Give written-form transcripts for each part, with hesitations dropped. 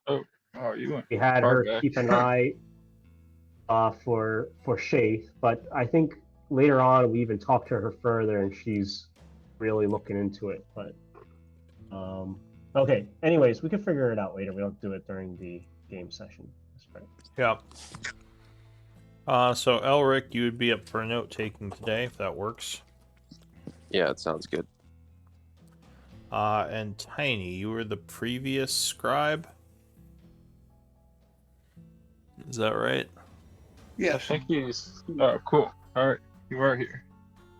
Oh, you went We had far her back. keep an eye for Shaith, but I think later on we even talked to her further, and she's really looking into it. But okay. Anyways, we can figure it out later. We don't do it during the game session. That's right. Yeah. So Elric, you would be up for note taking today, if that works. Yeah, it sounds good. And Tiny, you were the previous scribe. Is that right? I Yes. think he's. Oh, cool. All right, you are here.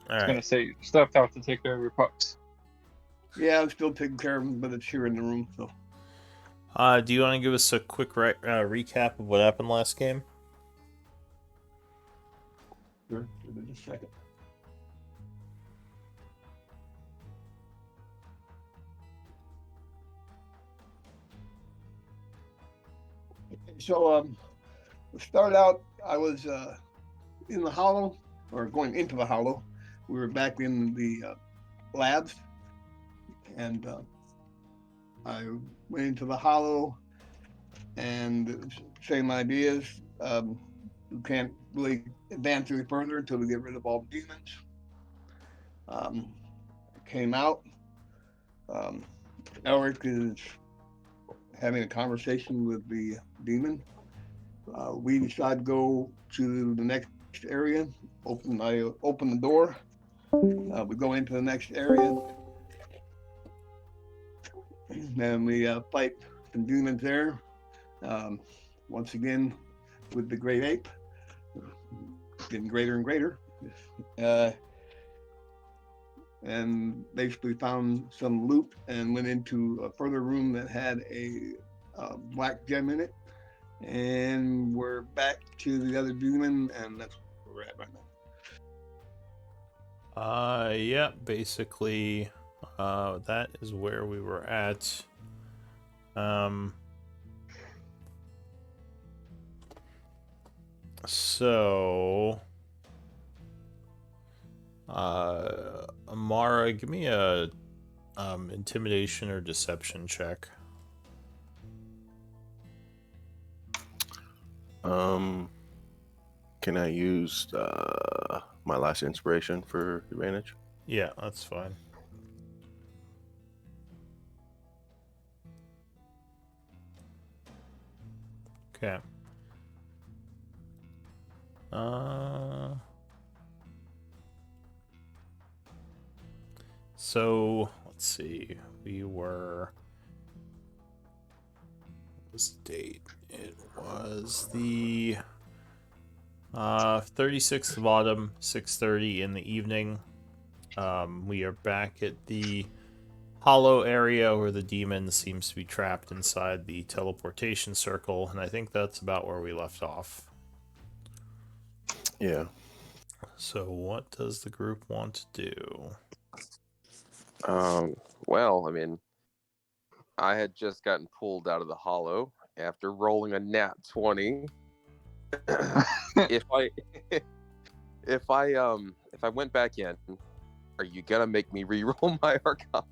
All I was right. gonna say you stepped out to take care of your pups. Yeah, I'm still taking care of them, but it's here in the room. So. Do you want to give us a quick recap of what happened last game? Sure. Give it a second. So, to start out, I was in the hollow, or going into the hollow. We were back in the labs, and I went into the hollow, and same ideas. We can't really advance any further until we get rid of all the demons. Came out. Elric is having a conversation with the demon. We decide to go to the next area. I open the door. We go into the next area. Then we fight some demons there. Once again, with the great ape, getting greater and greater. And basically found some loot and went into a further room that had a black gem in it. And we're back to the other demon, and that's where we're at right now. Yeah, basically, that is where we were at. So, Amara, give me a intimidation or deception check. Can I use my last inspiration for advantage? Yeah, that's fine. Okay. So let's see. We were. What was the date? It was the 36th of autumn, 6:30 in the evening. We are back at the hollow area where the demon seems to be trapped inside the teleportation circle, and I think that's about where we left off. Yeah. So what does the group want to do? Well, I mean, I had just gotten pulled out of the hollow after rolling a nat 20. if I went back in, are you gonna make me re-roll my Arcana?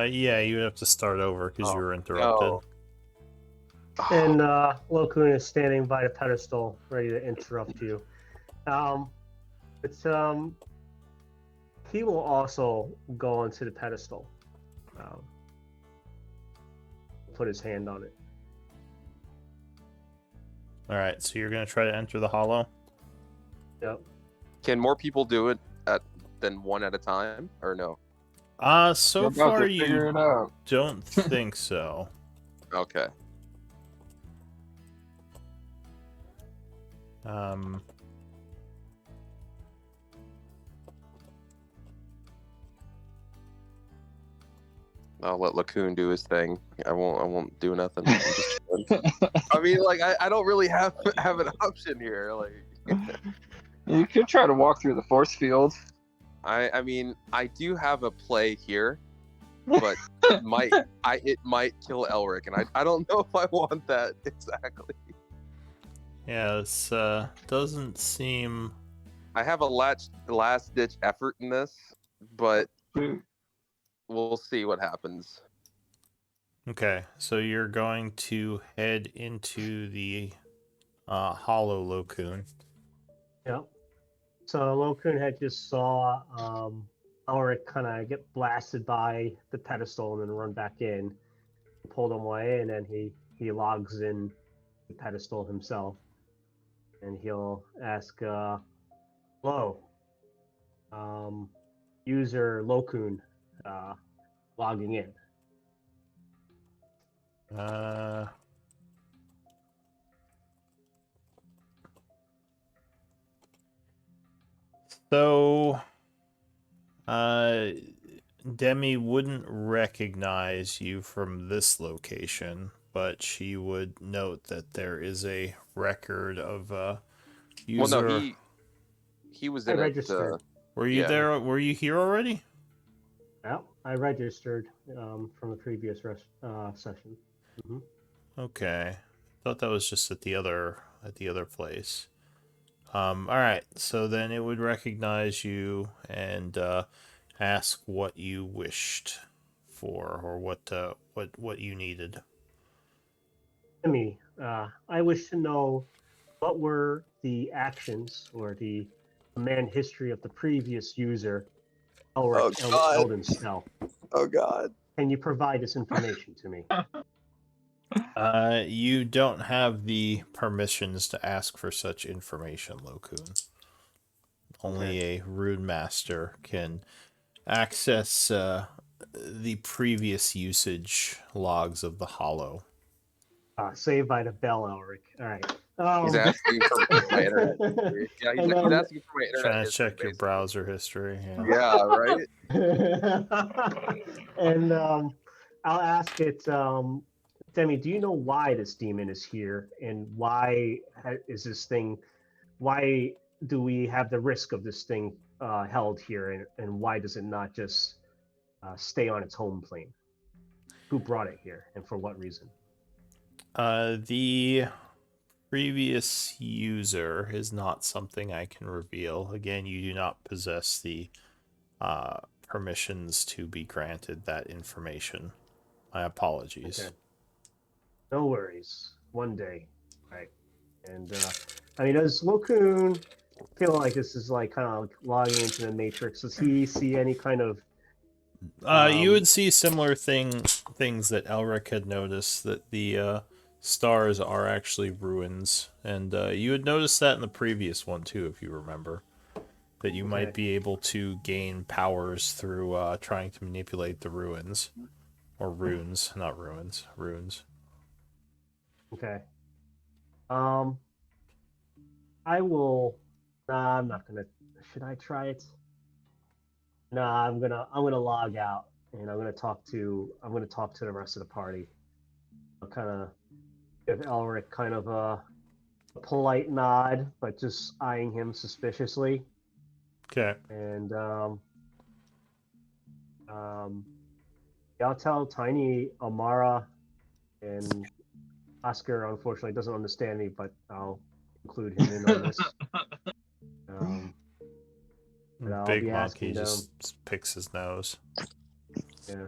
Yeah, you would have to start over because you were interrupted. No. And Lokun is standing by the pedestal, ready to interrupt you. He will also go onto the pedestal. Put his hand on it. All right, so you're gonna try to enter the hollow. Yep. Can more people do it than one at a time, or no? So We're about far to figure you it out. don't think so. Okay. I'll let Lacoon do his thing. I won't do nothing. I'm just chilling. I mean, like, I don't really have an option here. Like, You could try to walk through the force field. I mean, I do have a play here, but it might kill Elric, and I don't know if I want that exactly. Yeah, this doesn't seem. I have a last ditch effort in this, but we'll see what happens. Okay, so you're going to head into the hollow Lokun. Yeah. So Lokun had just saw Ulrich kind of get blasted by the pedestal and then run back in, pulled him away, and then he logs in the pedestal himself, and he'll ask, "Hello, user Lokun, logging in." So, Demi wouldn't recognize you from this location, but she would note that there is a record of user. Well, no, he was I in it. registered. Were you yeah. there? Were you here already? Yeah, I registered from the previous session. Mm-hmm. Okay, thought that was just at the other place. All right, so then it would recognize you and ask what you wished for, or what you needed. Demi, I wish to know what were the actions or the command history of the previous user, Ulrich Eldenspell. Oh God. Can you provide this information to me? You don't have the permissions to ask for such information, Lokun. Only a rune master can access the previous usage logs of the Hollow. Saved by the bell, Ulrich. All right. He's asking for my internet history. Yeah, he's asking for my internet Trying to history. check your browser history. Yeah, right? And I'll ask it, Demi, do you know why this demon is here, and why is this thing? Why do we have the risk of this thing held here, and why does it not just stay on its home plane? Who brought it here, and for what reason? The previous user is not something I can reveal. Again, you do not possess the permissions to be granted that information. My apologies. Okay. No worries. One day, right? And I mean, does Lokun feel like this is like kind of like logging into the Matrix? Does he see any kind of? You would see similar things that Elric had noticed, that the stars are actually ruins, and you had noticed that in the previous one too, if you remember, that you might be able to gain powers through trying to manipulate the ruins, or runes, not ruins, runes. Okay. I will. Nah, I'm not gonna. Should I try it? Nah, I'm gonna log out, and I'm gonna talk to the rest of the party. I'll kind of give Elric kind of a polite nod, but just eyeing him suspiciously. Okay. And I'll tell Tiny, Amara, and Oscar. Unfortunately, doesn't understand me, but I'll include him in on this. But I'll Big be monkey asking them. just picks his nose. Yeah.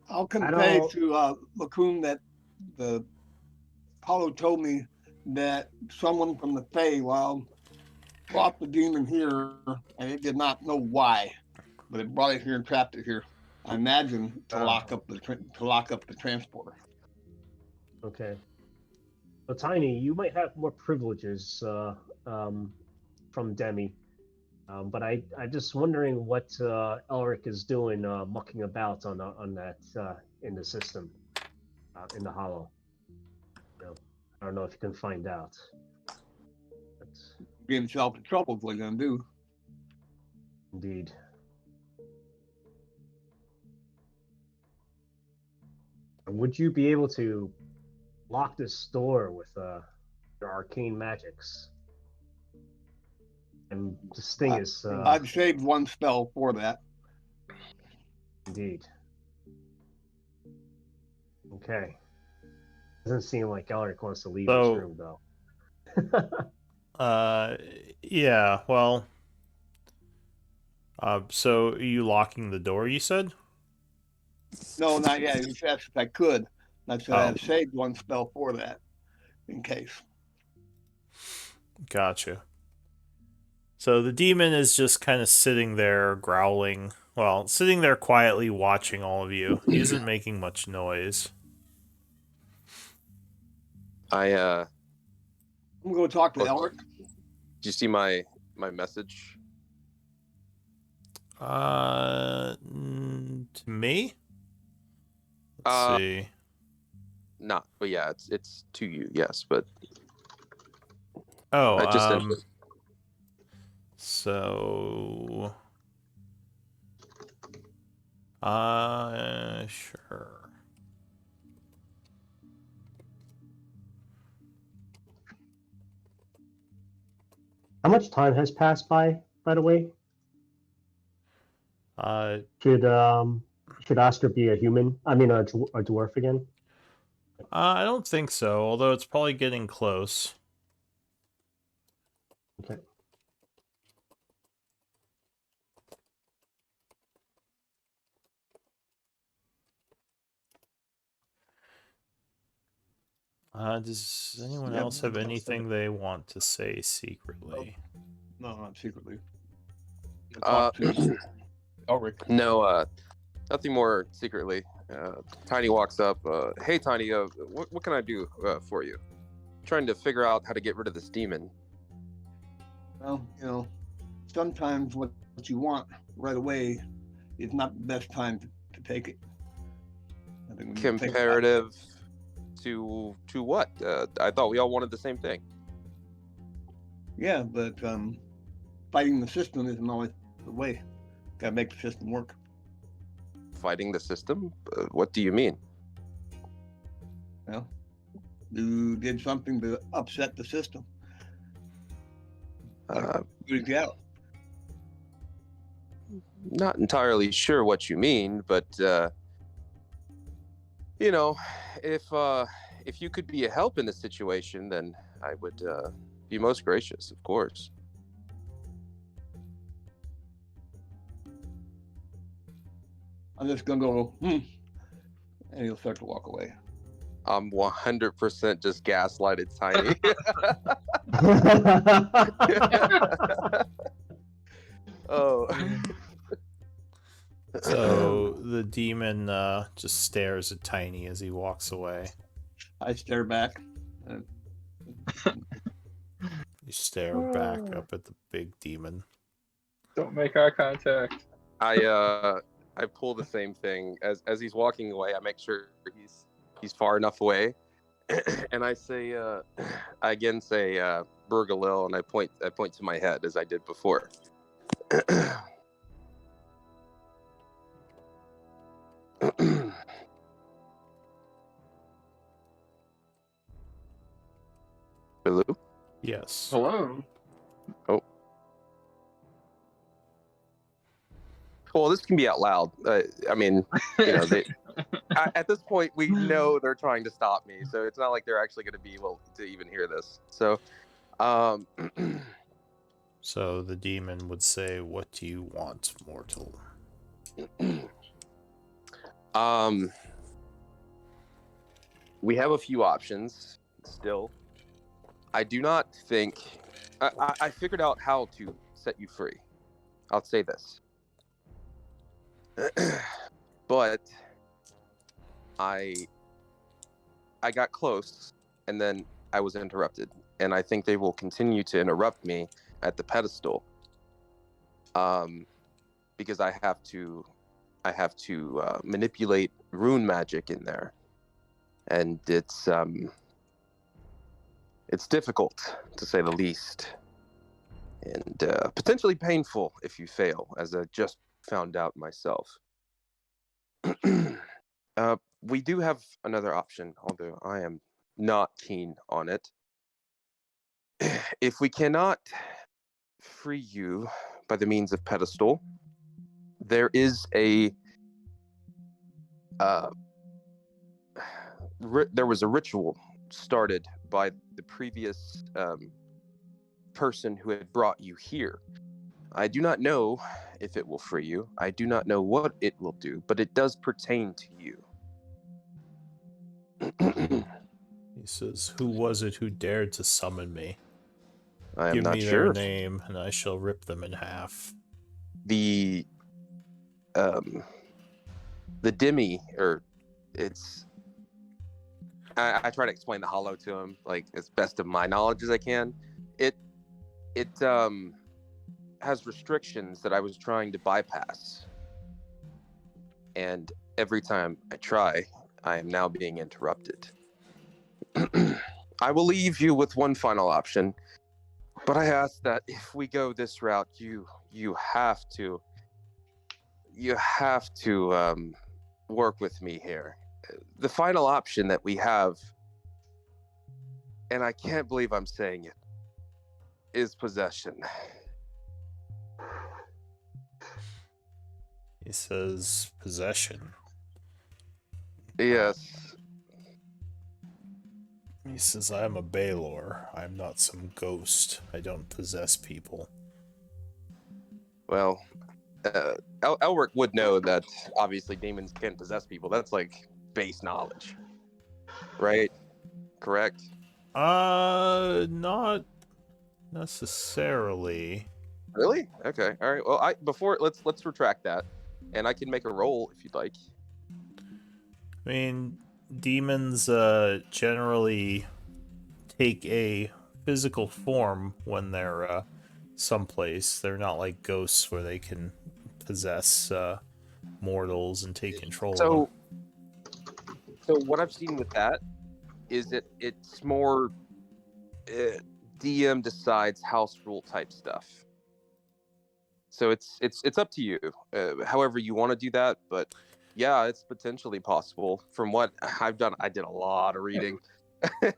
I'll convey to Lacoon that the Apollo told me that someone from the Feywild brought the demon here, and it did not know why, but it brought it here and trapped it here. I imagine to lock up the transporter. Okay. So Tiny, you might have more privileges from Demi, but I'm just wondering what Elric is doing, mucking about on that in the system, in the Hollow. You know, I don't know if you can find out. But... Get himself in trouble is what he's gonna do. Indeed. Would you be able to lock this door with your arcane magics? And this thing is... I've saved one spell for that. Indeed. Okay. Doesn't seem like Elric wants to leave this room, though. Yeah, well... so are you locking the door, you said? No, not yet. He asked if I could. I said I have saved one spell for that, in case. Gotcha. So the demon is just kind of sitting there growling. Well, sitting there quietly watching all of you. He isn't making much noise. I I'm going to talk to Elric. Did you see my message? To me? Let's see. Not, but yeah, it's to you, yes, but Oh, I just so sure. How much time has passed by the way? Should Oscar be a human? I mean, a dwarf again? I don't think so, although it's probably getting close. Okay. Does anyone else have anything they want to say secretly? No, not secretly. Elric. No, nothing more secretly. Tiny walks up. Hey, Tiny, what can I do for you? Trying to figure out how to get rid of this demon. Well, sometimes what you want right away is not the best time to take it. I think Comparative to what? I thought we all wanted the same thing. Yeah, but fighting the system isn't always the way. Gotta make the system work. Fighting the system? What do you mean? Well, you did something to upset the system. Not entirely sure what you mean, but if you could be a help in this situation, then I would be most gracious, of course. I'm just gonna go, and he'll start to walk away. I'm 100% just gaslighted, Tiny. Oh. So the demon just stares at Tiny as he walks away. I stare back. You stare back up at the big demon. Don't make eye contact. I pull the same thing as he's walking away. I make sure he's far enough away, and I say, I again say, Burgalil, and I point to my head as I did before. Hello? Yes. Hello. Oh. Well, this can be out loud. I mean, at this point, we know they're trying to stop me, so it's not like they're actually going to be able to even hear this. So, So the demon would say, "What do you want, mortal?" We have a few options still. I do not think I figured out how to set you free. I'll say this. But I got close, and then I was interrupted, and I think they will continue to interrupt me at the pedestal, because I have to manipulate rune magic in there, and it's difficult to say the least, and potentially painful if you fail, as I just found out myself. We do have another option, although I am not keen on it. If we cannot free you by the means of pedestal, there is there was a ritual started by the previous person who had brought you here. I do not know if it will free you. I do not know what it will do, but it does pertain to you. He says, "Who was it who dared to summon me? I am Give not me sure. their name, and I shall rip them in half." The Demi, or it's. I try to explain the hollow to him, like as best of my knowledge as I can. It has restrictions that I was trying to bypass, and every time I try, I am now being interrupted. I will leave you with one final option, but I ask that if we go this route, you have to work with me here. The final option that we have, and I can't believe I'm saying it, is possession. He says, "Possession." Yes. He says, "I am a Baelor. I am not some ghost. I don't possess people." Well, Elric would know that obviously demons can possess people. That's like base knowledge, right? Correct? Not necessarily. Really? Okay. All right. Well, let's retract that, and I can make a roll if you'd like. I mean, demons generally take a physical form when they're someplace. They're not like ghosts where they can possess mortals and take control of them. So what I've seen with that is it's more DM decides house rule type stuff. So it's up to you, however you want to do that. But yeah, it's potentially possible. From what I've done, I did a lot of reading. I'm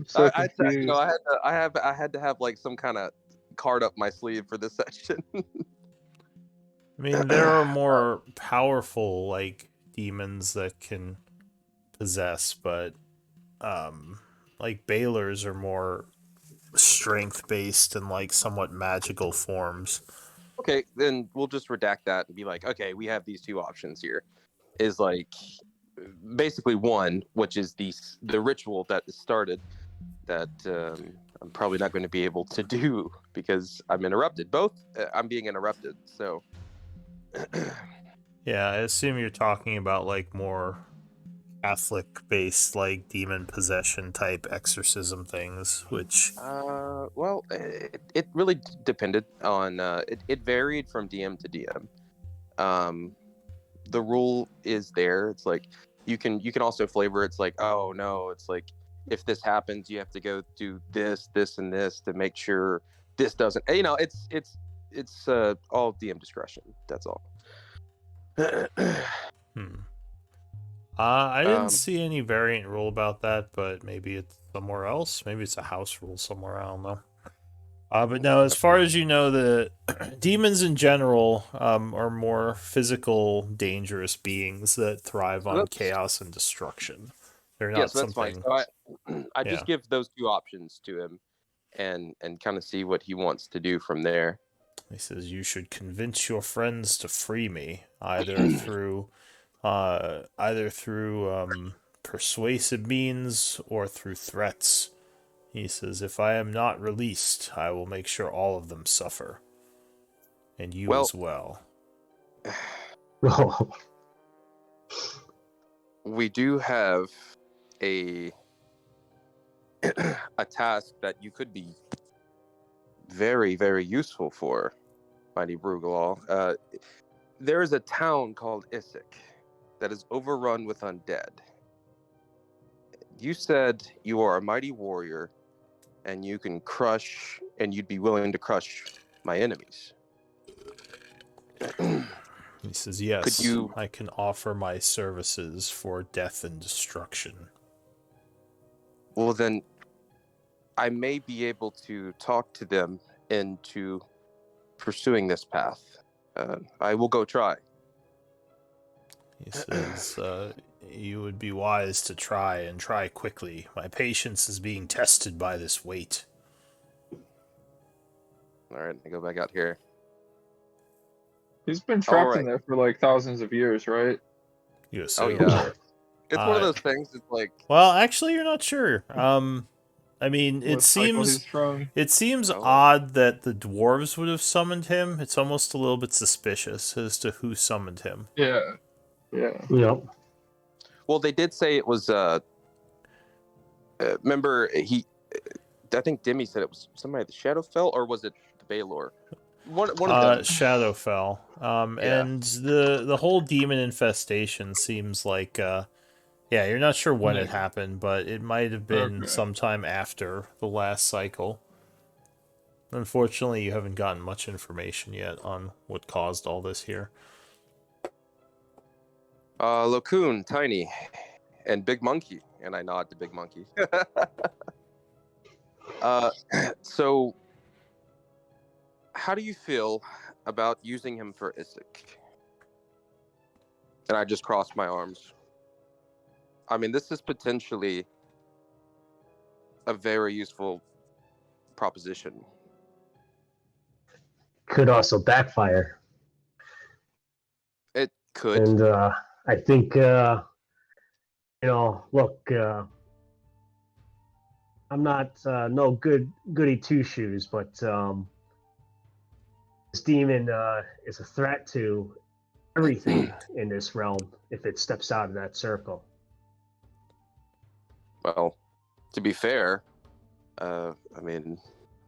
so I confused. I had to have like some kind of card up my sleeve for this section. I mean, there are more powerful like demons that can possess, but like Baelors are more strength based and like somewhat magical forms. Okay, then we'll just redact that and be like, okay, we have these two options here. Is like basically one, which is the ritual that is started that I'm probably not going to be able to do because I'm interrupted. I'm being interrupted. So Yeah, I assume you're talking about like more Catholic based like demon possession type exorcism things, which well, it really depended on it varied from DM to DM. The rule is there. It's like you can also flavor. It's like, oh no, it's like if this happens, you have to go do this, this, and this to make sure this doesn't. You know, it's all DM discretion. That's all. I didn't see any variant rule about that, but maybe it's somewhere else. Maybe it's a house rule somewhere. I don't know. But no, as far as you know, the demons in general are more physical, dangerous beings that thrive on chaos and destruction. They're not so that's something. fine. So I just Yeah. give those two options to him, and kind of see what he wants to do from there. He says you should convince your friends to free me, either through persuasive means or through threats. He says, if I am not released, I will make sure all of them suffer. And you as well. We do have a task that you could be very, very useful for, Mighty Brugalal. There is a town called Isik that is overrun with undead. You said you are a mighty warrior, and you can crush, and you'd be willing to crush my enemies. He says, yes, I can offer my services for death and destruction. Well, then, I may be able to talk to them into pursuing this path. I will go try. He says, you would be wise to try, and try quickly. My patience is being tested by this weight. All right, I go back out here. He's been trapped in there for like thousands of years, right? You assume. Oh yeah. It's one of those things. It's like, Well, actually, you're not sure. I mean, What cycle he's from. it seems Oh. odd that the dwarves would have summoned him. It's almost a little bit suspicious as to who summoned him. Yeah. Yeah. Yep. well, they did say it was. Remember, I think Demi said it was somebody at the Shadowfell, or was it the Baylor? One of them. Shadowfell. Yeah. And the whole demon infestation seems like yeah, you're not sure when it Yeah. happened, but it might have been Okay. sometime after the last cycle. Unfortunately, you haven't gotten much information yet on what caused all this here. Locoon, Tiny, and Big Monkey, and I nod to Big Monkey. So, how do you feel about using him for Isaac? And I just crossed my arms. I mean, this is potentially a very useful proposition. Could also backfire. It could. And I think, look, I'm not no goody two shoes, but this demon is a threat to everything in this realm if it steps out of that circle. Well, to be fair, I mean,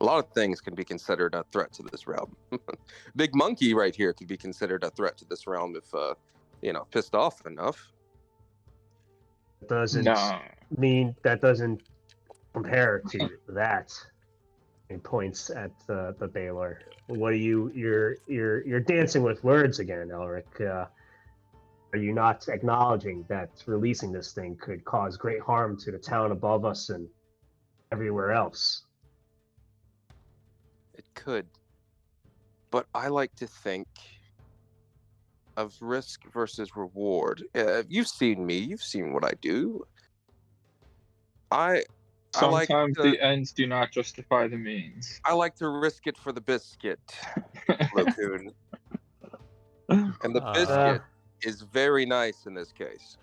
a lot of things can be considered a threat to this realm. Big Monkey right here could be considered a threat to this realm if, pissed off enough. Doesn't mean that doesn't compare to that. And points at the Baylor. What are you're dancing with words again, Elric? Are you not acknowledging that releasing this thing could cause great harm to the town above us and everywhere else? It could. But I like to think of risk versus reward. You've seen me. You've seen what I do. I like Sometimes to, the ends do not justify the means. I like to risk it for the biscuit, Locoon. And the biscuit is very nice in this case.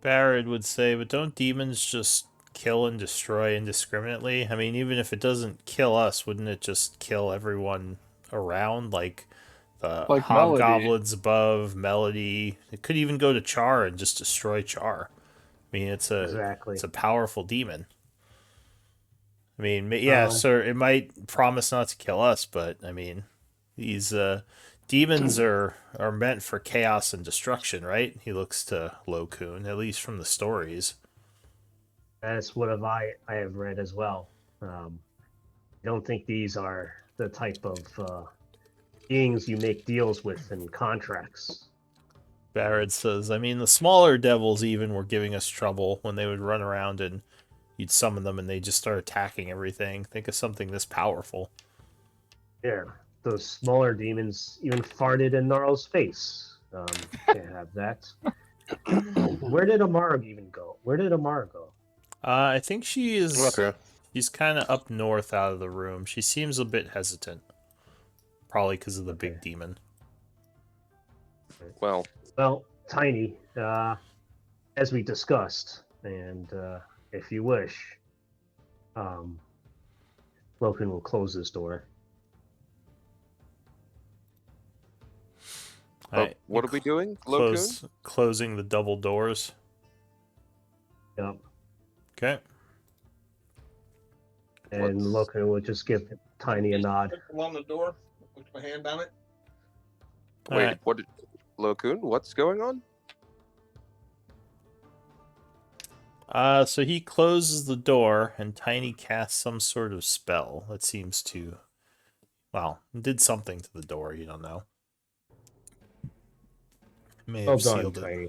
Barrett would say, but don't demons just kill and destroy indiscriminately? I mean, even if it doesn't kill us, wouldn't it just kill everyone around? Like the Like hobgoblins above, Melody. It could even go to Chaur and just destroy Chaur. I mean, it's a powerful demon. I mean, yeah, so it might promise not to kill us, but I mean, these demons are meant for chaos and destruction, right? He looks to Locoon, at least from the stories. That's what I have read as well. I don't think these are the type of beings you make deals with in contracts. Barrett says, I mean, the smaller devils even were giving us trouble when they would run around and you'd summon them and they just start attacking everything. Think of something this powerful. Yeah, those smaller demons even farted in Gnarl's face. Can't have that. Where did Amara even go? Where did Amara go? I think she is... Okay. She's kind of up north out of the room. She seems a bit hesitant. Probably because of the big demon. Well, Tiny, as we discussed, and if you wish, Loken will close this door. what are we doing, Locoon? Closing the double doors. Yep. Okay. And Loken will just give Tiny a nod. On the door, put my hand on it. Wait, Alright. what? Locoon, what's going on? So he closes the door, and Tiny casts some sort of spell that seems to... Well, did something to the door, you don't know. May have sealed it. Tiny.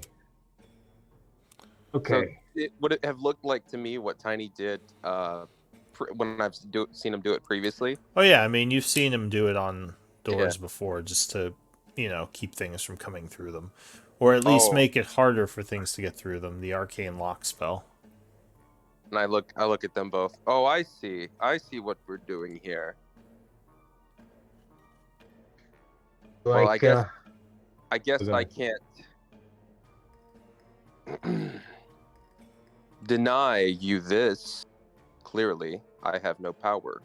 Okay. So would it have looked like to me what Tiny did when I've seen him do it previously? Oh yeah, I mean, you've seen him do it on doors before, just to, keep things from coming through them. Or at least make it harder for things to get through them, the arcane lock spell. And I look at them both. Oh, I see what we're doing here. Well, I guess I can't. deny you this. Clearly, I have no power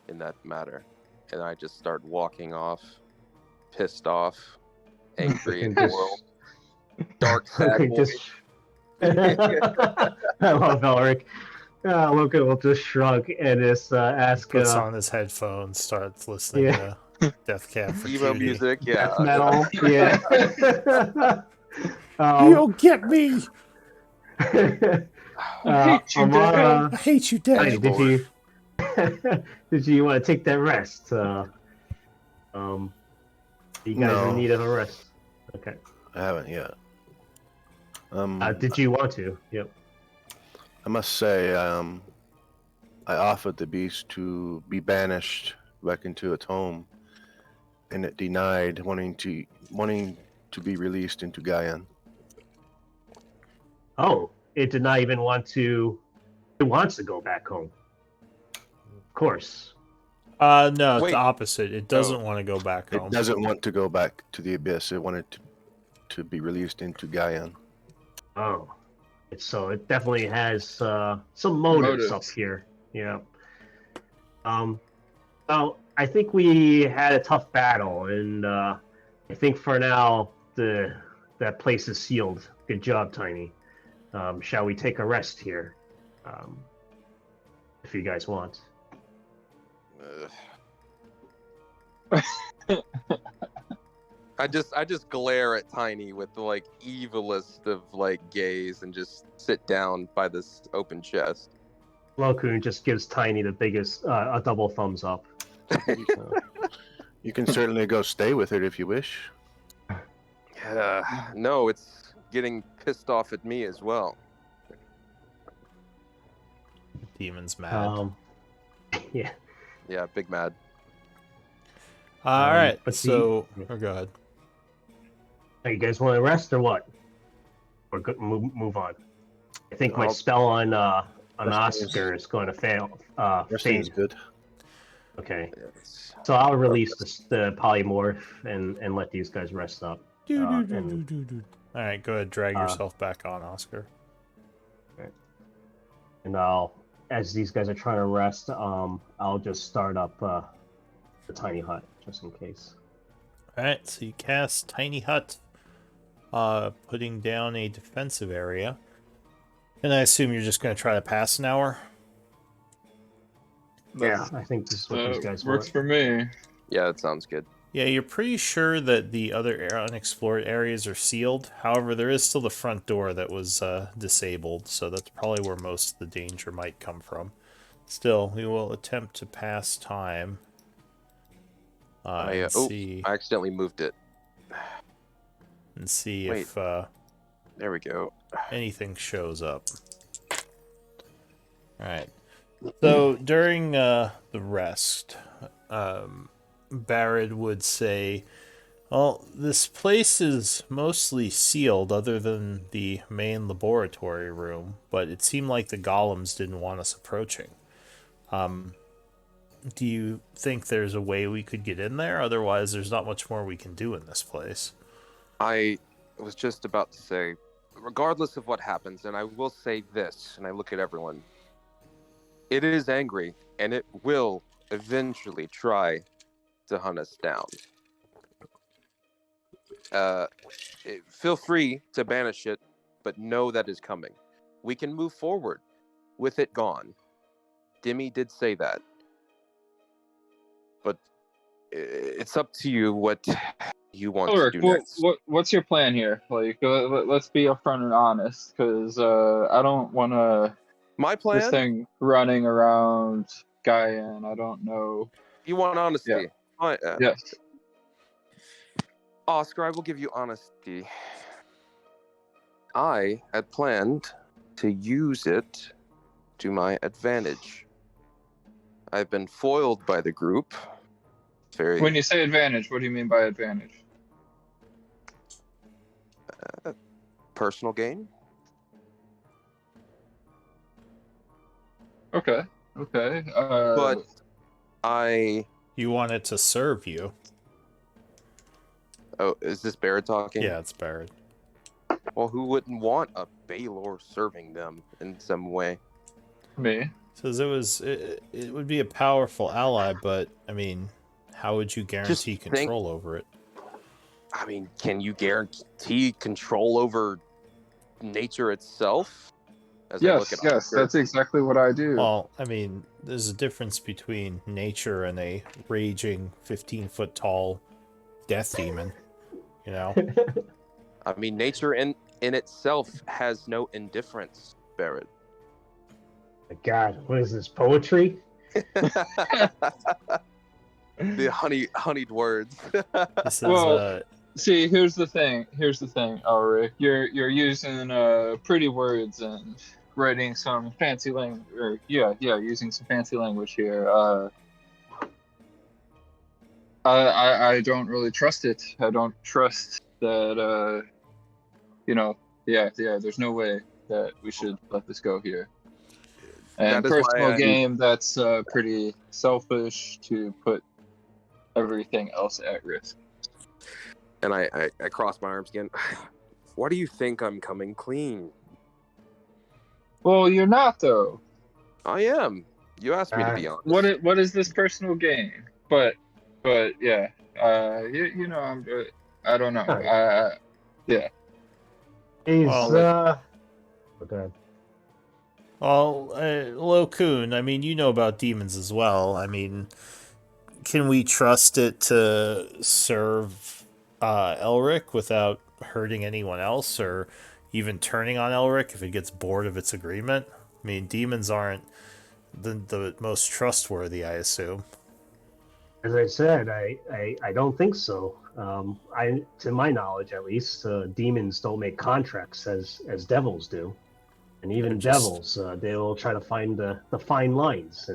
in that matter. And I just start walking off, pissed off, angry at the world. Dark sad boy. I love Elric. Logan will just shrug and just ask. Puts on his headphones, starts listening Yeah. to Death Cab for Emo Cutie. music, yeah. Death metal. Yeah. You'll get me! I hate you, Amara, I hate you, Tiny, Dad! did you did you want to take that rest? You guys No. in need of a rest. Okay. I haven't yet. Did you want to? Yep. I must say, I offered the beast to be banished back into its home, and it denied, wanting to be released into Gaian. Oh, it did not even want to. It wants to go back home. Of course. No, it's Wait. the opposite. It doesn't Oh. want to go back home. It doesn't want to go back to the abyss. It wanted to be released into Gaian. Oh, so it definitely has some motives up Motives. here. Yeah. Well, I think we had a tough battle, and I think for now that place is sealed. Good job, Tiny. Shall we take a rest here? If you guys want. I just glare at Tiny with the like evilest of like gaze and just sit down by this open chest. Lokun just gives Tiny the biggest, a double thumbs up. You can certainly go stay with it if you wish. No, it's getting pissed off at me as well. Demon's mad. Yeah. Yeah, big mad. Alright, but so... the- Oh, go ahead. Hey, you guys want to rest or what? Or move on. I think my I'll- spell on Resting Oscar is going to fail. Resting is Fade. good. Okay, Yes. so I'll release the polymorph and let these guys rest up. Alright, go ahead, drag Uh, yourself back on, Oscar. And as these guys are trying to rest, I'll just start up the tiny hut just in case. Alright, so you cast Tiny Hut, putting down a defensive area. And I assume you're just going to try to pass an hour? Yeah, I think this is what these guys works want. for me. Yeah, that sounds good. Yeah, you're pretty sure that the other unexplored areas are sealed. However, there is still the front door that was disabled, so that's probably where most of the danger might come from. Still, we will attempt to pass time. And see, I accidentally moved it. Wait. if There we go. anything shows up. Alright. So, during the rest, Barrett would say, well, this place is mostly sealed other than the main laboratory room, but it seemed like the golems didn't want us approaching. Do you think there's a way we could get in there? Otherwise, there's not much more we can do in this place. I was just about to say, regardless of what happens, and I will say this, and I look at everyone, it is angry, and it will eventually try to hunt us down. Feel free to banish it, but know that is coming. We can move forward with it gone. Demi did say that. But it's up to you what you want Ulrich, to do next. what's your plan here? Like, let's be upfront and honest, because I don't want to My this plan? thing running around Gaia, and I don't know. You want honesty? Yeah. Yes. Oscar, I will give you honesty. I had planned to use it to my advantage. I've been foiled by the group. When you say advantage, what do you mean by advantage? Personal gain. Okay. But You want it to serve you. Oh, is this Barrett talking? Yeah, it's Barrett. Well, who wouldn't want a Baylor serving them in some way? Me. Says it would be a powerful ally, but I mean, how would you guarantee think- control over it? I mean, can you guarantee control over nature itself? As I look Yes, at yes, Oscar. that's exactly what I do. Well, I mean, there's a difference between nature and a raging 15-foot tall death demon. You know, I mean, nature in itself has no indifference, Barrett. My God, what is this, poetry? The honeyed words. this is Well, See, here's the thing. Ulrich. You're using pretty words and writing some fancy language. Or using some fancy language here. I don't really trust it. I don't trust that. There's no way that we should let this go here. And That is why personal I- game, that's pretty selfish to put everything else at risk. And I cross my arms again. Why do you think I'm coming clean? Well, you're not though. I am. You asked me to be honest. What is this personal game? But yeah, I don't know. Yeah. He's, Well, okay. well, Lo Kun, I mean, you know about demons as well. I mean, can we trust it to serve Elric without hurting anyone else or even turning on Elric if it gets bored of its agreement? I mean, demons aren't the most trustworthy, I assume. As I said, I don't think so. To my knowledge, at least, demons don't make contracts as devils do, and even They're just- devils, they will try to find the fine lines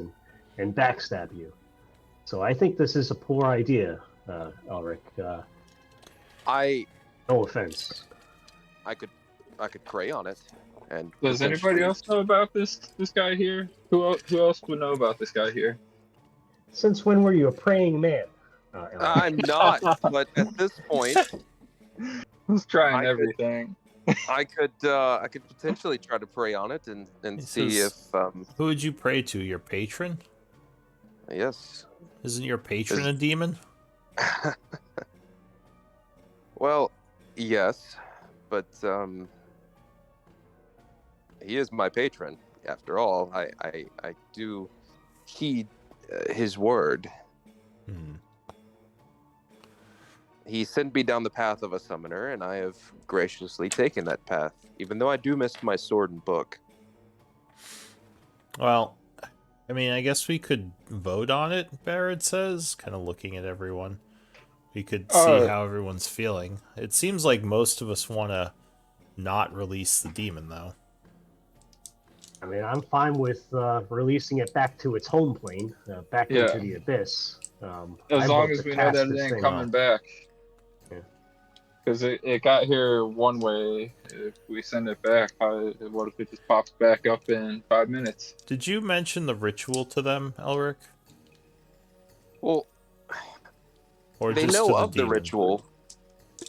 and backstab you. So I think this is a poor idea, Elric. I No offense. could pray on it. And Does anybody potentially- else know about this guy here? Who else would know about this guy here? Since when were you a praying man? Elric? I'm not, but at this point, Who's trying I could- everything? I could potentially try to pray on it and He see if says- Who would you pray to? Your patron? yes. Isn't your patron a demon? Well, yes, but he is my patron. After all, I do heed his word. Hmm. He sent me down the path of a summoner, and I have graciously taken that path, even though I do miss my sword and book. Well, I mean, I guess we could vote on it, Barrett says, kind of looking at everyone. We could see how everyone's feeling. It seems like most of us want to not release the demon, though. I mean, I'm fine with releasing it back to its home plane, back Yeah. into the abyss. As I long vote as to we know cast that it this ain't thing coming off. back. Yeah. Because it got here one way. If we send it back, what if it just pops back up in 5 minutes? Did you mention the ritual to them, Elric? Well, Or they just know to the of the demon? ritual.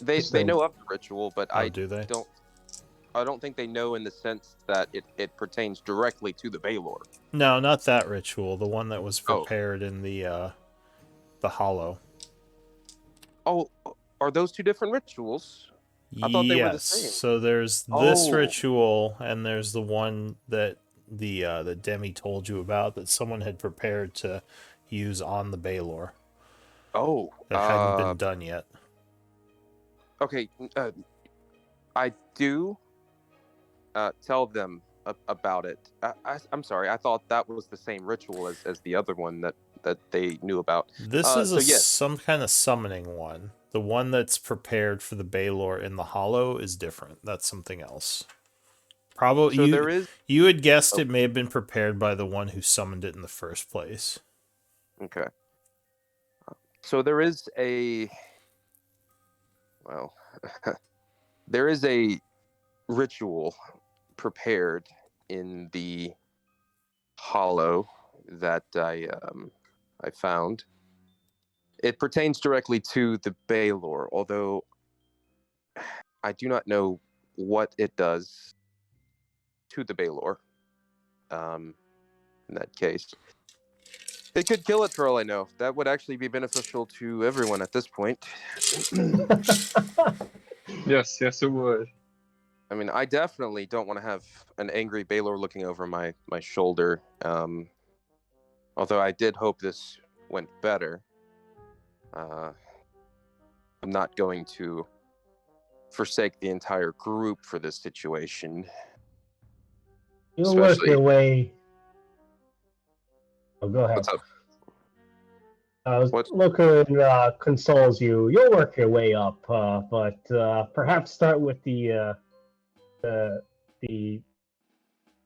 They Interesting. know of the ritual, but Oh, do they? I don't think they know in the sense that it pertains directly to the Baylor. No, not that ritual. The one that was Oh. prepared in the Hollow. Oh, are those two different rituals? I thought they were the same. So there's this Oh. ritual, and there's the one that the Demi told you about that someone had prepared to use on the Baylor Oh, that hadn't been done yet. okay. I do tell them about it. I'm sorry. I thought that was the same ritual as the other one that they knew about. This is so yes. some kind of summoning one. The one that's prepared for the Baylor in the Hollow is different. That's something else. Probably So there is you had guessed Oh. it may have been prepared by the one who summoned it in the first place. okay. So there is a there is a ritual prepared in the hollow that I found. It pertains directly to the Baylor, although I do not know what it does to the Baylor. In that case, it could kill it for all I know. That would actually be beneficial to everyone at this point. Yes, yes, it would. I mean, I definitely don't want to have an angry Baylor looking over my shoulder. Although I did hope this went better. I'm not going to forsake the entire group for this situation. You'll work Especially- your way. Oh, go ahead. What's up? What? Looker consoles you. You'll work your way up, but perhaps start with the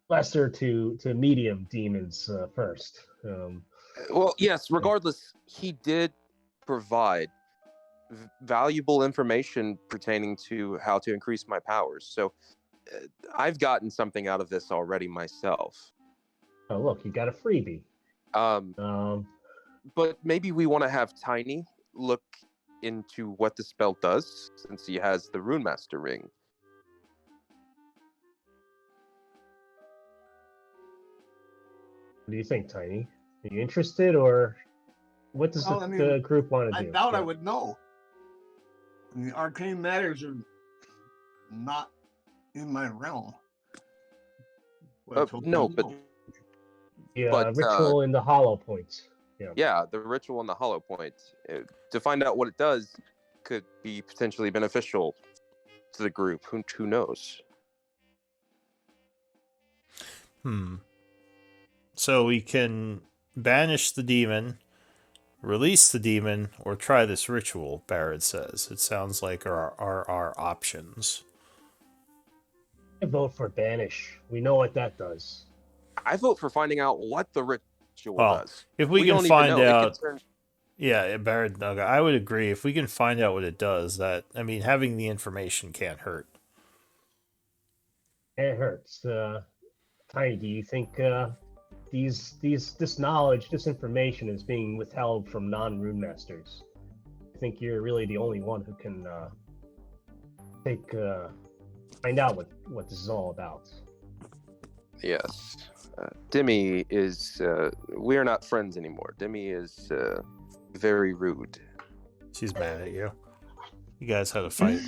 lesser to medium demons first. Well, yes, regardless, he did provide valuable information pertaining to how to increase my powers. So I've gotten something out of this already myself. Oh, look, you got a freebie. But maybe we want to have Tiny look into what the spell does, since he has the Rune Master ring. What do you think, Tiny? Are you interested, or what does Well, the group want to I do? doubt I Yeah. would know. I mean, arcane matters are not in my realm. No, but The ritual in the hollow points. yeah, the ritual in the hollow point. To find out what it does could be potentially beneficial to the group. Who knows? So we can banish the demon, release the demon, or try this ritual, Barrett says. It sounds like are our options. I vote for banish. We know what that does. I vote for finding out what the ritual Well, does. if we can don't even find know. It could out... turn- Yeah, Barrett, no, I would agree. If we can find out what it does, having the information can't hurt. It hurts. Tiny, do you think this knowledge, this information is being withheld from non-rune masters? I think you're really the only one who can find out what this is all about. Yes. Demi is... we are not friends anymore. Demi is very rude. She's mad at you. You guys had a fight.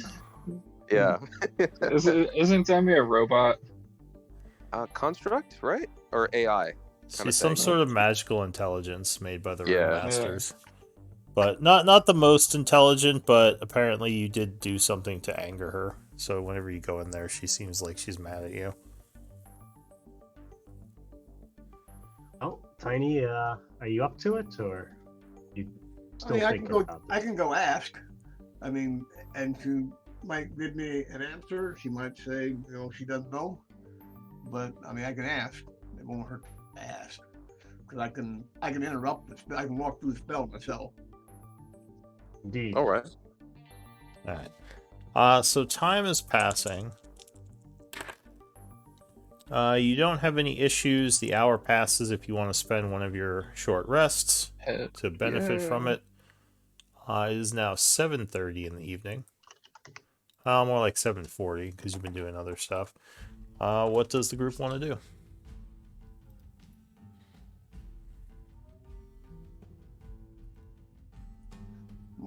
Yeah. Isn't Demi a robot? Construct, right? Or AI? She's some sort of magical intelligence made by the Rune Yeah. Masters. But not the most intelligent, but apparently you did do something to anger her. So whenever you go in there, she seems like she's mad at you. Oh, Tiny, are you up to it, or you still I mean, thinking about this? I can go ask. I mean, and she might give me an answer. She might say, she doesn't know. But I mean, I can ask. It won't hurt to ask, because I can interrupt the spell. I can walk through the spell myself. Indeed. All right. Alright. So time is passing. You don't have any issues. The hour passes if you want to spend one of your short rests to benefit from it. It is now 7:30 in the evening. More like 7:40 because you've been doing other stuff. What does the group want to do?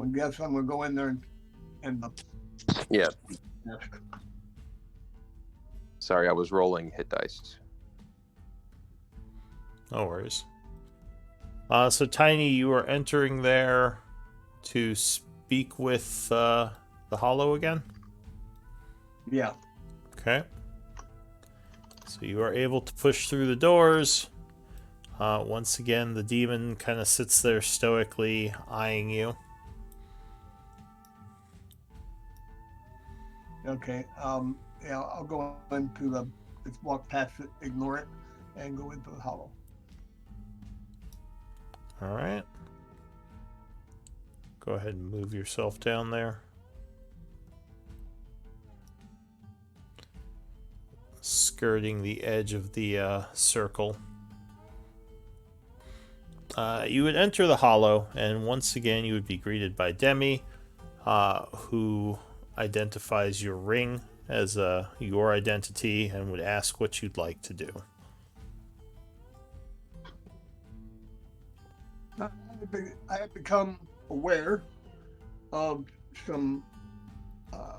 I guess I'm gonna go in there and Yeah. ask. Sorry, I was rolling hit dice. No worries. So Tiny, you are entering there to speak with the Hollow again? Yeah. Okay. So you are able to push through the doors. Once again, the demon kind of sits there stoically eyeing you. Okay. Yeah, I'll go into just walk past it, ignore it, and go into the hollow. Alright. Go ahead and move yourself down there. Skirting the edge of the circle. You would enter the hollow, and once again you would be greeted by Demi, who identifies your ring as your identity and would ask what you'd like to do. I have become aware of some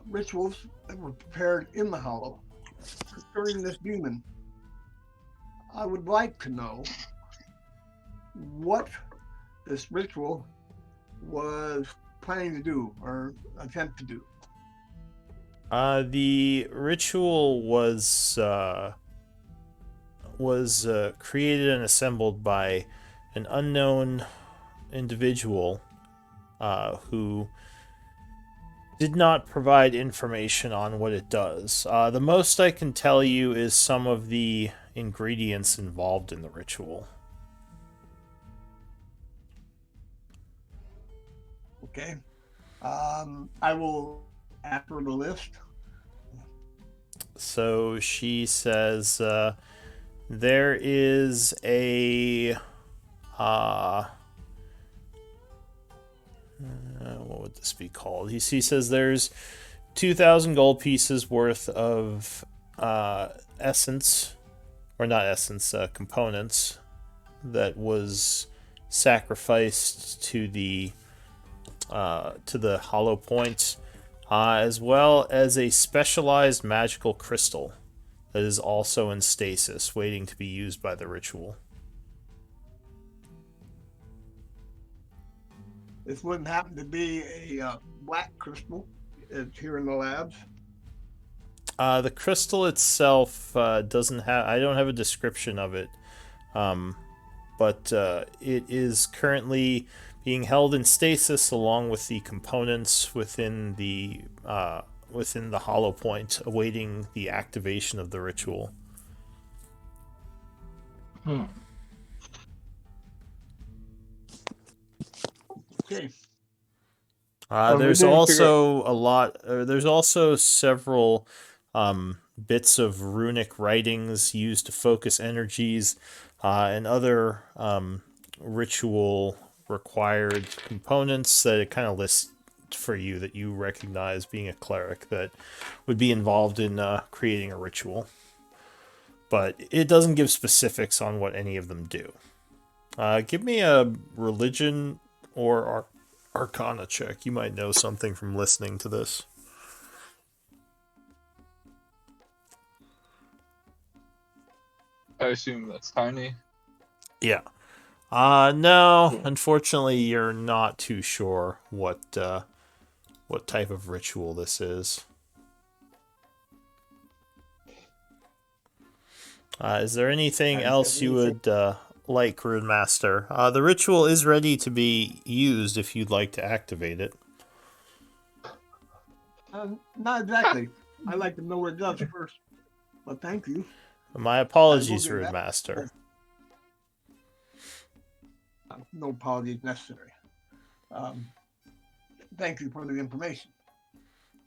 rituals that were prepared in the Hollow concerning this demon. I would like to know what this ritual was planning to do or attempt to do. The ritual was created and assembled by an unknown individual who did not provide information on what it does. The most I can tell you is some of the ingredients involved in the ritual. Okay. I will ask for the list. So she says there is a what would this be called? He says there's 2,000 gold pieces worth of essence, or not essence, components that was sacrificed to the hollow point, as well as a specialized magical crystal that is also in stasis, waiting to be used by the ritual. This wouldn't happen to be a black crystal. It's here in the labs. The crystal itself doesn't have. I don't have a description of it, but it is currently being held in stasis along with the components within the hollow point, awaiting the activation of the ritual. Okay. There's also several bits of runic writings used to focus energies and other ritual required components that it kind of lists for you that you recognize, being a cleric, that would be involved in creating a ritual. But it doesn't give specifics on what any of them do. Give me a religion or Arcana check. You might know something from listening to this. I assume that's tiny. Yeah. No, unfortunately, you're not too sure what type of ritual this is. Is there anything else you would like, Runemaster? The ritual is ready to be used if you'd like to activate it. Not exactly. I'd like to know what it does first. But thank you. My apologies, Runemaster. No apologies necessary. Thank you for the information.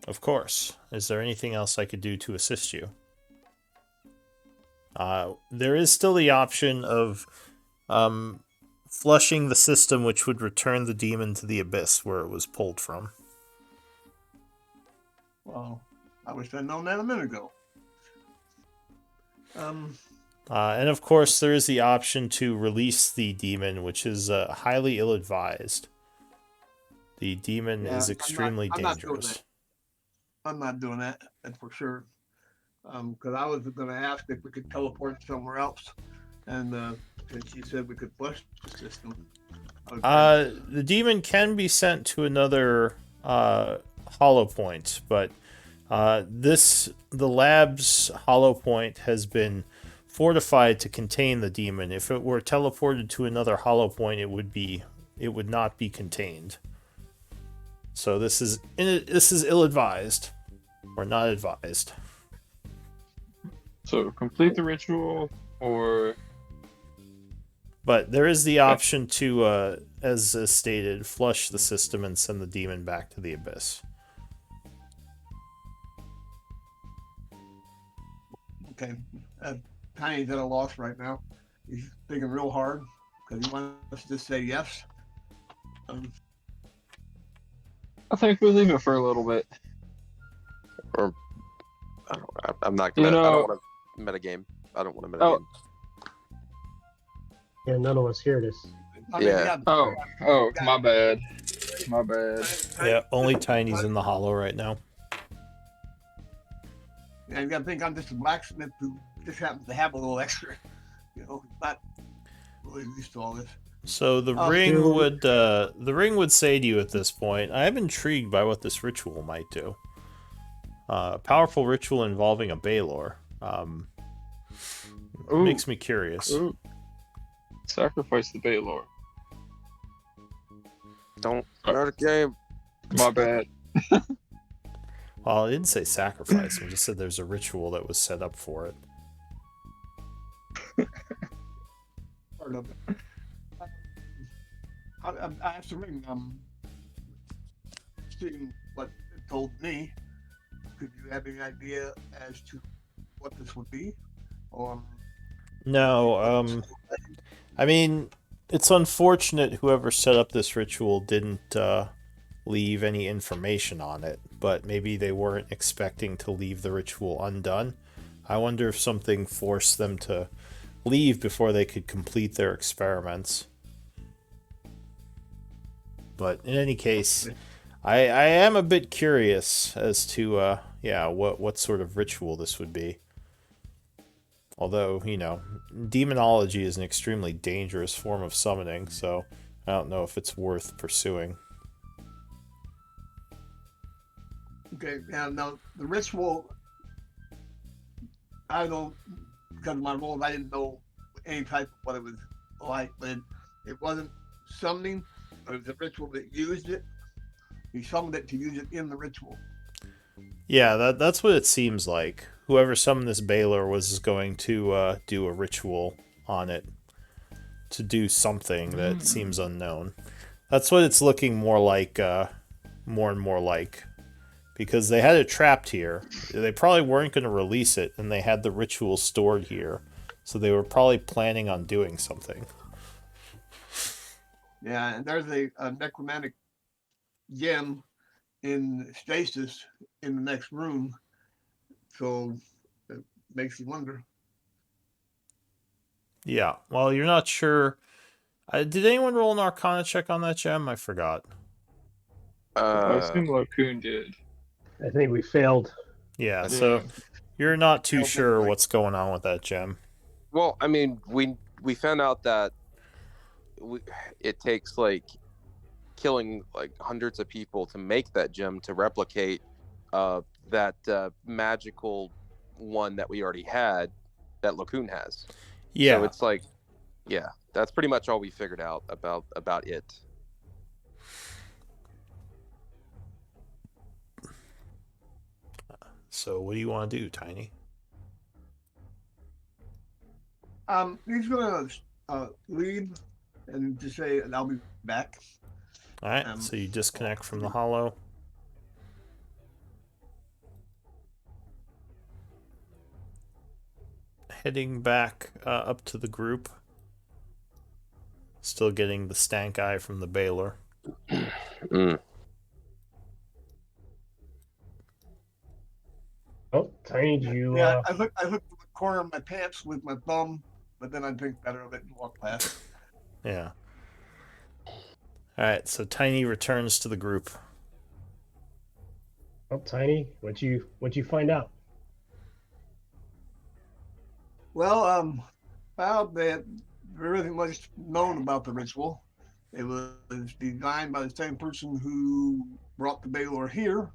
Of course. Is there anything else I could do to assist you? There is still the option of flushing the system, which would return the demon to the abyss where it was pulled from. Well, I wish I'd known that a minute ago. And of course, there is the option to release the demon, which is highly ill-advised. The demon is extremely dangerous. I'm not doing that, that's for sure. Because I was going to ask if we could teleport somewhere else, and since you said we could flush the system. The demon can be sent to another hollow point, but the lab's hollow point has been fortified to contain the demon. If it were teleported to another hollow point, it would not be contained. So this is ill-advised, or not advised. So complete the ritual, or... But there is the option to, as stated, flush the system and send the demon back to the abyss. Okay. Tiny's at a loss right now. He's thinking real hard because he wants to say yes. I think we'll leave it for a little bit. Or I'm not You gonna. I don't know, want to metagame. I don't want to Oh. metagame. Yeah, none of us hear this. I mean, Yeah. oh, my bad. My bad. Yeah, only Tiny's in the hollow right now. And you got to think I'm just a blacksmith who just happens to have a little extra. Not really used to all this. So the ring would say to you at this point, I am intrigued by what this ritual might do. A powerful ritual involving a Baylor. Ooh. Makes me curious. Ooh. Sacrifice the Baylor. Don't metagame. My bad. Well, I didn't say sacrifice. I just said there's a ritual that was set up for it. Part of it. I asked the ring. Seeing what it told me, could you have any idea as to what this would be? Or No, I mean, it's unfortunate whoever set up this ritual didn't leave any information on it, but maybe they weren't expecting to leave the ritual undone. I wonder if something forced them to leave before they could complete their experiments. But in any case, I am a bit curious as to what sort of ritual this would be. Although, demonology is an extremely dangerous form of summoning, so I don't know if it's worth pursuing. okay, now the ritual. I don't, because of my role, I didn't know any type of what it was like, but it wasn't summoning, but it was a ritual that used it. He summoned it to use it in the ritual. Yeah, that's what it seems like. Whoever summoned this Baylor was going to do a ritual on it to do something that seems unknown. That's what it's looking more like, more and more like. Because they had it trapped here. They probably weren't going to release it, and they had the ritual stored here. So they were probably planning on doing something. Yeah, and there's a necromantic gem in stasis in the next room. So it makes you wonder. Yeah, well, you're not sure. Did anyone roll an Arcana check on that gem? I forgot. I assume Lacoon did. I think we failed. Yeah, so you're not too Failed sure anyway. what's going on with that gem. Well, I mean, we found out that it takes like killing like hundreds of people to make that gem to replicate that magical one that we already had that Lacoon has. Yeah. So it's like, yeah, that's pretty much all we figured out about it. So what do you want to do, Tiny? He's gonna leave and just say, "I'll be back." All right, so you disconnect from the hollow. Heading back up to the group. Still getting the stank eye from the Baylor. Oh, Tiny, do you? Yeah, I looked at the corner of my pants with my thumb, but then I think better of it and walked past. Yeah. Alright, so Tiny returns to the group. Oh, Tiny, what'd you find out? Well, found that there isn't much known about the ritual. It was designed by the same person who brought the Baylor here.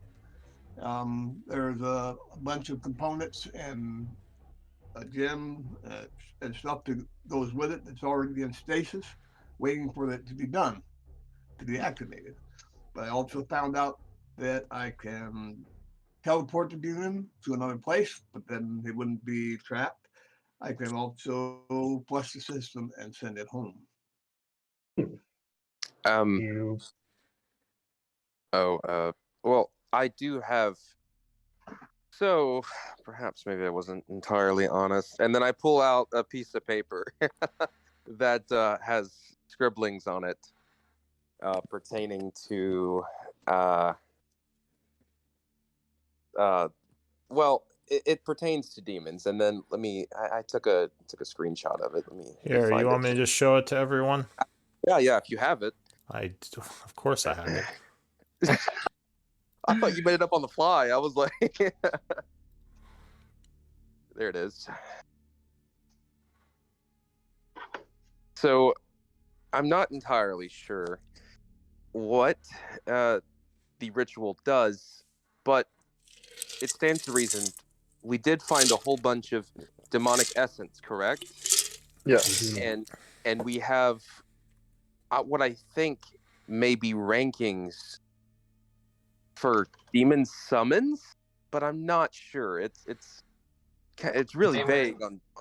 There's a bunch of components and a gem and stuff that goes with it that's already in stasis, waiting for it to be done, to be activated. But I also found out that I can teleport the demon to another place, but then it wouldn't be trapped. I can also flush the system and send it home. You Well, I do have. So perhaps maybe I wasn't entirely honest. And then I pull out a piece of paper that has scribblings on it pertaining to well, it pertains to demons. And then I took a screenshot of it. Let me Here, find you want it. me to just show it to everyone? Yeah, if you have it. Of course I have it. I thought you made it up on the fly. I was like, there it is. So, I'm not entirely sure what the ritual does, but it stands to reason we did find a whole bunch of demonic essence, correct? Yes. And we have what I think may be rankings for demon summons, but I'm not sure. It's really Demon- vague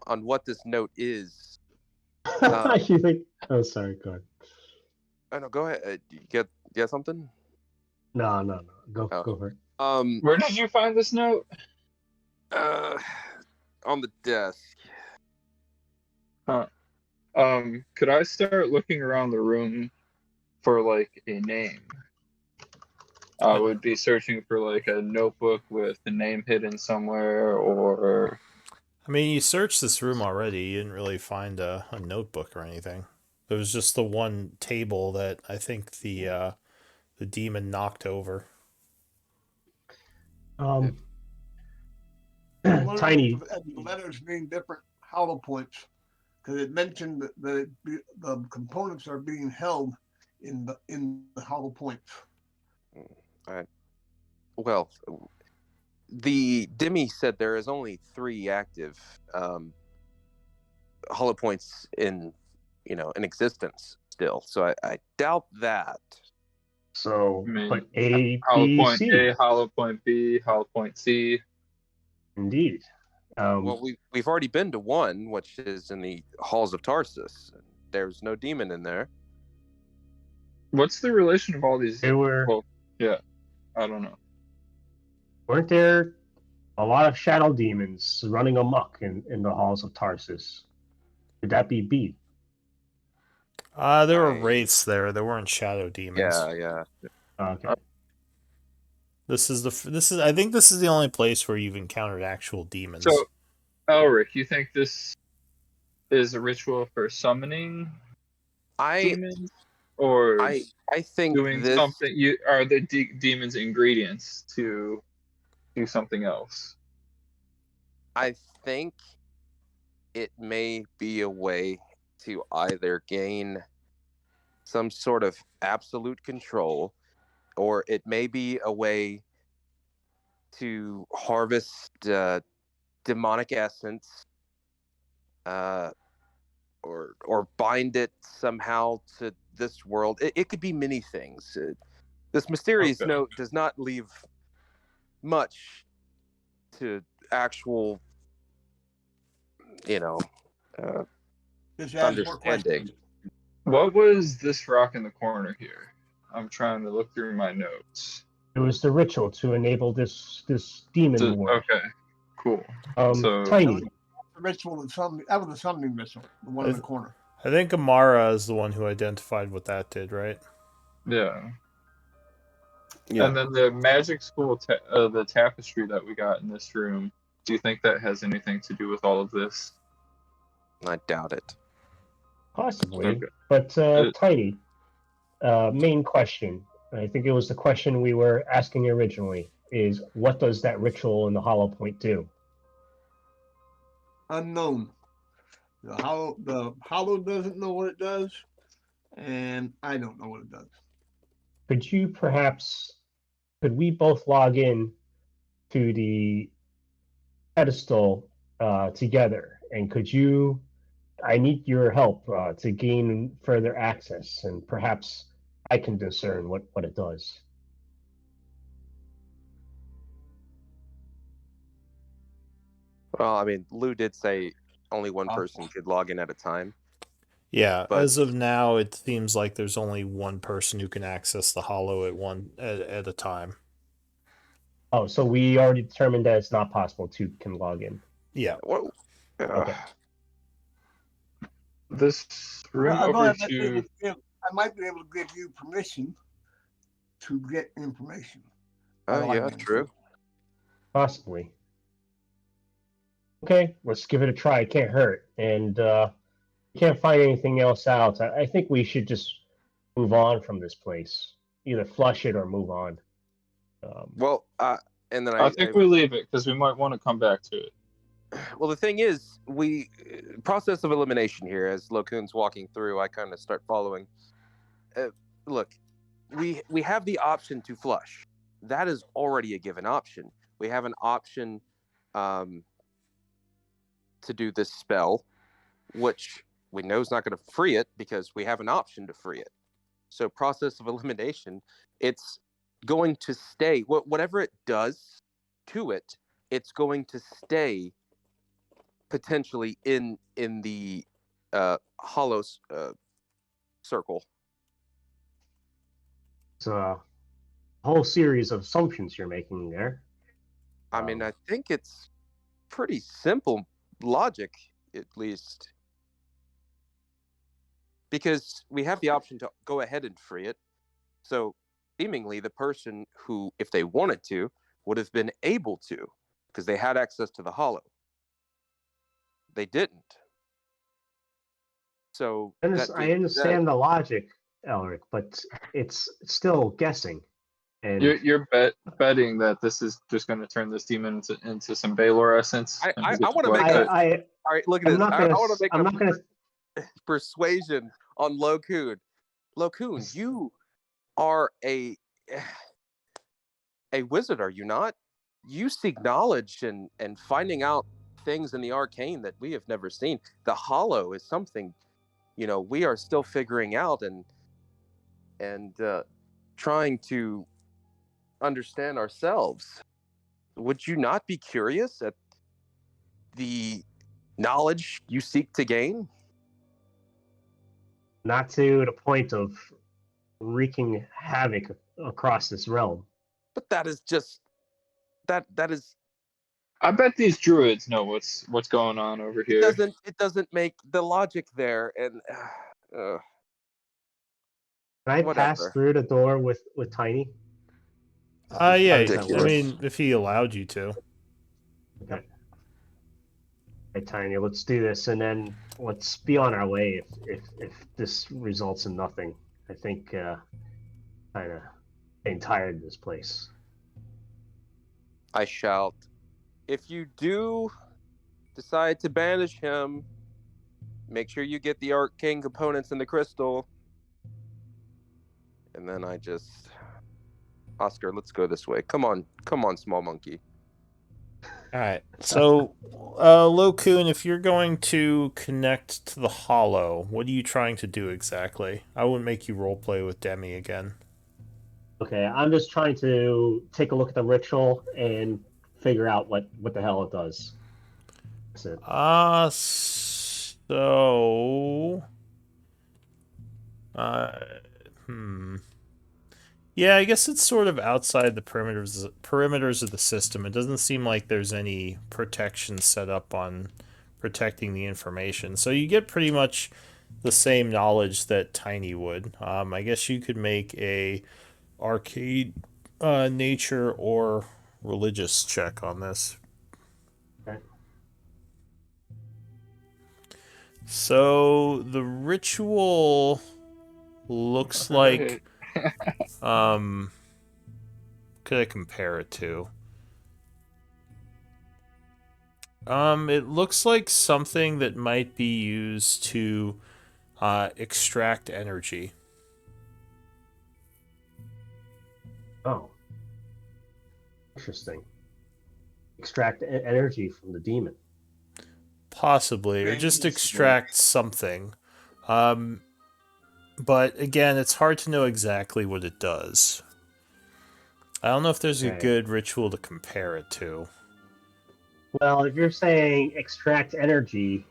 on what this note is. You think? Oh, sorry. Go ahead. I know. Go ahead. You get something? No. Go Oh. go for it. Where did you find this note? On the desk. Huh. Could I start looking around the room for like a name? I would be searching for like a notebook with the name hidden somewhere, or I mean, you searched this room already. You didn't really find a notebook or anything. There was just the one table that I think the demon knocked over. Tiny. The letters being different hollow points, because it mentioned that the components are being held in the hollow points. Well, the Demi said there is only 3 active hollow points in existence still. So I doubt that. So I mean, put A, hollow B, point C. A, hollow point B, hollow point C. Indeed. Well, we've already been to one, which is in the halls of Tarsus. There's no demon in there. What's the relation of all these? There were. Well, yeah, I don't know. Weren't there a lot of shadow demons running amok in the halls of Tarsus? Could that be B? There were wraiths there. There weren't shadow demons. Yeah. Okay. This is I think this is the only place where you've encountered actual demons. So, Elric, you think this is a ritual for summoning demons, or I think doing this something? Are the demons ingredients to do something else? I think it may be a way to either gain some sort of absolute control, or it may be a way to harvest demonic essence, or bind it somehow to this world. It could be many things. This mysterious note does not leave much to actual, Just ask more understanding. questions. What was this rock in the corner here? I'm trying to look through my notes. It was the ritual to enable this demon ward. Okay, cool. So Tiny. The ritual that was the summoning ritual, the one in the corner. I think Amara is the one who identified what that did, right? Yeah. Yeah. And then the magic school, the tapestry that we got in this room. Do you think that has anything to do with all of this? I doubt it. Possibly. Okay. But Tiny, main question. I think it was the question we were asking originally, is what does that ritual in the hollow point do? Unknown. The hollow doesn't know what it does, and I don't know what it does. Could we both log in to the pedestal together? And I need your help to gain further access, and perhaps I can discern what it does. Well, I mean, Lou did say only one person could log in at a time. Yeah, But- as of now, it seems like there's only one person who can access the hollow at a time. Oh, so we already determined that it's not possible two can log in. Yeah. What? Okay. This room I over might be able to give you permission to get information. Oh, yeah, true. Possibly. Okay, let's give it a try. It can't hurt. And can't find anything else out. I think we should just move on from this place. Either flush it or move on. Well, and then I think we leave it because we might want to come back to it. well, the thing is, we process of elimination here. As Lokun's walking through, I kind of start following. Look, we have the option to flush. That is already a given option. We have an option to do this spell, which we know is not going to free it because we have an option to free it. So process of elimination, it's going to stay. Whatever it does to it, it's going to stay potentially in the hollow circle. It's a whole series of assumptions you're making there. I mean, I think it's pretty simple logic, at least. Because we have the option to go ahead and free it. So, seemingly, the person who, if they wanted to, would have been able to, because they had access to the hollow. They didn't. So, I that being understand said, the logic, Elric, but it's still guessing. And You're betting that this is just going to turn this demon into some Baylor essence. I and we get wanna to make collect a- it. all right, look at I'm this. not I gonna. want to make I'm not gonna. persuasion on Lokun. Lokun, you are a wizard, are you not? You seek knowledge and finding out things in the arcane that we have never seen. The hollow is something, we are still figuring out and trying to understand ourselves. Would you not be curious at the knowledge you seek to gain? Not to the point of wreaking havoc across this realm. But that is just that is I bet these druids know what's going on over here. it doesn't make the logic there, and Can I pass whatever. through the door with Tiny? Yeah. How does that Ridiculous. I work? mean, if he allowed you to. Okay. Hey, Tiny, let's do this, and then let's be on our way if this results in nothing. I think kind of getting tired of this place. I shout, if you do decide to banish him, make sure you get the arcane components in the crystal. And then I just, Oscar, let's go this way. Come on, small monkey. All right. So, Lokun, if you're going to connect to the hollow, what are you trying to do exactly? I wouldn't make you roleplay with Demi again. Okay, I'm just trying to take a look at the ritual and figure out what the hell it does. That's it. Yeah, I guess it's sort of outside the perimeters of the system. It doesn't seem like there's any protection set up on protecting the information. So you get pretty much the same knowledge that Tiny would. I guess you could make a arcade nature or religious check on this. Okay. So the ritual looks like could I compare it to? It looks like something that might be used to extract energy. Oh, interesting. Extract energy from the demon. Possibly, or just extract something. But again, it's hard to know exactly what it does. I don't know if there's a Okay. good ritual to compare it to. Well, if you're saying extract energy,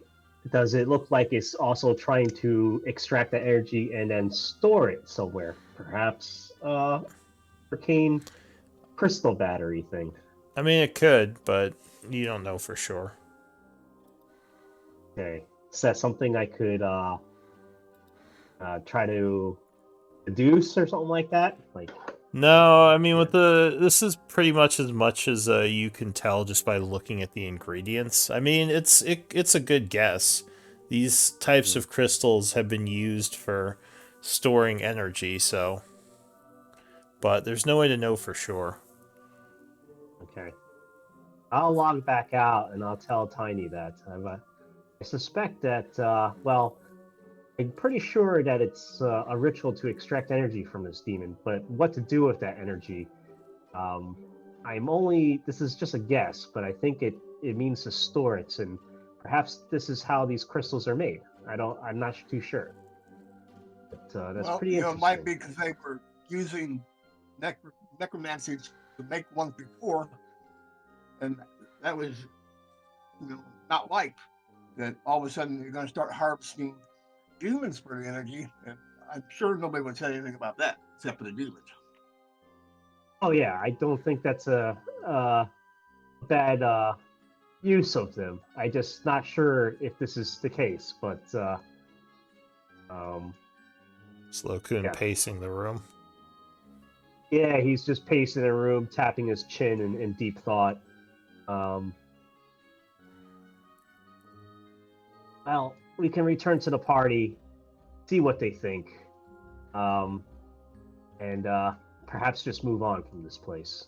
does it look like it's also trying to extract the energy and then store it somewhere? Perhaps arcane crystal battery thing. I mean, it could, but you don't know for sure. Okay. Is that something I could try to deduce or something like that? Like No, I mean with this is pretty much as you can tell just by looking at the ingredients. I mean it's a good guess. These types of crystals have been used for storing energy, so but there's no way to know for sure. Okay. I'll log back out and I'll tell Tiny that. I suspect that, well, I'm pretty sure that it's a ritual to extract energy from this demon, but what to do with that energy, um, this is just a guess, but I think it means to store it, and perhaps this is how these crystals are made. I'm not too sure. But that's pretty It interesting. might be because they were using necromancy to make ones before, and that was, not like that. All of a sudden, you're going to start harvesting demons for the energy, and I'm sure nobody would say anything about that except for the demons. Oh yeah, I don't think that's a bad use of them. I just not sure if this is the case, but Slowcoon yeah. pacing the room. Yeah, he's just pacing the room, tapping his chin in deep thought. Well, we can return to the party, see what they think, and perhaps just move on from this place.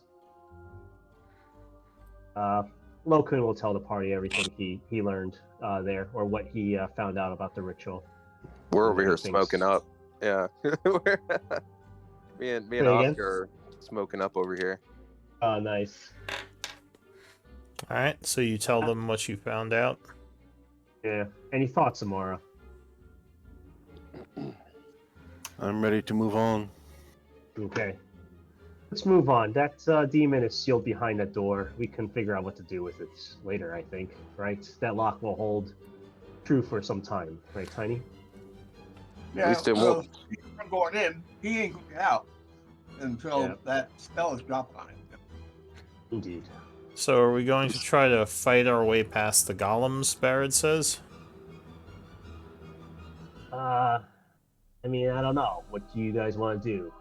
Lokun will tell the party everything he learned there, or what he found out about the ritual. We're over What he here thinks. smoking up. Yeah. me and Say again? Oscar are smoking up over here. Oh, nice. All right, so you tell them what you found out. Yeah. Any thoughts, Amara? I'm ready to move on. Okay. Let's move on. That demon is sealed behind that door. We can figure out what to do with it later, I think. Right? That lock will hold true for some time. Right, Tiny? Yeah, least it won't. I'm going in. He ain't going to get out until Yeah. that spell is dropped on him. Indeed. So are we going to try to fight our way past the golems, Barrett says? I mean, I don't know. What do you guys want to do?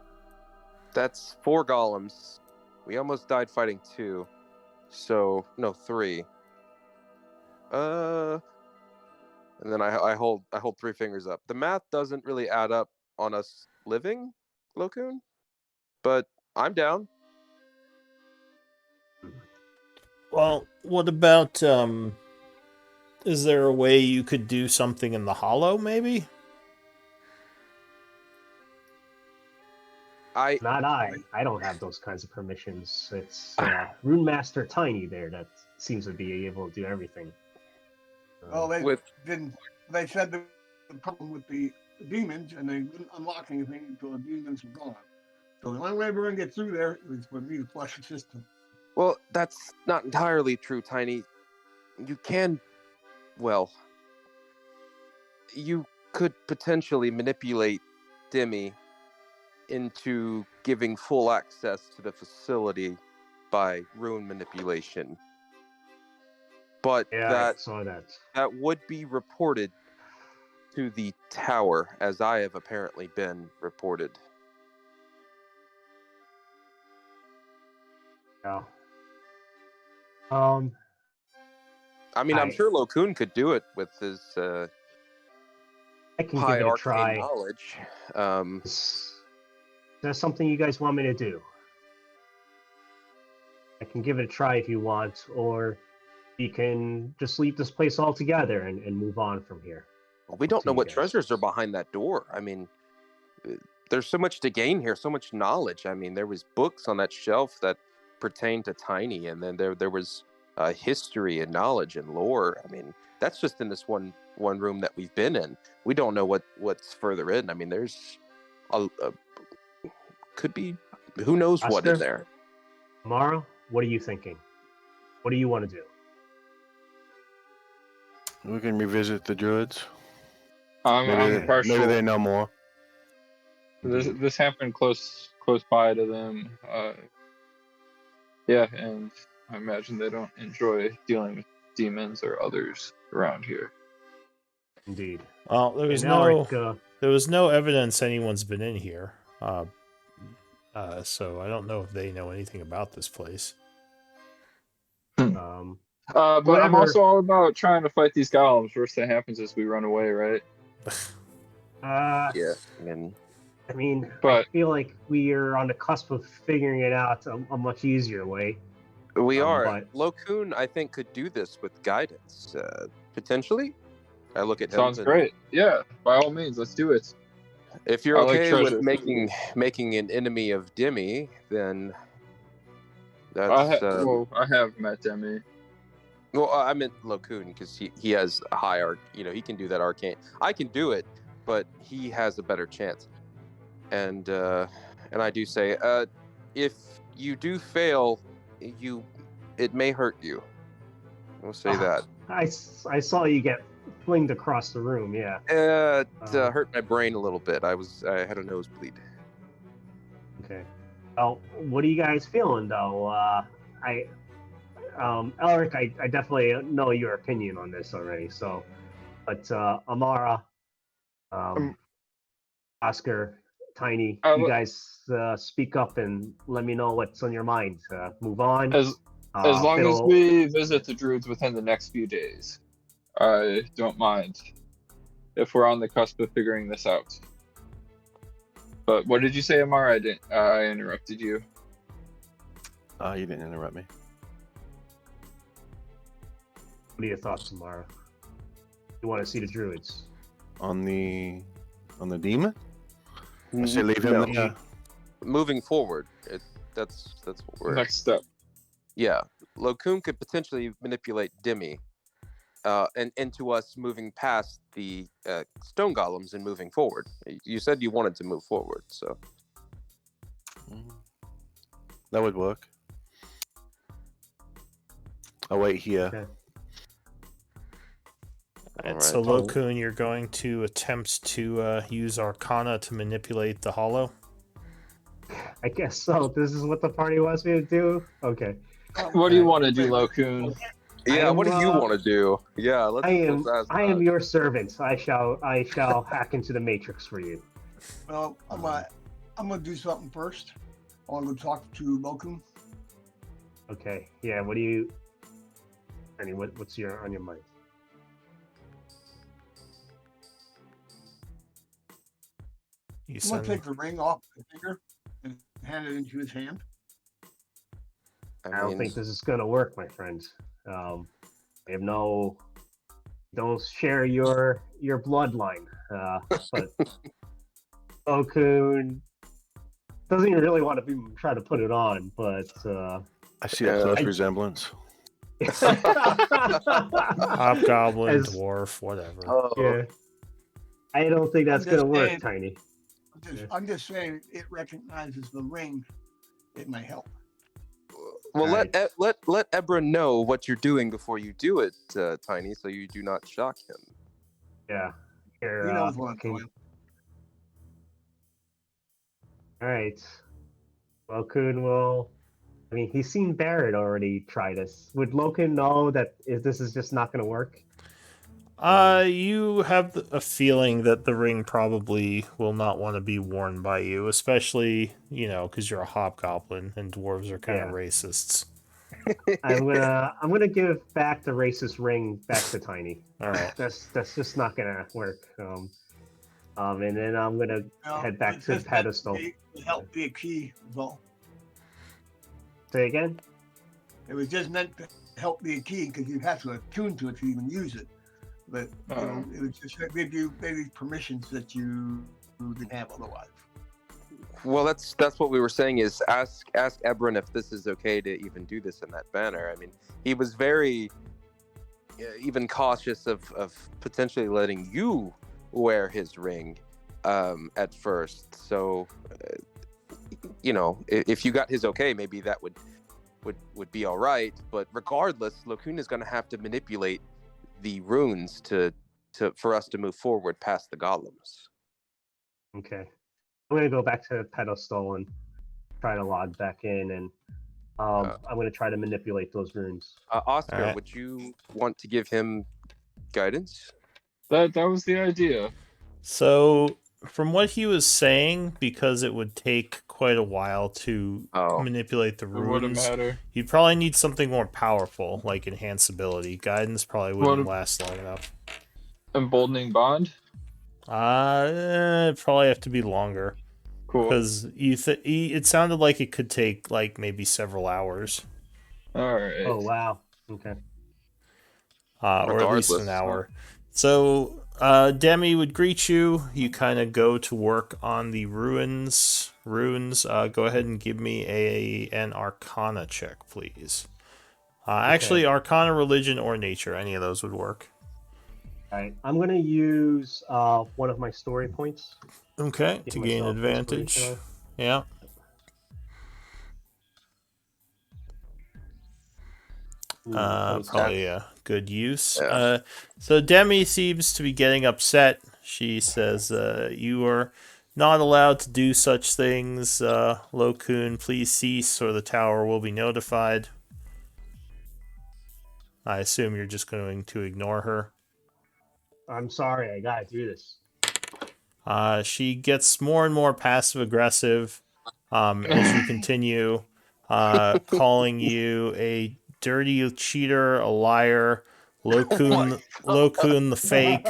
That's 4 golems. We almost died fighting 2. So, no, 3. And then I hold 3 fingers up. The math doesn't really add up on us living, Lokun, but I'm down. Well, what about, is there a way you could do something in the hollow, maybe? Not I. I don't have those kinds of permissions. It's Rune Master Tiny there that seems to be able to do everything. Well, they With- didn't. They said the problem with the demons, and they didn't unlock anything until the demons were gone. So the only way we're going to get through there is for me to flush the system. Well, that's not entirely true, Tiny. You can, well, you could potentially manipulate Demi into giving full access to the facility by rune manipulation. But Yeah, I saw that. that would be reported to the tower, as I have apparently been reported. Yeah. I mean, I'm sure Lokun could do it with his I can high give it a arcane try. knowledge. Is that something you guys want me to do? I can give it a try if you want, or we can just leave this place altogether and move on from here. Well, we don't know you what guys. treasures are behind that door. I mean, there's so much to gain here, so much knowledge. I mean, there was books on that shelf that pertained to Tiny, and then there was history and knowledge and lore. I mean, that's just in this one room that we've been in. We don't know what's further in. I mean, there's could be who knows what in Oscar? there. Amara, what are you thinking? What do you want to do? We can revisit the druids. I'm Maybe partial. they know more. This happened close by to them. Yeah, and I imagine they don't enjoy dealing with demons or others around here. Indeed. Well, there was And Elric, no evidence anyone's been in here. So I don't know if they know anything about this place. Um, But I'm Whatever. also all about trying to fight these golems. Worst that happens is we run away, right? Yeah. And I mean, I But feel like we are on the cusp of figuring it out a much easier way. we are. But Lokun, I think, could do this with guidance. Potentially. I look at him. sounds and great. Yeah, by all means, let's do it. If you're I like okay with treasure. making an enemy of Demi, then that's I have met Demi. well, I meant Lokun because he has a high arc. He can do that arcane. I can do it, but he has a better chance. And I do say, if you do fail, it may hurt you. We'll say that. I saw you get flinged across the room. Yeah. It hurt my brain a little bit. I had a nosebleed. Okay. Well, what are you guys feeling though? Elric, I definitely know your opinion on this already. So, but Amara, Oscar, Tiny, you guys speak up and let me know what's on your mind. Move on. As long as Phil, we visit the druids within the next few days, I don't mind if we're on the cusp of figuring this out. But what did you say, Amara? I interrupted you. You didn't interrupt me. What are your thoughts, Amara? You want to see the druids? On the demon? I say leave him No. there. Moving forward, that's what we're. Next step. Yeah, Lokun could potentially manipulate Demi, and to us moving past the stone golems and moving forward. You said you wanted to move forward, so That would work. I'll wait here. Okay. And Alright. so, Lokun, you're going to attempt to use Arcana to manipulate the Hollow? I guess so. This is what the party wants me to do. Okay. What do you want to do, Lokun? yeah. am, What do you want to do? Yeah, let's. let's ask I am that. your servant. I shall hack into the matrix for you. Well, I'm gonna do something first. I want to go talk to Lokun. Okay. Yeah. What do you? I mean, what's on your mind? You I'm gonna send... take the ring off the finger and hand it into his hand. I don't think this is gonna work, my friend. I have no. Don't share your bloodline, but Okun doesn't even really want to try to put it on, but I see a close resemblance. Hobgoblin, As- dwarf, whatever. Oh, yeah, I don't think that's I'm gonna just work, saying- Tiny. I'm just saying it recognizes the ring. It might help. well, Right. let Ebra know what you're doing before you do it, Tiny, so you do not shock him. Yeah. Here, He knows what I'm okay. doing. All right. Well, Kun will. I mean, he's seen Barrett already try this. Would Loken know that this is just not going to work? You have a feeling that the ring probably will not want to be worn by you, especially, because you're a hobgoblin and dwarves are kind of Yeah. racists. I'm gonna give back the racist ring back to Tiny. All right. That's just not gonna work. And then I'm gonna head back it's to the just meant pedestal. To help be a key, though. Say again? It was just meant to help be a key because you have to attune to it to even use it. But it was just to give you maybe permissions that you didn't have otherwise. Well, that's what we were saying is ask Ebron if this is okay to even do this in that banner. I mean, he was very even cautious of potentially letting you wear his ring at first. So, if you got his okay, maybe that would be all right. But regardless, Lokun is going to have to manipulate the runes for us to move forward past the golems. Okay. I'm gonna go back to the pedestal and try to log back in, and I'm gonna try to manipulate those runes. Oscar, Alright. would you want to give him guidance? That was the idea. So from what he was saying, because it would take quite a while to Oh. manipulate the It wouldn't runes, matter. you'd probably need something more powerful, like enhance ability. Guidance probably wouldn't last long enough. Emboldening bond. It'd probably have to be longer. Cool. Because it sounded like it could take like maybe several hours, All right. Oh wow. Okay. or at least an Regardless, hour. So Demi would greet you. You kind of go to work on the runes. Go ahead and give me an Arcana check, please. Actually, Arcana, Religion, or Nature. Any of those would work. All right. I'm gonna use one of my story points. Okay, Give to gain myself advantage. inspiration. Yeah. Ooh, 27. Probably a good use. Yeah. So Demi seems to be getting upset. She says, "You are not allowed to do such things. Lokun, please cease, or the tower will be notified." I assume you're just going to ignore her. I'm sorry. I gotta do this. She gets more and more passive aggressive as you continue, calling you a dirty cheater, a liar, Lokun the fake.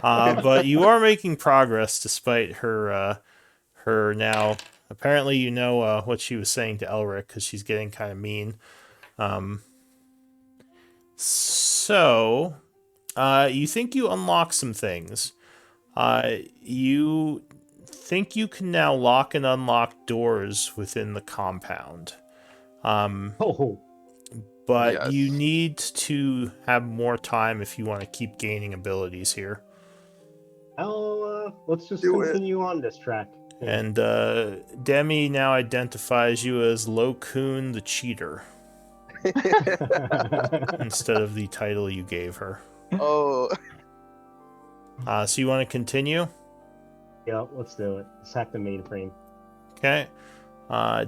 But you are making progress despite her now. Apparently, you know what she was saying to Elric because she's getting kind of mean. So, you think you unlock some things. You think you can now lock and unlock doors within the compound. Oh, But Yes. you need to have more time if you want to keep gaining abilities here. let's just Do it. continue on this track. Yeah. And Demi now identifies you as Lokun the Cheater instead of the title you gave her. Oh. So you want to continue? Yeah, let's do it. Let's hack the mainframe. Okay.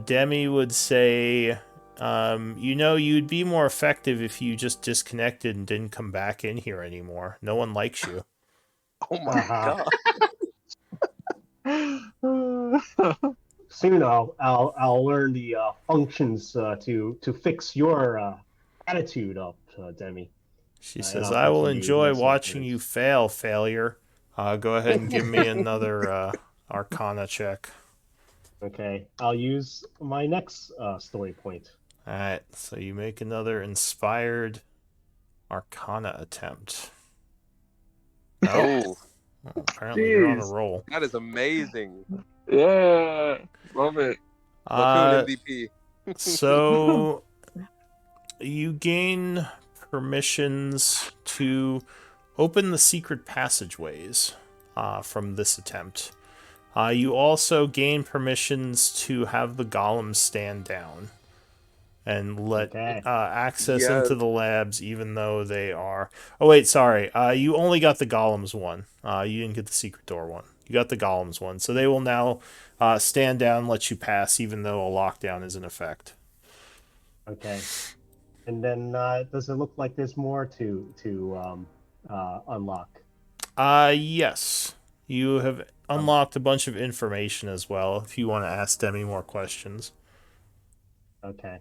Demi would say, you'd be more effective if you just disconnected and didn't come back in here anymore. No one likes you. Oh my Uh-huh. god. Soon I'll learn the functions to fix your attitude up, Demi. She And says, I'll I will continue enjoy listening to watching this. you fail, failure. Go ahead and give me another Arcana check. Okay, I'll use my next story point. Alright, so you make another inspired Arcana attempt. Oh, Apparently you're on a Jeez. roll. that is amazing. Yeah, love it. Lakun MVP. So you gain permissions to open the secret passageways from this attempt. You also gain permissions to have the golems stand down and let access Yes. into the labs, even though they are. Oh wait, sorry. You only got the golems one. You didn't get the secret door one. You got the golems one, so they will now stand down and let you pass, even though a lockdown is in effect. Okay, and then does it look like there's more to unlock? Yes. You have unlocked a bunch of information as well, if you want to ask Demi more questions. Okay.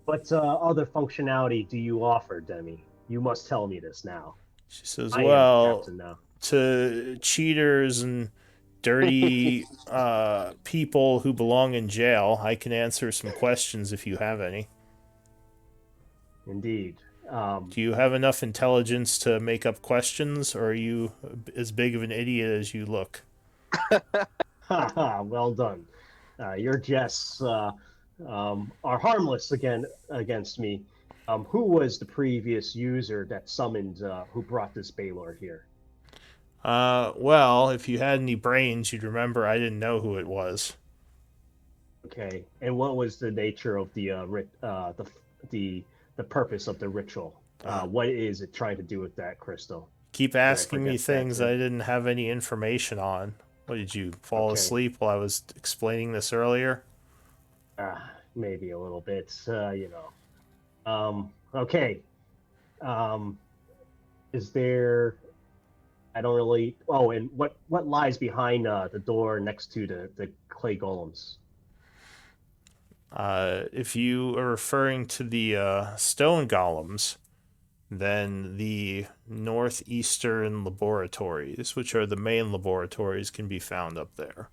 What other functionality do you offer, Demi? You must tell me this now. She says, I am well, captain now. to cheaters and dirty people who belong in jail, I can answer some questions if you have any. Indeed. Do you have enough intelligence to make up questions, or are you as big of an idiot as you look? Well done. Your jests are harmless against me. Who was the previous user that summoned, who brought this Baylor here? Well, if you had any brains, you'd remember I didn't know who it was. Okay, and what was the nature of the purpose of the ritual? What is it trying to do with that crystal? Keep asking me forget that things too? I didn't have any information on. What, did you fall asleep while I was explaining this earlier? Maybe a little bit, Okay. Is there I don't really. Oh, and what lies behind the door next to the clay golems? If you are referring to the stone golems, then the northeastern laboratories, which are the main laboratories, can be found up there.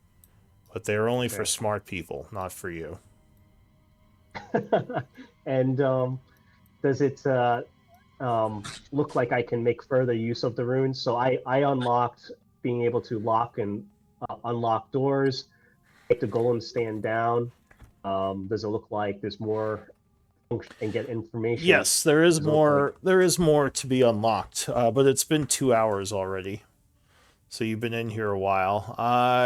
But they're only for Okay. smart people, not for you. And does it look like I can make further use of the runes? So I unlocked being able to lock and unlock doors, make the golem stand down. Does it look like there's more function and get information? Yes, there is Does it look more. There is more to be unlocked, but it's been 2 hours already, so you've been in here a while.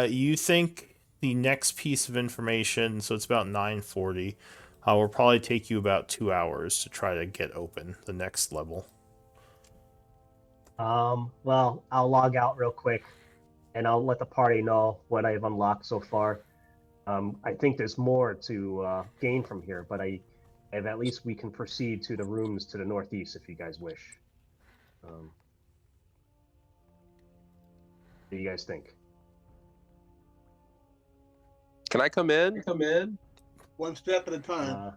You think the next piece of information? So it's about 9:40. Will probably take you about 2 hours to try to get open the next level. Well, I'll log out real quick, and I'll let the party know what I've unlocked so far. I think there's more to gain from here, but if at least we can proceed to the rooms to the northeast if you guys wish. What do you guys think? Can I come in? One step at a time.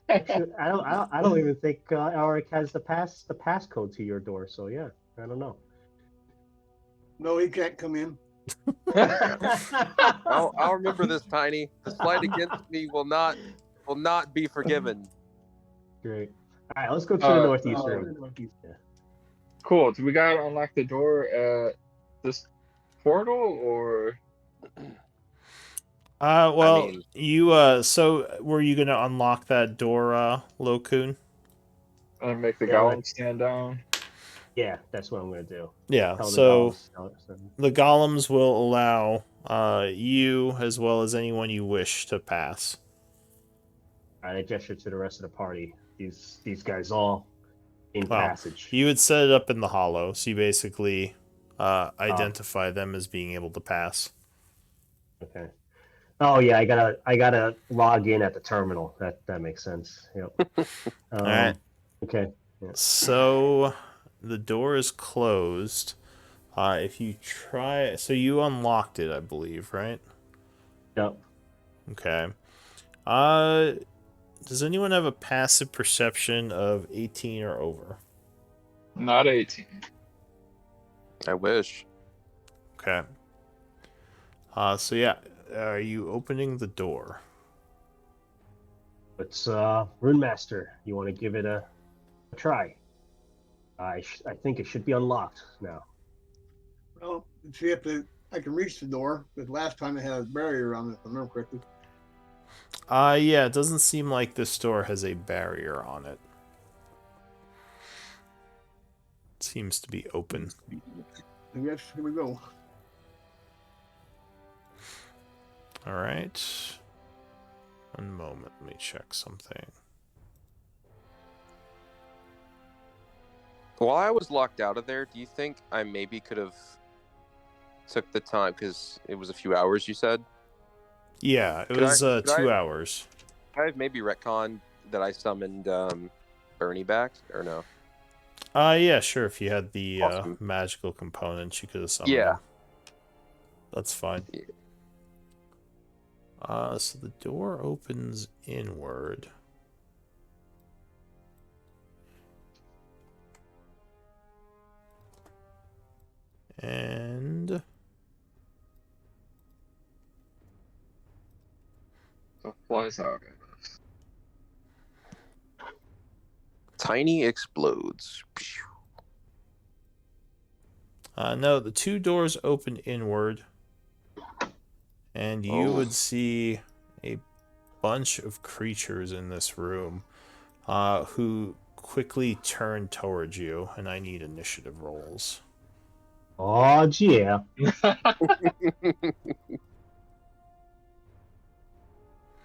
Actually, I don't even think Alric has the passcode to your door. So yeah, I don't know. No, he can't come in. I'll remember this, Tiny. The slight against me will not be forgiven. Great. All right, let's go to the northeast room. Yeah. Cool. Do we gotta unlock the door at this portal or? Well, I mean- you so were you gonna unlock that door, Lokun? And make the Yeah, golem stand down? Yeah, that's what I'm gonna do. Yeah. Tell the So golems. the golems will allow you as well as anyone you wish to pass. All right, I gesture to the rest of the party. These guys all in Well, passage. You would set it up in the hollow, so you basically identify them as being able to pass. Okay. Oh yeah, I gotta log in at the terminal. That makes sense. Yep. All right. Okay. So the door is closed. If you try, so you unlocked it, I believe, right? Yep. Okay. Does anyone have a passive perception of 18 or over? Not 18. I wish. Okay. So yeah, are you opening the door? It's Rune Master. You want to give it a try? I think it should be unlocked now. Well, let's see if I can reach the door. But last time it had a barrier on it, if I remember correctly. Yeah, it doesn't seem like this door has a barrier on it. It seems to be open. I guess here we go. All right. One moment, let me check something. While I was locked out of there, do you think I maybe could have took the time, because it was a few hours, you said? Yeah, it Could was I- 2 hours. Could I have maybe retconned that I summoned Bernie back, or no? Yeah, sure. If you had the Awesome. magical components, you could have summoned Yeah. them. That's fine. Yeah. So the door opens inward. And So flies out. Tiny explodes. no, the two doors open inward, and you Oh. would see a bunch of creatures in this room, who quickly turn towards you, and I need initiative rolls. Oh yeah.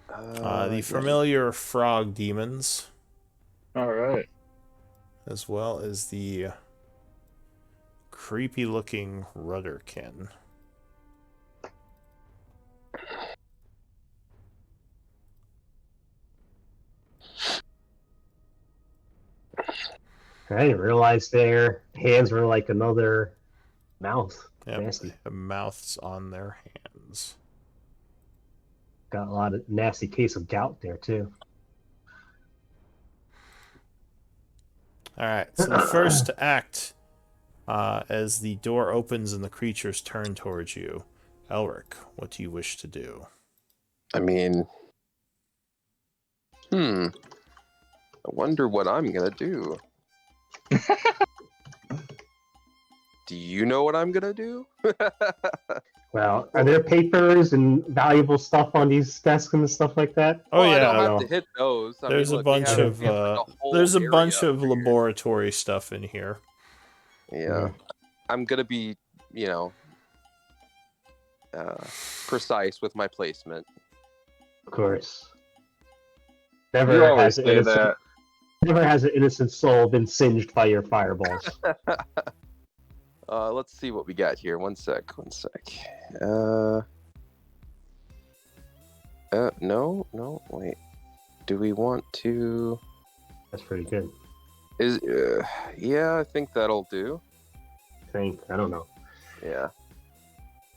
The familiar frog demons, All right. as well as the creepy-looking rudderkin. I didn't realize their hands were like another mouth. Yep, Nasty. they have mouths on their hands. Got a lot of nasty case of gout there too. All right, so the first to act as the door opens and the creatures turn towards you. Elric, what do you wish to do? I mean, I wonder what I'm gonna do. Do you know what I'm gonna do? Well, are there papers and valuable stuff on these desks and stuff like that? Oh Well, I yeah, don't I have don't to know. hit those. I there's mean, a look, we bunch have- of we have, like, a whole there's a area bunch of over here. laboratory stuff in here. Yeah, I'm gonna be, precise with my placement. Of course. You Never always has, an say innocent, that. never has an innocent soul been singed by your fireballs. Let's see what we got here. One sec. No, wait. Do we want to? That's pretty good. Yeah, I think that'll do. I don't know. Yeah.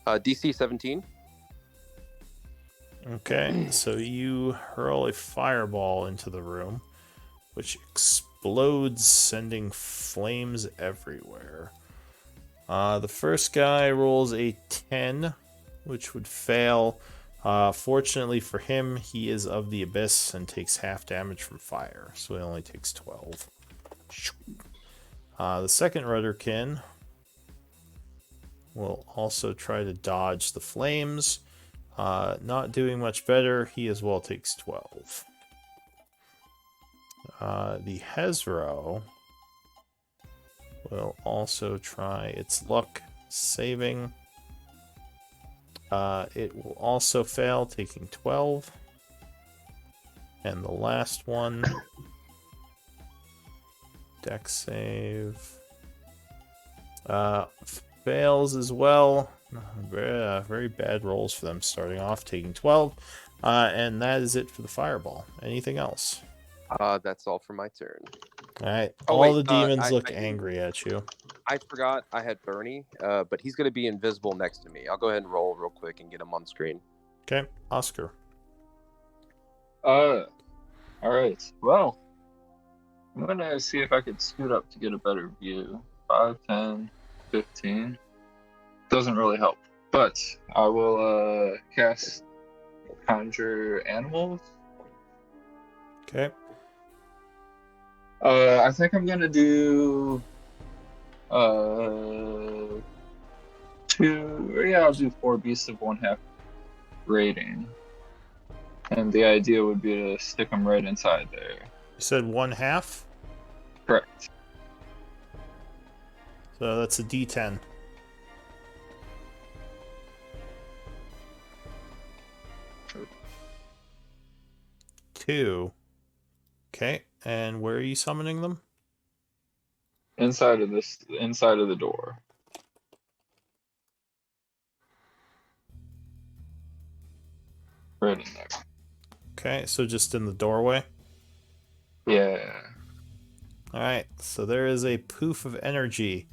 DC 17. Okay, so you hurl a fireball into the room, which explodes, sending flames everywhere. The first guy rolls a 10, which would fail. Fortunately for him, he is of the abyss and takes half damage from fire, so he only takes 12. The second Rudderkin will also try to dodge the flames. Not doing much better. He as well takes 12. The Hezro will also try its luck saving. It will also fail, taking 12. And the last one, dex save, fails as well. Very bad rolls for them starting off, taking 12. And that is it for the fireball. Anything else? That's all for my turn. All right. Oh, All wait, the demons I look didn't- angry at you. I forgot I had Bernie, but he's going to be invisible next to me. I'll go ahead and roll real quick and get him on screen. Okay, Oscar. All right. Well, I'm gonna see if I could scoot up to get a better view. 5, 10, 15. Doesn't really help, but I will cast Conjure Animals. Okay. I think I'm gonna do I'll do 4 beasts of 1/2 rating. And the idea would be to stick them right inside there. You said 1/2? Correct. So that's a D10. Two. Okay, and where are you summoning them? Inside of the door. Right in there. Okay, so just in the doorway. Yeah. Alright, so there is a poof of energy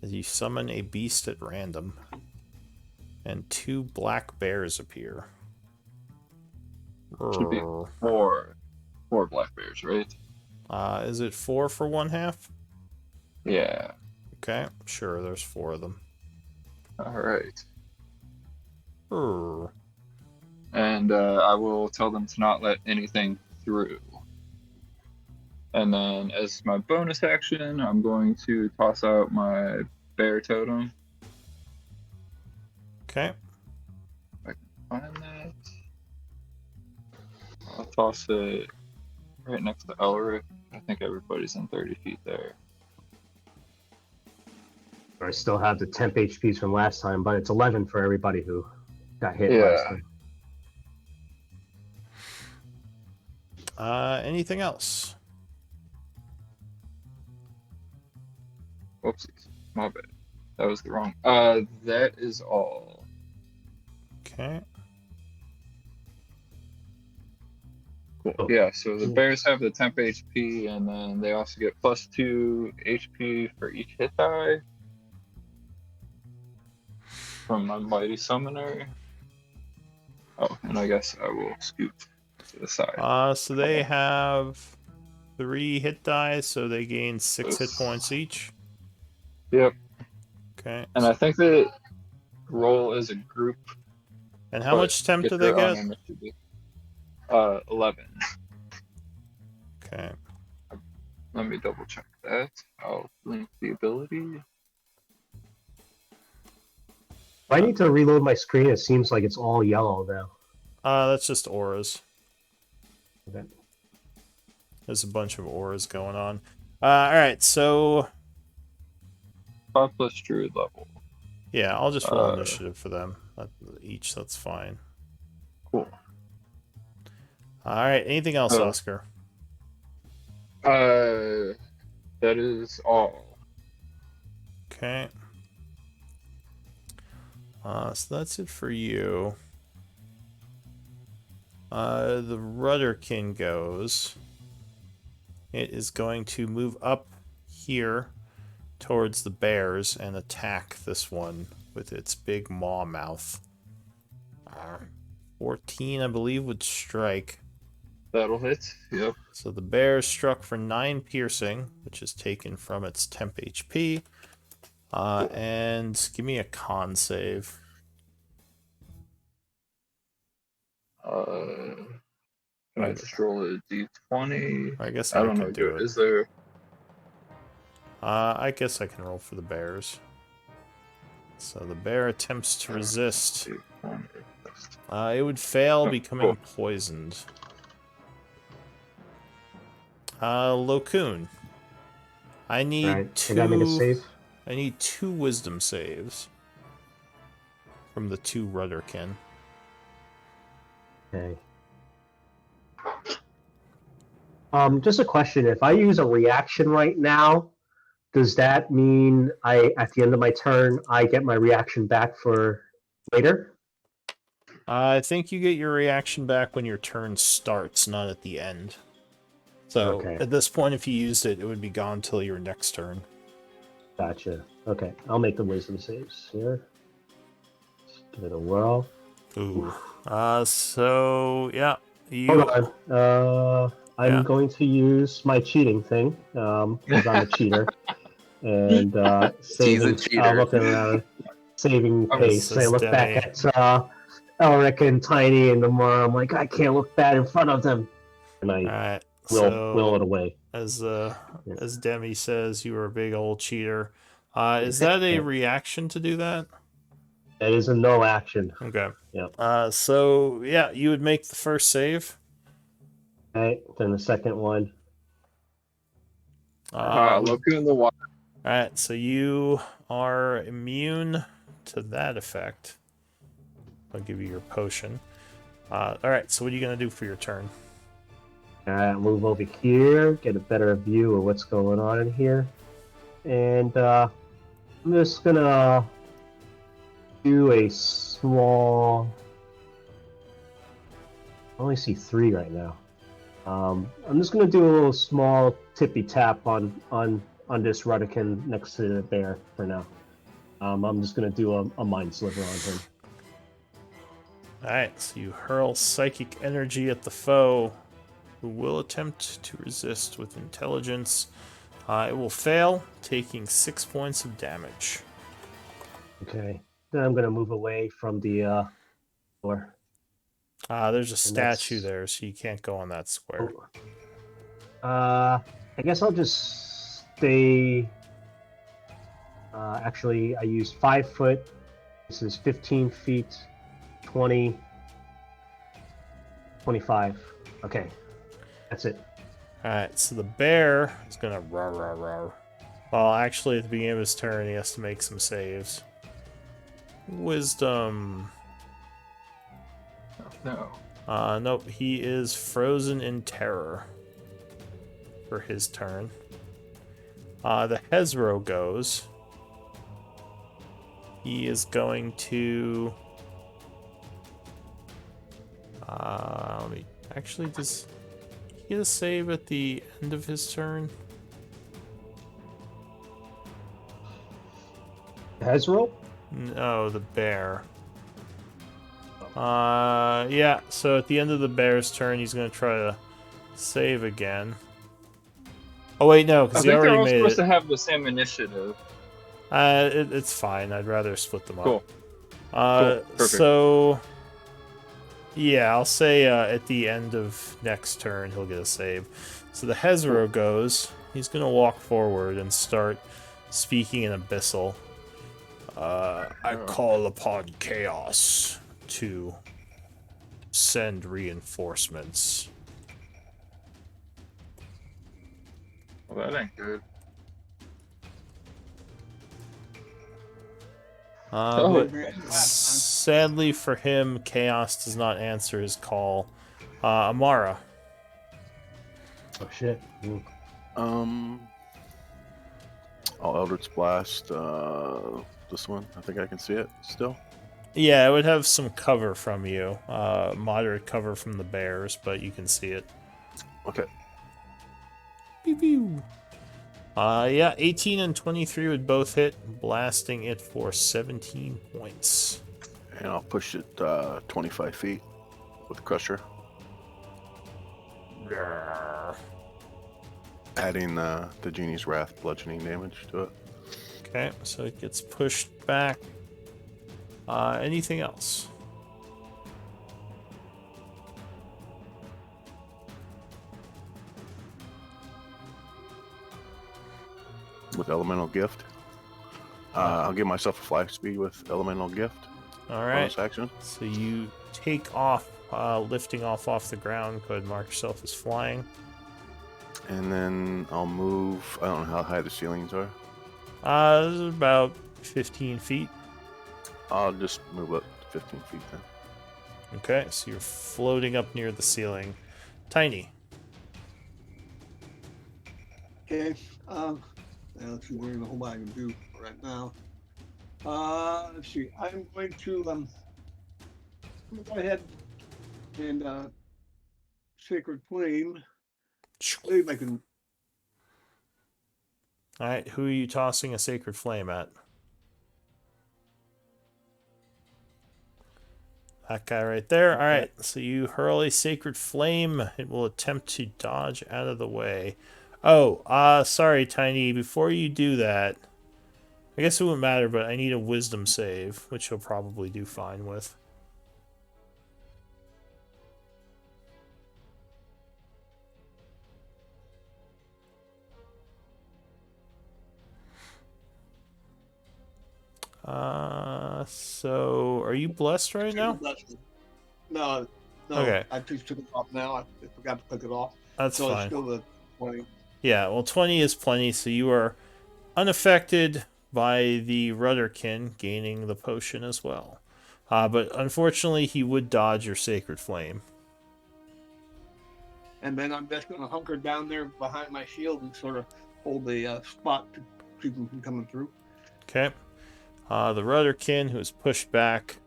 as you summon a beast at random. And 2 black bears appear. Should be Brr. 4 black bears, right? Is it 4 for 1/2? Yeah. Okay, sure, there's 4 of them. Alright. Brr. And I will tell them to not let anything through. And then as my bonus action, I'm going to toss out my bear totem. Okay, Find that. I'll toss it right next to Elric. I think everybody's in 30 feet there. I still have the temp HPs from last time, but it's 11 for everybody who got hit last Yeah. time. Anything else? Whoopsies. My bad. That was the wrong. That is all. 'Cause, Oh. Yeah, so the bears have the temp HP, and then they also get +2 HP for each hit die from my mighty summoner. Oh, and I guess I will scoot to the side. So they have 3 hit die, so they gain 6 hit points each. Yep. Okay. And I think they roll as a group. And how much temp do they their own get? initiative. 11. Okay. Let me double check that. I'll link the ability. I need to reload my screen. It seems like it's all yellow now. That's just auras. Okay. There's a bunch of auras going on. Alright, so 5 plus druid level. yeah, I'll just roll initiative for them. Each, that's fine. Cool. Alright, anything else, Oh. Oscar? That is all. Okay. So that's it for you. The Rudderkin goes. It is going to move up here towards the bears and attack this one with its big maw mouth. 14, I believe, would strike. That'll hit. Yep. So the bear struck for 9 piercing, which is taken from its temp HP. And give me a con save. Can I just roll a d20? I guess I I don't can know. do it. Is there? I guess I can roll for the bears. So the bear attempts to resist. It would fail, becoming poisoned. Lokun. I need Alright, I gotta make a save. I need 2 wisdom saves from the 2 Rudderkin. Okay. Just a question. If I use a reaction right now, does that mean at the end of my turn, I get my reaction back for later? I think you get your reaction back when your turn starts, not at the end. So Okay. at this point, if you used it, it would be gone till your next turn. Gotcha. Okay, I'll make the wisdom saves here. Let's give it a whirl. Ooh. So yeah, Hold on. I'm Yeah. going to use my cheating thing because I'm a cheater and saving. cheater. Looking around, saving pace. I says look back Demi. at Elric and Tiny and Demar. I'm like, I can't look bad in front of them, and I Alright, will it away. as Demi says, you are a big old cheater. Is that a reaction to do that? That is a no action. Okay. Yeah. So yeah, you would make the first save. Okay, then the second one. Look in the water. Alright, so you are immune to that effect. I'll give you your potion. Alright, so what are you going to do for your turn? Move over here, get a better view of what's going on in here. And I'm just going to do a small... I only see 3 right now. I'm just going to do a little small tippy tap on this Rudderkin next to the bear for now. I'm just going to do a mind sliver on him. Alright, so you hurl psychic energy at the foe, who will attempt to resist with intelligence. It will fail, taking 6 points of damage. Okay. Then I'm going to move away from the door. There's a statue that's- there, so you can't go on that square. I guess I'll just stay. Actually, I used 5 foot. This is 15 feet, 20, 25. Okay, that's it. Alright, so the bear is gonna roar, roar, roar. Well, actually, at the beginning of his turn, he has to make some saves. Wisdom. No. Nope, he is frozen in terror for his turn. The Hezro goes. He is going to... let me... Actually, he get a save at the end of his turn? Hezro? No, the bear. Yeah, so at the end of the bear's turn, he's going to try to save again. Oh, wait, no, I because he think they're already all made supposed it. to have the same initiative. It's fine. I'd rather split them up. Cool. Cool. Perfect. So, yeah, I'll say at the end of next turn, he'll get a save. So the Hezro goes. He's going to walk forward and start speaking in Abyssal. I call upon Chaos to send reinforcements. Well, that ain't good. But sadly for him, Chaos does not answer his call. Amara. Oh shit. Ooh. I'll Eldritch Blast this one. I think I can see it still. Yeah, it would have some cover from you. Moderate cover from the bears, but you can see it. Okay. Pew pew. Yeah, 18 and 23 would both hit, blasting it for 17 points. And I'll push it 25 feet with Crusher. Adding the Genie's Wrath bludgeoning damage to it. Okay, so it gets pushed back. Anything else? With Elemental Gift. I'll give myself a fly speed with Elemental Gift. All right. Bonus action. So you take off, lifting off the ground. Go ahead and mark yourself as flying. And then I'll move. I don't know how high the ceilings are. This is about 15 feet. I'll just move up 15 feet then. Okay, so you're floating up near the ceiling. Tiny. Okay. Let's see, we're in the whole I can do right now. Let's see. I'm going to go ahead and Sacred Flame. Maybe I can. All right, who are you tossing a Sacred Flame at? That guy right there. All right, so you hurl a Sacred Flame. It will attempt to dodge out of the way. Oh, sorry, Tiny. Before you do that, I guess it wouldn't matter, but I need a Wisdom save, which he'll probably do fine with. So are you blessed right now? No. Okay. I just took it off now. I forgot to click it off. That's So fine. it's still the 20. Yeah, well, 20 is plenty, so you are unaffected by the Rudderkin gaining the potion as well. But unfortunately, he would dodge your Sacred Flame. And then I'm just going to hunker down there behind my shield and sort of hold the spot to keep them from coming through. Okay. The Rudderkin, who is pushed back,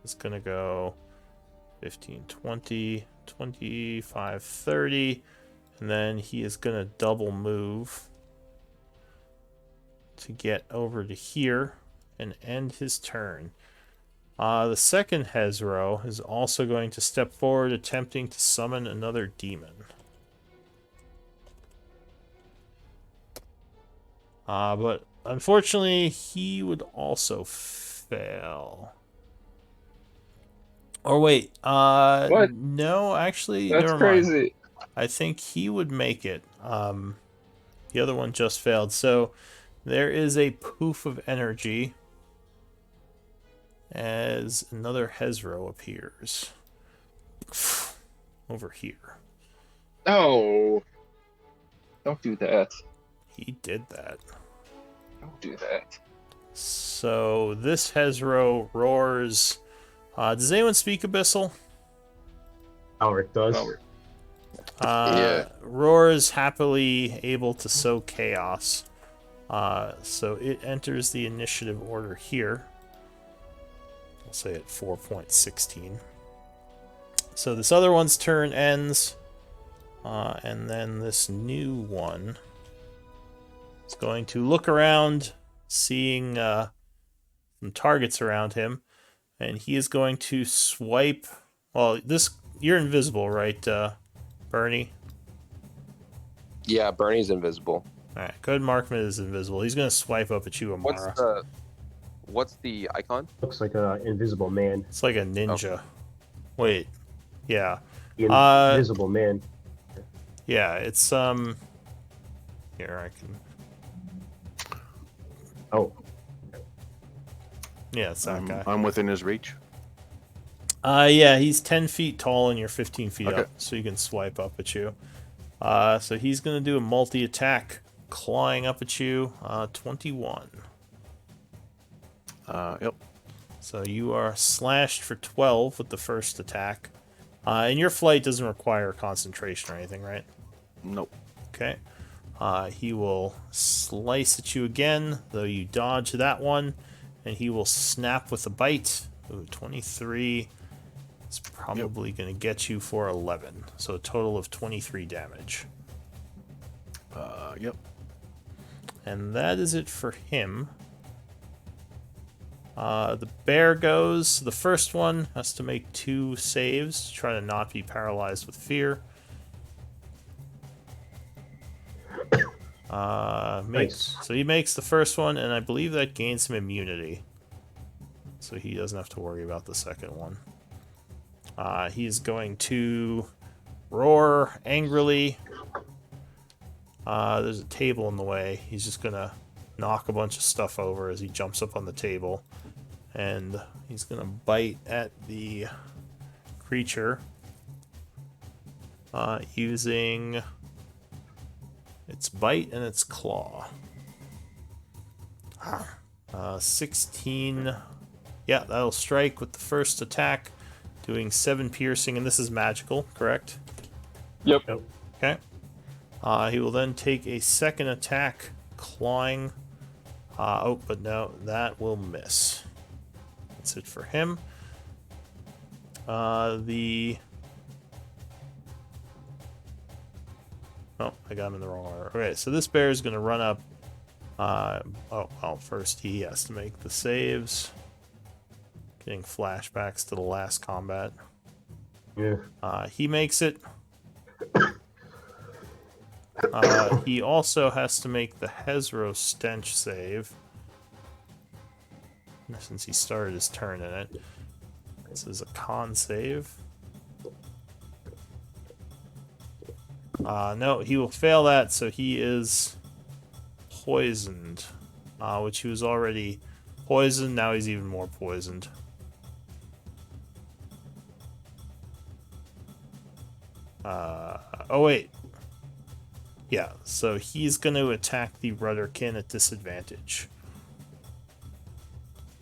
is going to go 15, 20, 25, 30. And then he is going to double move to get over to here and end his turn. The second Hezro is also going to step forward, attempting to summon another demon. But unfortunately, he would also fail. Or wait, What? no, actually, That's never mind. crazy. I think he would make it. The other one just failed. So there is a poof of energy as another Hezro appears over here. No. Don't do that. He did that. Don't do that. So this Hezro roars. Does anyone speak Abyssal? Alric does. Oh, Yeah. Roars happily able to sow chaos. So it enters the initiative order here. I'll say at 4.16. So this other one's turn ends And then this new one is going to look around, seeing some targets around him, and he is going to swipe. Well, you're invisible, right, Bernie? Yeah, Bernie's invisible. All right, good. Markman is invisible. He's going to swipe up at you, Amara. What's the icon? Looks like an invisible man. It's like a ninja. Wait, yeah. The invisible man. Yeah, it's here I can. Oh, Yeah, it's that guy. I'm within his reach. Yeah, he's 10 feet tall and you're 15 feet Okay. up, so he can swipe up at you. So he's gonna do a multi-attack, clawing up at you. 21. Yep. So you are slashed for 12 with the first attack. And your flight doesn't require concentration or anything, right? Nope. Okay. He will slice at you again, though you dodge that one. And he will snap with a bite. Ooh, 23 is probably going to get you for 11. So a total of 23 damage. Yep. And that is it for him. The bear goes. The first one has to make 2 saves to try to not be paralyzed with fear. Nice. So he makes the first one, and I believe that gains him immunity. So he doesn't have to worry about the second one. He's going to roar angrily. There's a table in the way. He's just going to knock a bunch of stuff over as he jumps up on the table. And he's going to bite at the creature using its bite and its claw. 16. Yeah, that'll strike with the first attack, doing 7 piercing, and this is magical, correct? Yep. Okay. He will then take a second attack, clawing. But no, that will miss. That's it for him. Oh, I got him in the wrong order. Okay, so this bear is going to run up. First he has to make the saves. Getting flashbacks to the last combat. yeah. He makes it. He also has to make the Hezro Stench save. Since he started his turn in it. This is a con save. No, he will fail that, so he is poisoned. Which he was already poisoned, now he's even more poisoned. Oh wait. Yeah, so he's going to attack the Rudderkin at disadvantage.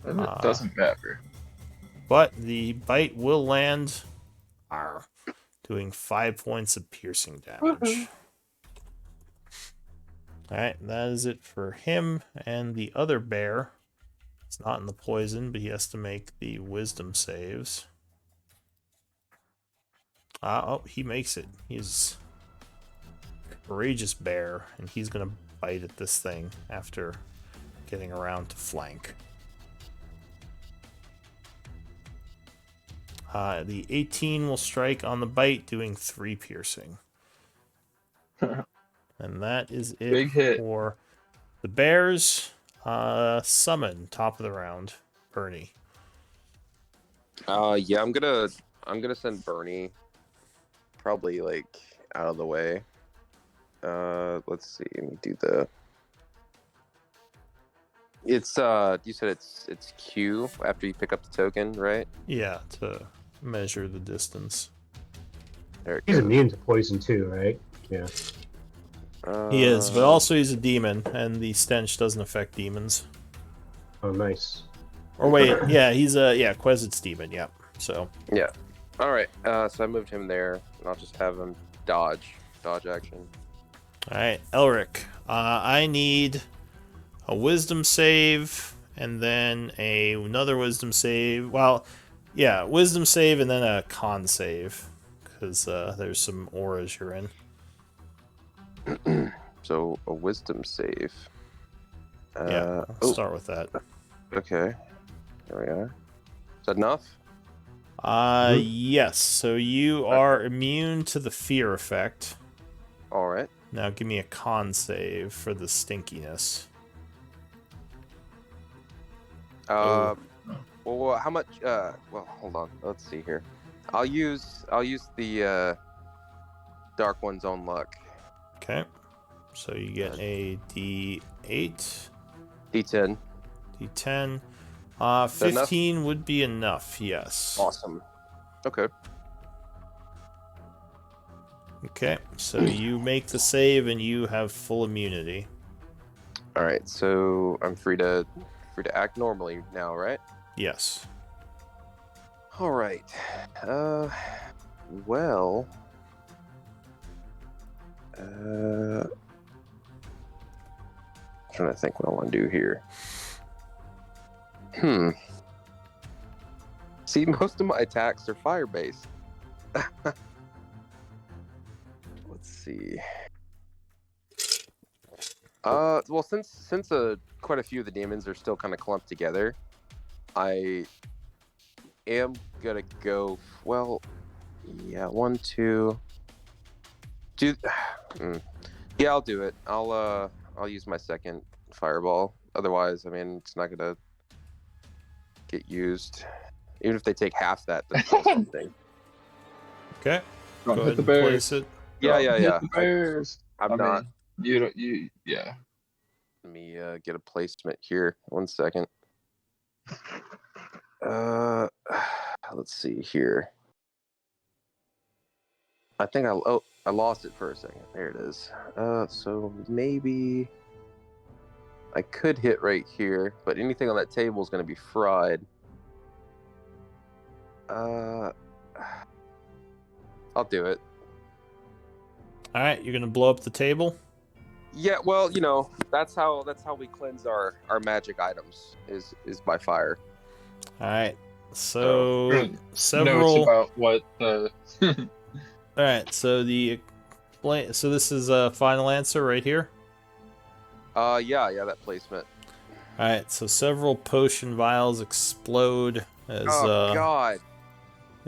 And it doesn't matter. But the bite will land, doing 5 points of piercing damage. Alright, that is it for him. And the other bear, it's not in the poison, but he has to make the wisdom saves. He makes it. He's a courageous bear, and he's going to bite at this thing after getting around to flank. The 18 will strike on the bite, doing 3 piercing. And that is it Big hit. for the bears. Summon, top of the round. Bernie. Yeah, I'm gonna send Bernie probably like out of the way. Let's see. Let me do the. It's you said it's Q after you pick up the token, right? Yeah, to measure the distance. There it He's goes. immune to poison too, right? Yeah. He is, but also he's a demon, and the stench doesn't affect demons. Oh, nice. Or wait, yeah, he's a Quezit's demon, yeah. So Yeah. All right. So I moved him there, and I'll just have him dodge action. alright, Elric. I need a wisdom save and then another wisdom save. Well, yeah, wisdom save and then a con save. Because there's some auras you're in. So a wisdom save. Yeah, Oh, start with that. okay. There we are. Is that enough? Yes. So you are immune to the fear effect. All right. Now give me a con save for the stinkiness. Oh. Well, how much? Well, hold on. Let's see here. I'll use the Dark One's own luck. Okay. So you get a D8, D10. D10. that 15 would be enough, yes. Awesome. Okay. Okay, so you make the save and you have full immunity. All right. So I'm free to act normally now, right? Yes. All right. Well. Trying to think what I want to do here. See, most of my attacks are fire based. Let's see. Well, since quite a few of the demons are still kind of clumped together, I am gonna go. Well, yeah, 1, 2. Yeah, I'll do it. I'll use my second fireball. Otherwise, I mean, it's not gonna get used. Even if they take half that, that's still something. Okay. Don't Go hit ahead the and bears. place it. Yeah. Hit the bears. I'm not. mean, you don't. Yeah. Let me get a placement here. 1 second. Let's see here. I think I lost it for a second. There it is. So maybe I could hit right here, but anything on that table is going to be fried. I'll do it. All right, you're gonna blow up the table. Yeah, well, that's how we cleanse our magic items is by fire. All right. So Notes several. about what the. All right. So so this is a final answer right here. Yeah, that placement. All right. So several potion vials explode as God.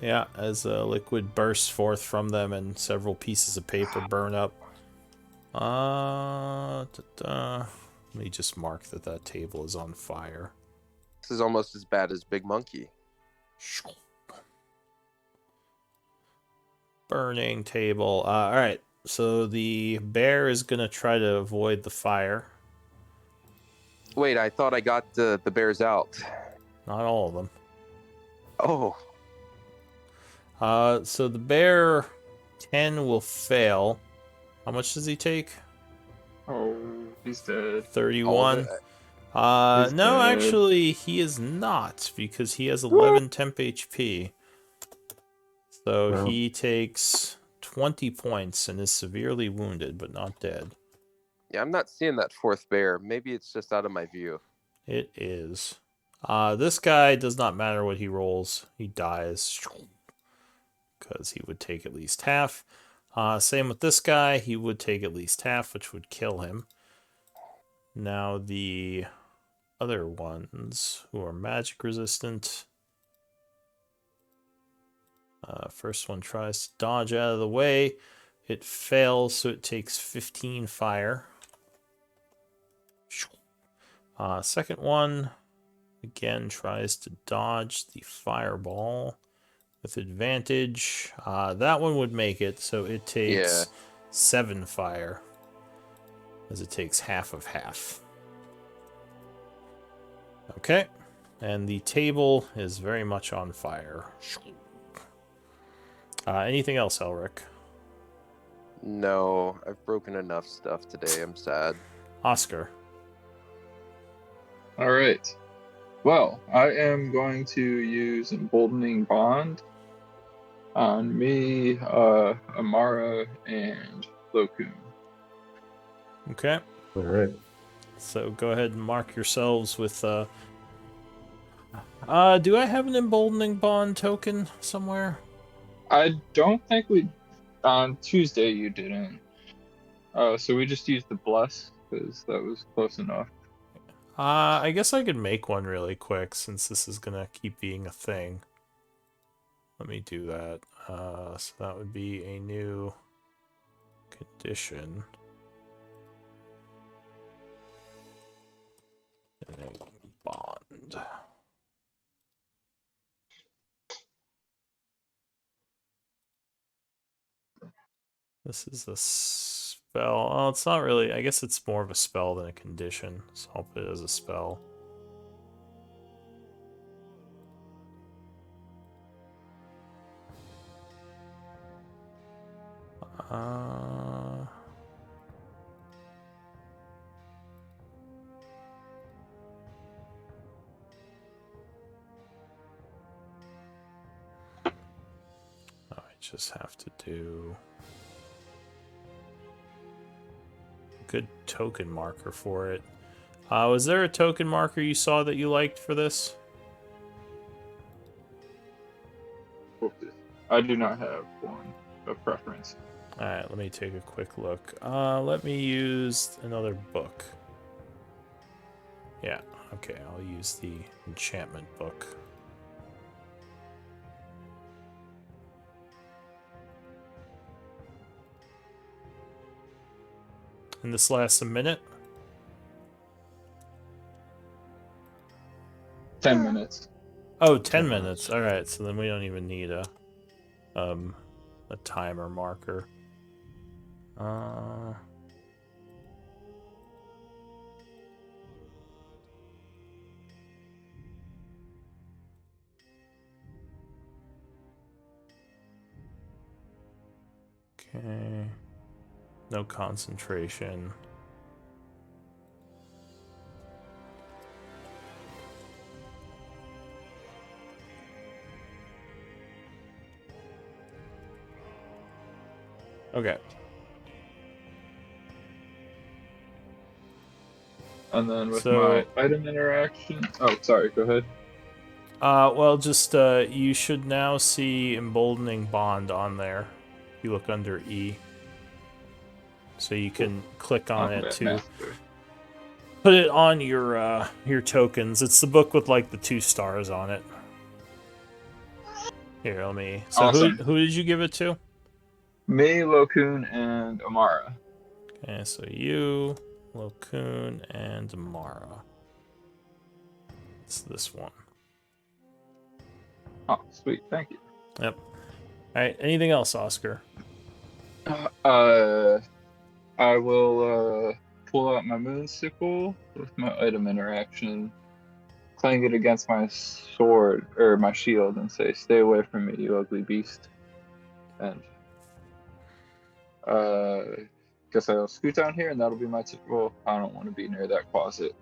yeah, as a liquid bursts forth from them, and several pieces of paper burn up. Let me just mark that table is on fire. This is almost as bad as Big Monkey. Burning table. All right. So the bear is gonna try to avoid the fire. Wait, I thought I got the bears out. Not all of them. Oh. So the bear 10 will fail. How much does he take? Oh, he's dead. 31. He's No, dead. actually, he is not, because he has 11 temp HP. So Wow. he takes 20 points and is severely wounded, but not dead. Yeah, I'm not seeing that fourth bear. Maybe it's just out of my view. It is. This guy does not matter what he rolls. He dies. Because he would take at least half. Same with this guy. He would take at least half, which would kill him. Now the other ones who are magic resistant. First one tries to dodge out of the way. It fails, so it takes 15 fire. Second one, again, tries to dodge the fireball with advantage. That one would make it, so it takes 7 fire, as it takes half of half. Okay, and the table is very much on fire. Anything else, Elric? No, I've broken enough stuff today. I'm sad. Oscar. All right. Well, I am going to use Emboldening Bond on me, Amara, and Lokun. Okay. All right. So go ahead and mark yourselves with. Do I have an emboldening bond token somewhere? I don't think we. On Tuesday, you didn't. So we just used the bless because that was close enough. I guess I could make one really quick since this is gonna keep being a thing. Let me do that. So that would be a new condition. And a bond. This is a spell. Oh, it's not really. I guess it's more of a spell than a condition. So I'll put it as a spell. I just have to do a good token marker for it. Was there a token marker you saw that you liked for this? I do not have one of preference. Alright, let me take a quick look. Let me use another book. Yeah, okay, I'll use the enchantment book. And this lasts a minute? 10 minutes. Oh, 10 minutes. Alright, so then we don't even need a timer marker. Okay. No concentration. Okay. And then with So- my item interaction. Oh, sorry. Go ahead. Well, just you should now see emboldening bond on there. If you look under E, so you can click on it to Master. put it on your tokens. It's the book with like the 2 stars on it. Here, let me. So Awesome. who did you give it to? Me, Lokun, and Amara. Okay, so you, Lokun, and Amara. It's this one. Oh, sweet. Thank you. Yep. All right. Anything else, Oscar? I will pull out my moon sickle with my item interaction, clang it against my sword or my shield, and say, "Stay away from me, you ugly beast." And guess I'll scoot down here, and that'll be my. Well, I don't want to be near that closet.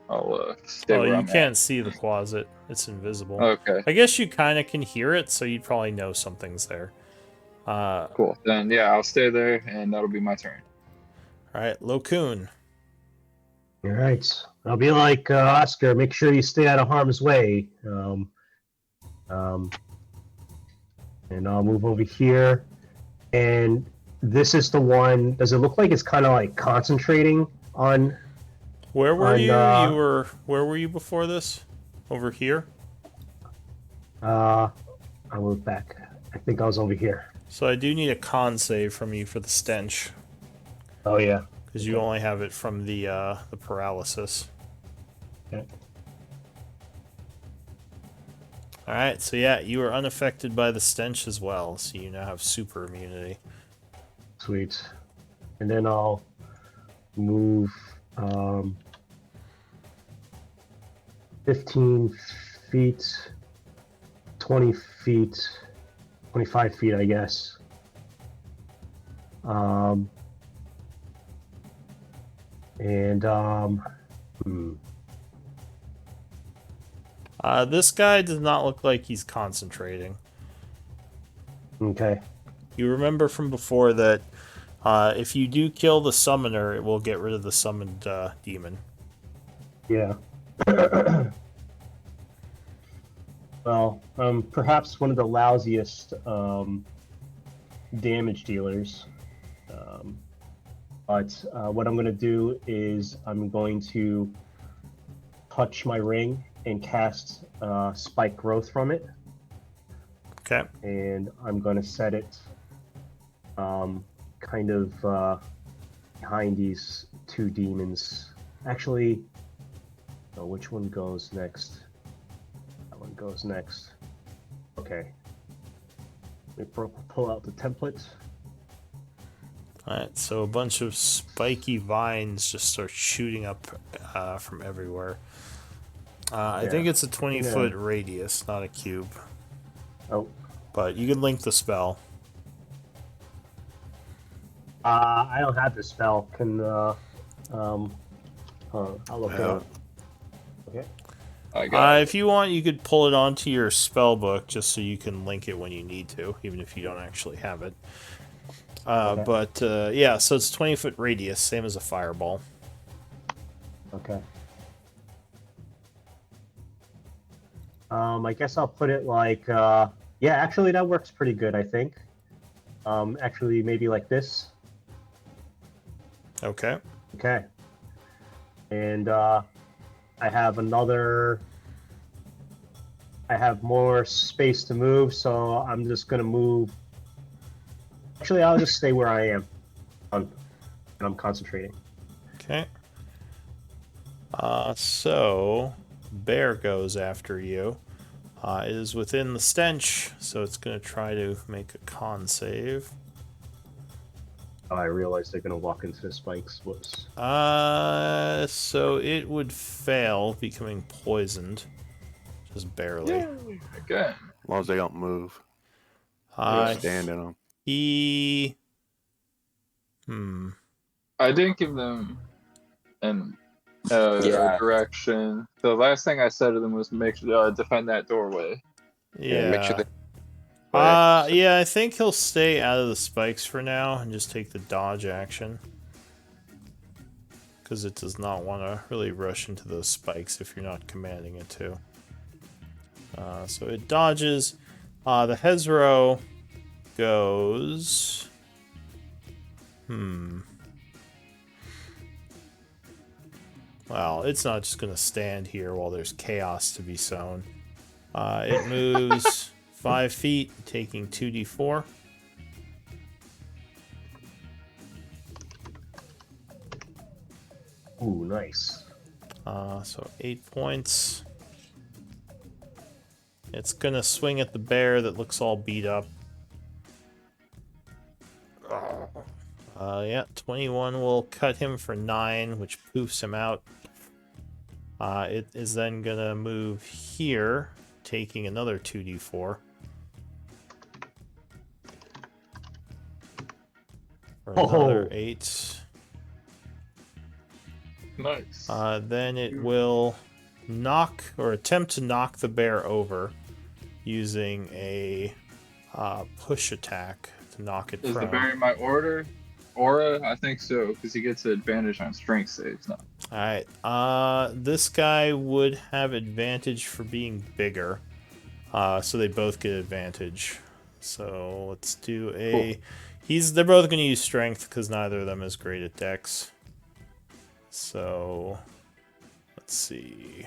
I'll stay Oh, where you I'm can't see the closet. It's invisible. at. Okay, I guess you kind of can hear it, so you'd probably know something's there. cool. Then yeah, I'll stay there, and that'll be my turn. All right, Lokun. All right. I'll be like Oscar. Make sure you stay out of harm's way. And I'll move over here. And this is the one. Does it look like it's kind of like concentrating on? Where were On, you? Where were you before this? Over here. I'll move back. I think I was over here. So I do need a con save from you for the stench, Oh yeah. because you only have it from the paralysis. Okay. All right, so yeah, you are unaffected by the stench as well, so you now have super immunity. Sweet. And then I'll move 15 feet, 20 feet, 25 feet, I guess. This guy does not look like he's concentrating. Okay. You remember from before that if you do kill the summoner, it will get rid of the summoned demon. Yeah. Well, perhaps one of the lousiest damage dealers. But what I'm going to do is I'm going to touch my ring and cast spike growth from it. Okay. And I'm going to set it kind of behind these two demons. Actually, no, which one goes next? That one goes next. Okay. Let me pull out the template. Alright, so a bunch of spiky vines just start shooting up from everywhere. I think it's a 20-foot radius, not a cube. Oh. But you can link the spell. I don't have the spell. Can I'll look it up. Okay. I got If you want, you could pull it onto your spell book just so you can link it when you need to, even if you don't actually have it. Okay. But yeah, so it's 20-foot radius, same as a fireball. Okay. I guess I'll put it like yeah, actually that works pretty good, I think. Actually maybe like this. Okay. Okay. And I have more space to move, so I'm just gonna move. Actually, I'll just stay where I am. And I'm concentrating. Okay. So bear goes after you. It is within the stench, so it's going to try to make a con save. Oh, I realized they're gonna walk into the spikes. Whoops. So it would fail, becoming poisoned. Just barely. Yay, again. As long as they don't move. Uh, Just stand in them. he... I didn't give them an Yeah. direction. The last thing I said to them was make sure defend that doorway. Yeah. Make sure they. Yeah, I think he'll stay out of the spikes for now and just take the dodge action. Because it does not want to really rush into those spikes if you're not commanding it to. So it dodges. The Hezro goes... Well, it's not just going to stand here while there's chaos to be sown. It moves 5 feet, taking 2d4. Ooh, nice. So 8 points. It's going to swing at the bear that looks all beat up. Yeah, 21 will cut him for 9, which poofs him out. It is then going to move here, taking another 2d4. For another 8. Nice. Then it will knock, or attempt to knock the bear over using a push attack to knock it Is prone. the bear in my aura? I think so, because he gets an advantage on strength saves now. Alright, this guy would have advantage for being bigger. So they both get advantage. So let's do a... Cool. They're both going to use strength, because neither of them is great at dex. So... Let's see...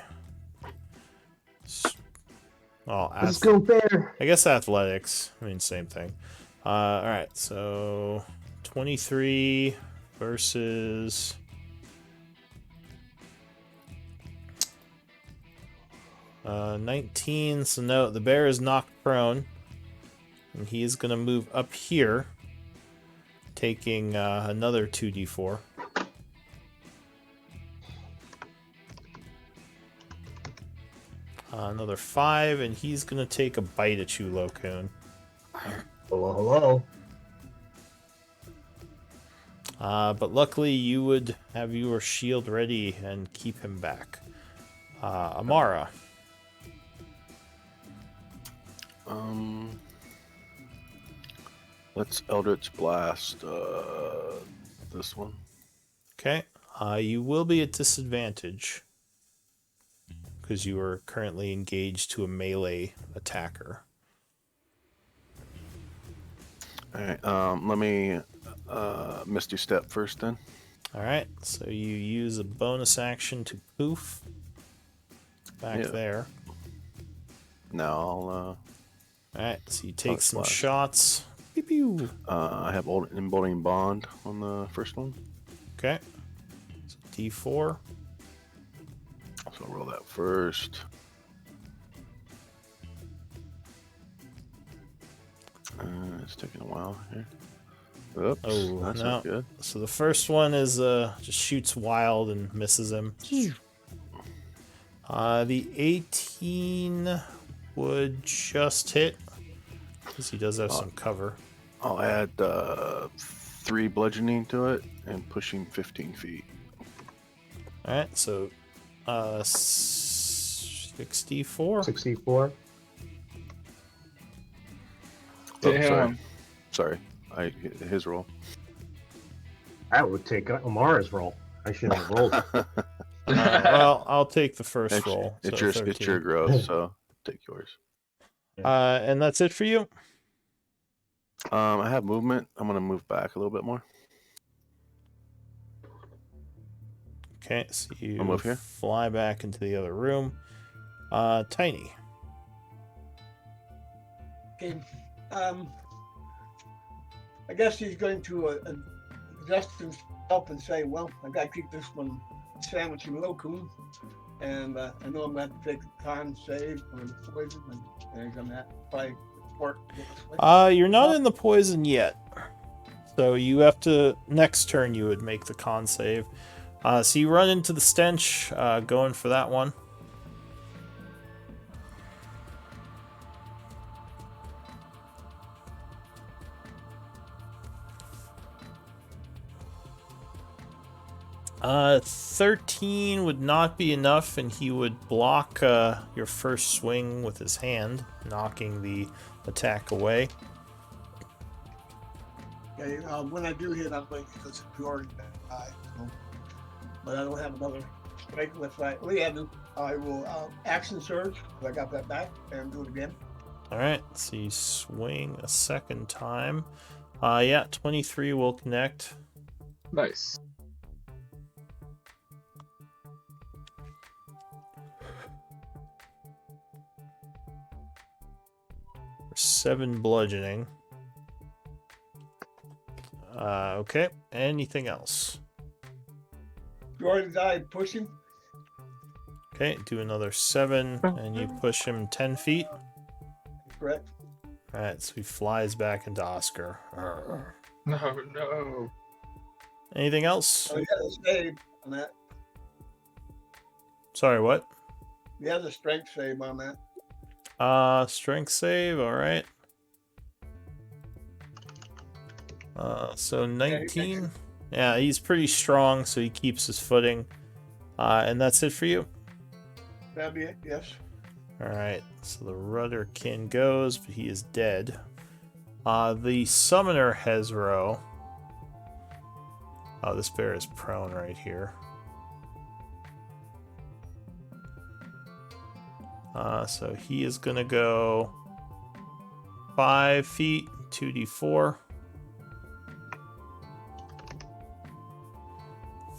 Well, Let's go bear! I guess athletics. I mean, same thing. Alright, so... 23 versus... 19, so no, the bear is knocked prone. And he is going to move up here, taking another 2d4. Another 5, and he's going to take a bite at you, Lokun. Hello, hello. But luckily, you would have your shield ready and keep him back. Amara. Let's Eldritch Blast this one. Okay. You will be at disadvantage because you are currently engaged to a melee attacker. All right. Let me Misty Step first then. All right, so you use a bonus action to poof back Yeah. there. Now All right, so you take some Flash. shots. Pew pew. I have Emboldening Bond on the first one. Okay, so D4. So I'll roll that first. It's taking a while here. Oops, Oh, that's no. not good. So the first one is just shoots wild and misses him. The 18 would just hit because he does have some cover. I'll add 3 bludgeoning to it and push him 15 feet. All right, so 64. 64. Oh, Damn. sorry. His roll. I would take Amara's roll. I should have rolled. Well, I'll take the first roll. It's so your 13. growth, so take yours. And that's it for you. I have movement. I'm gonna move back a little bit more. Okay, so you I'll move here. fly back into the other room. Tiny. Okay. I guess he's going to adjust himself and say, well, I got to keep this one sandwiching Loku. And I know I'm going to have to take a con save for the poison. And he's going to have to probably work. You're not in the poison yet. So you have to, next turn you would make the con save. So you run into the stench, going for that one. Uh, 13 would not be enough, and he would block your first swing with his hand, knocking the attack away. Okay, when I do hit, I'm going to use a Chaur die. So, but I don't have another strike with that. I will action surge, because I got that back, and do it again. Alright, so you swing a second time. Yeah, 23 will connect. Nice. For 7 bludgeoning. Okay, anything else? Chaur die, push him. Okay, do another 7, and you push him 10 feet. Correct. Alright, so he flies back into Oscar. Arr. No. Anything else? So he has a save on that. Sorry, what? He has a strength save on that. Strength save, alright. So 19. Yeah, he's pretty strong, so he keeps his footing. And that's it for you. That'd be it, yes. Alright, so the Rudderkin goes, but he is dead. The Summoner Hezro. Oh, this bear is prone right here. So he is gonna go 5 feet, 2d4.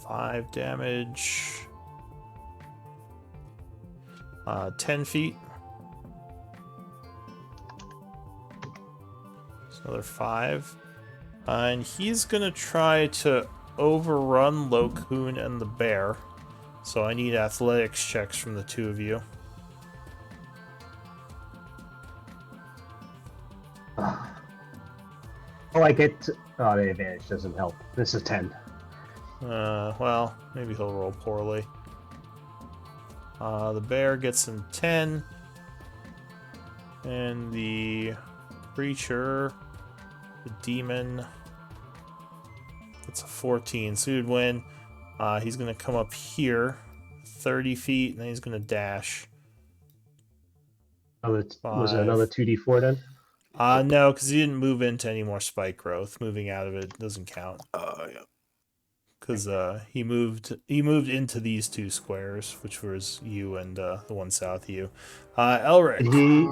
5 damage. 10 feet. So another 5. And he's gonna try to overrun Lokun and the bear. So I need athletics checks from the two of you. Oh, I get. Oh, the advantage doesn't help. This is 10. Well, maybe he'll roll poorly. The bear gets him 10. And the creature, the demon, it's a 14. So he'd win. He's going to come up here, 30 feet, and then he's going to dash. Was it another 2d4 then? No, because he didn't move into any more spike growth. Moving out of it doesn't count. Yeah. Because he moved into these 2 squares, which was you and the one south of you. Elric. Did he?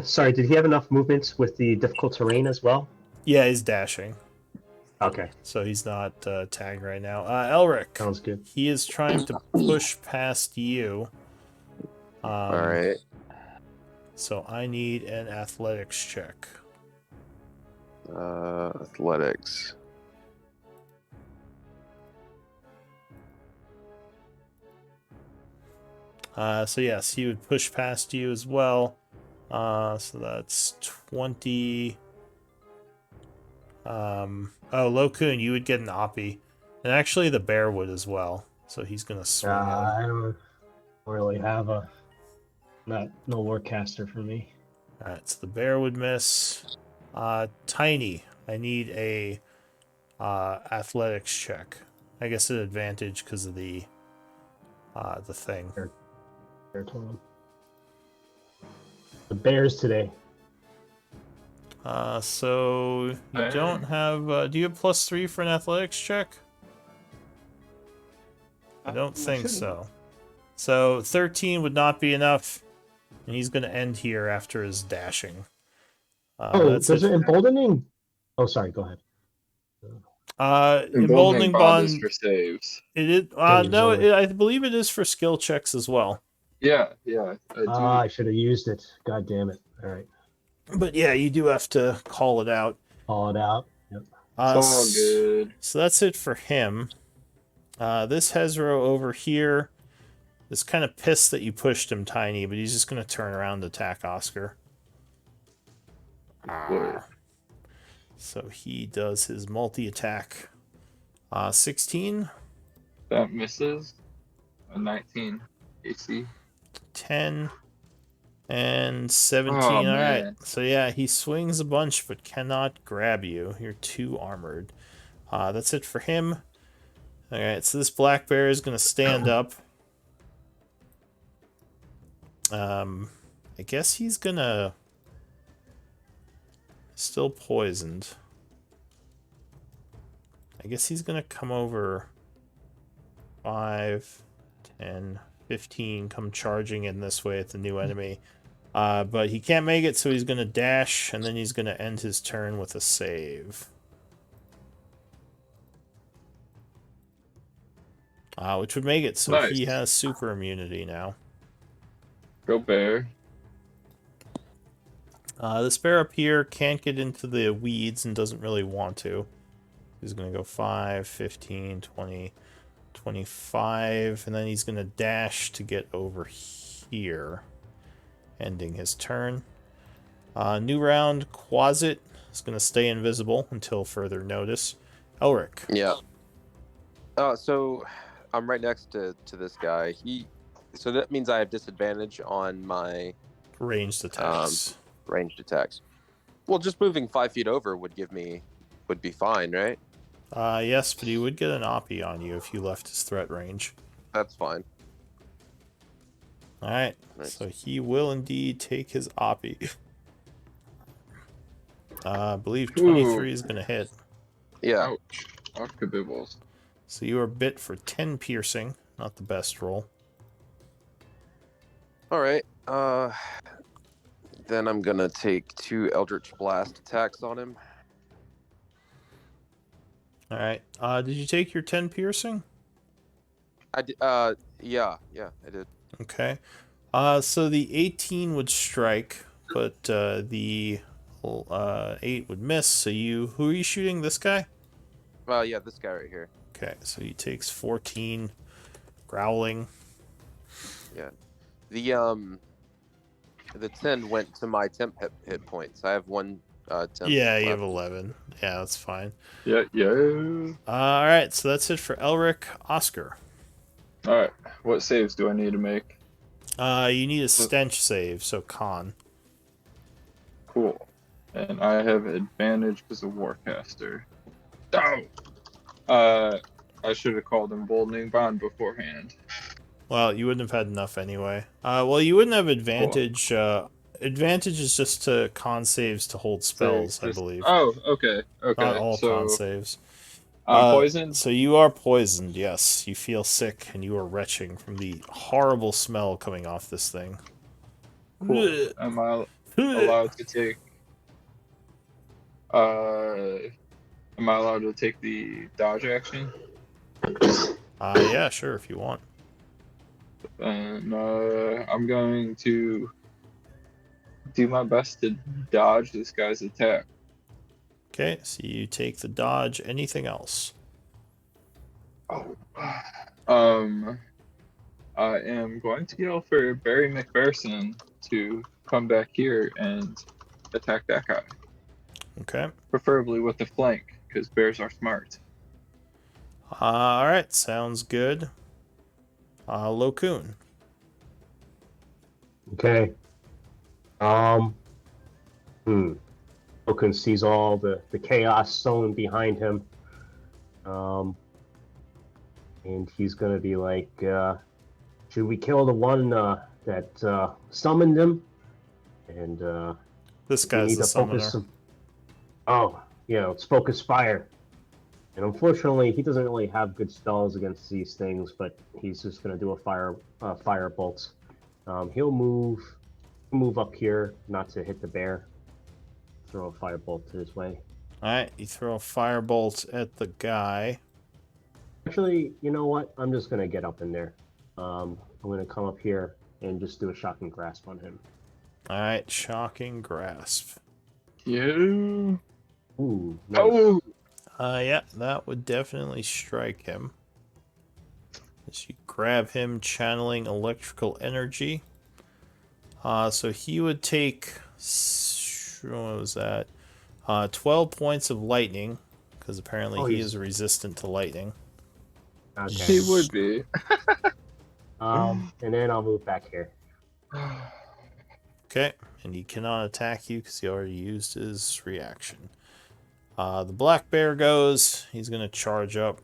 Sorry, did he have enough movements with the difficult terrain as well? Yeah, he's dashing. Okay, so he's not tagged right now. Elric, sounds good. he is trying to push past you. All right. So I need an athletics check. Athletics. So yes, he would push past you as well. So that's 20. Oh, Lokun, you would get an Oppie. And actually the bear would as well. So he's gonna swing at him. I don't really have no warcaster for me. Alright, so the bear would miss. Tiny, I need a athletics check. I guess an advantage because of the thing. Bear totem. The bears today. So you Bear. don't have. Do you have +3 for an athletics check? I don't think shouldn't. so. So 13 would not be enough, and he's going to end here after his dashing. That's does it it. emboldening? Oh, sorry. Go ahead. Emboldening bond is bond. for saves. It is. Saves No, only. I believe it is for skill checks as well. Yeah, I do. I should have used it. God damn it. All right. But yeah, you do have to call it out. Call it out. Yep. It's all good. So that's it for him. This Hezro over here is kind of pissed that you pushed him, Tiny, but he's just going to turn around and attack Oscar. Word. So he does his multi-attack. 16, That misses. A 19 AC. 10, and 17. Oh, All man. right. So yeah, he swings a bunch but cannot grab you. You're too armored. That's it for him. All right, so this black bear is going to stand up. I guess he's going to... Still poisoned. I guess he's going to come over 5, 10, 15, come charging in this way at the new enemy. But he can't make it, so he's going to dash, and then he's going to end his turn with a save. Which would make it so Nice. he has super immunity now. Go bear. This bear up here can't get into the weeds and doesn't really want to. He's going to go 5, 15, 20, 25, and then he's going to dash to get over here, ending his turn. New round, Quasit is going to stay invisible until further notice. Elric. Yeah. So I'm right next to this guy. So that means I have disadvantage on my Ranged attacks. ranged attacks. Well, just moving 5 feet over would be fine, right? Yes, but he would get an Oppie on you if you left his threat range. That's fine. Alright, Nice. so he will indeed take his Oppie. I believe 23 is going to hit. Yeah. Ouch. Octobibbles. So you are bit for 10 piercing. Not the best roll. All right. Then I'm gonna take 2 Eldritch Blast attacks on him. Alright, did you take your 10 piercing? I did. Yeah, I did. Okay. So the 18 would strike, but the 8 would miss. So who are you shooting? This guy? Well, yeah, this guy right here. Okay, so he takes 14 growling. Yeah. The 10 went to my temp hit points. I have 1 temp. Yeah, you have left. 11. Yeah, that's fine. Yeah. All right, so that's it for Elric. Oscar. Alright. What saves do I need to make? You need a stench save, so con. Cool. And I have advantage because of Warcaster. Oh! I should have called Emboldening Bond beforehand. Well, you wouldn't have had enough anyway. Well, you wouldn't have advantage. Advantage is just to con saves to hold spells, I believe. Oh, okay. Not all so con saves. I'm poisoned? So you are poisoned, yes. You feel sick and you are retching from the horrible smell coming off this thing. Cool. Am I allowed to take... Am Am I allowed to take the dodge action? Yeah, sure, if you want. And I'm going to do my best to dodge this guy's attack. Okay, so you take the dodge. Anything else? Oh. I am going to yell for Barry McPherson to come back here and attack that guy. Okay. Preferably with the flank, because bears are smart. All right, sounds good. Lokun. Okay. Loken sees all the chaos sown behind him. And he's gonna be like, should we kill the one that summoned him? And This we guy's need the to focus summoner. Oh, yeah, let's focus fire. And unfortunately, he doesn't really have good spells against these things, but he's just gonna do a fire bolt. He'll move up here, not to hit the bear. Throw a firebolt his way. Alright, you throw a firebolt at the guy. Actually, you know what? I'm just gonna get up in there. I'm gonna come up here and just do a shocking grasp on him. Alright, shocking grasp. Yeah. Ooh, nice. Oh! Yeah, that would definitely strike him. As you grab him, channeling electrical energy. So he would take... What was that? 12 points of lightning, because apparently he is resistant to lightning. Okay. He would be. And then I'll move back here. Okay, and he cannot attack you because he already used his reaction. The black bear goes. He's going to charge up.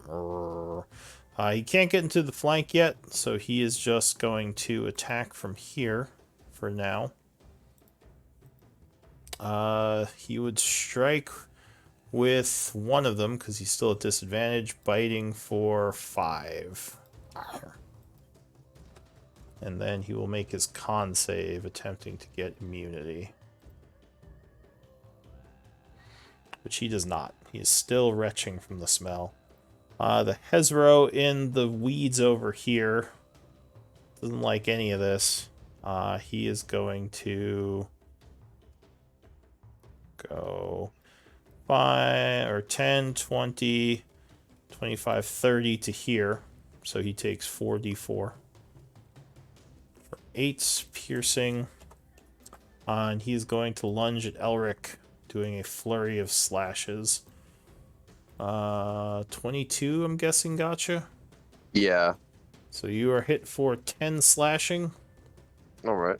He can't get into the flank yet, so he is just going to attack from here for now. He would strike with one of them because he's still at disadvantage, biting for 5. And then he will make his con save, attempting to get immunity. Which he does not. He is still retching from the smell. The Hezro in the weeds over here doesn't like any of this. He is going to go 5 or 10, 20, 25, 30 to here. So he takes 4d4 for 8 piercing. And he's going to lunge at Elric, doing a flurry of slashes. 22, I'm guessing, gotcha? Yeah. So you are hit for 10 slashing. All right.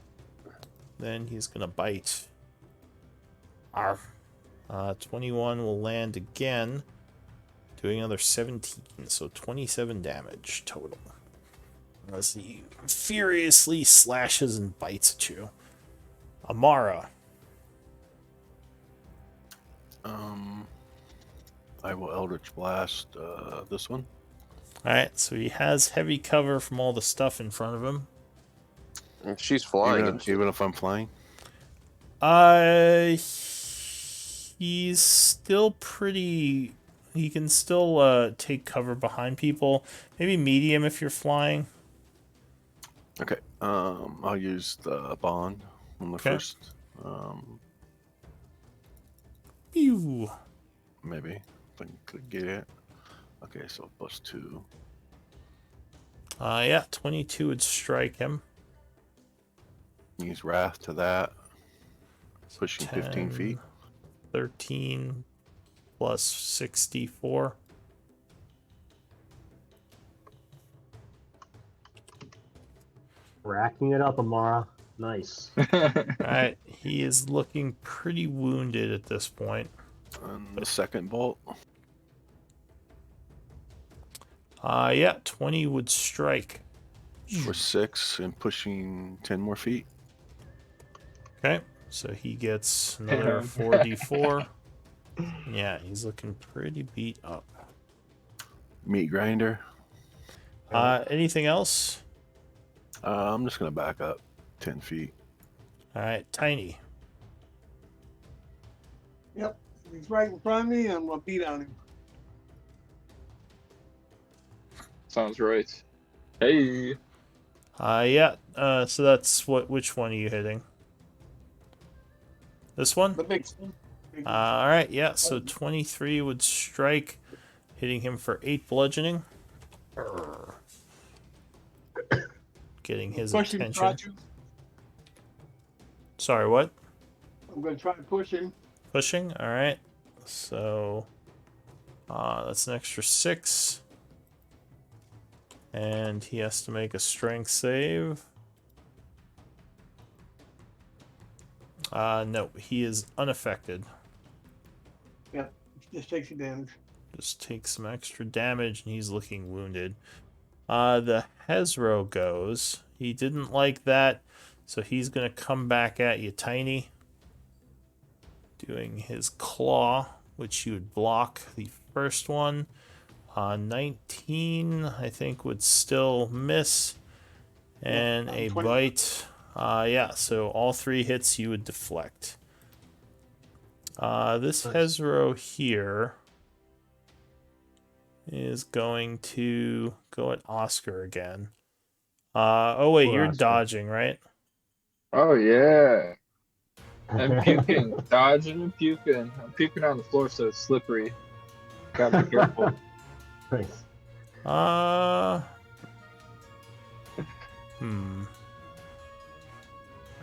Then he's going to bite. Arr. 21 will land again, doing another 17, so 27 damage total. As he furiously slashes and bites at you. Amara. I will Eldritch Blast this one. Alright, so he has heavy cover from all the stuff in front of him. She's flying. Even if I'm flying? He's still pretty... He can still take cover behind people. Maybe medium if you're flying. Okay. I'll use the bond on the first. Pew! Maybe. If I could get it. Okay, so +2. Yeah, 22 would strike him. Use Wrath to that. Pushing 15 feet. 13 plus 64. Racking it up, Amara. Nice. Alright, he is looking pretty wounded at this point. And the second bolt. Yeah, 20 would strike. For 6 and pushing 10 more feet. Okay, so he gets another 4d4. Yeah, he's looking pretty beat up. Meat grinder. Anything else? I'm just going to back up 10 feet. Alright, Tiny. Yep. He's right in front of me. I'm gonna beat on him. Sounds right. Hey. Yeah. So that's which one are you hitting? This one? The big one. All right. Yeah. So 23 would strike, hitting him for 8 bludgeoning. Getting his Pushing, attention. Roger. Sorry, what? I'm going to try pushing. Pushing. All right. So that's an extra 6. And he has to make a strength save. No, he is unaffected. Yeah, just takes the damage. Just takes some extra damage, and he's looking wounded. The Hezro goes. He didn't like that, so he's going to come back at you, Tiny. Doing his claw, which you would block the first one. 19, I think, would still miss. And a 20. bite. Yeah, so all 3 hits you would deflect. This Hezro here is going to go at Oscar again. Oh wait, Poor you're Oscar. dodging, right? Oh yeah. And puking, dodging and puking. I'm puking on the floor, so it's slippery. Gotta be careful. Nice. I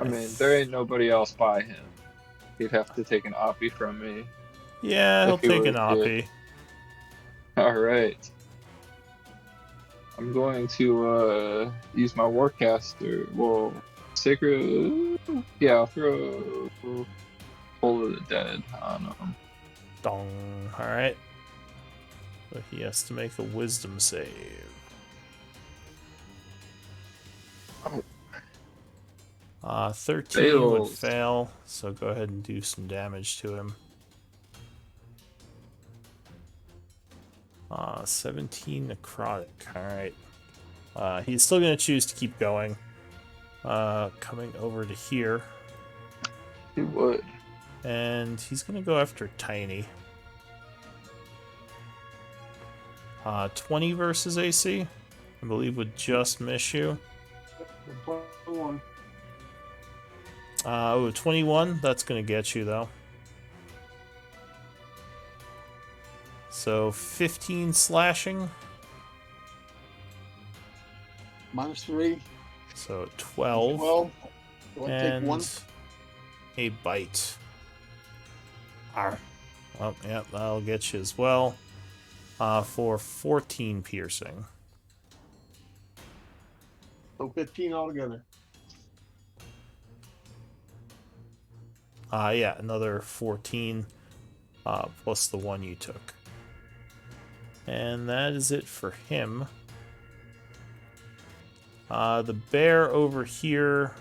mean, there ain't nobody else by him. He'd have to take an oppie from me. Yeah, he'll If he take an would, oppie. All right. I'm going to use my Warcaster. Well, Sacred. Yeah, I'll throw Toll of the Dead on him. Dong. Alright. So he has to make a wisdom save. Oh. 13 would Fails. fail, so go ahead and do some damage to him. 17 necrotic. Alright. He's still going to choose to keep going. Coming over to here. He would. And he's going to go after Tiny. 20 versus AC, I believe, would just miss you. 21. 21, that's going to get you, though. So 15 slashing. -3. So 12. 12. Do I take And 1? a bite. Arr. Well, yeah, that'll get you as well. For 14 piercing. So 15 altogether. Yeah, another 14 plus the one you took. And that is it for him. The bear over here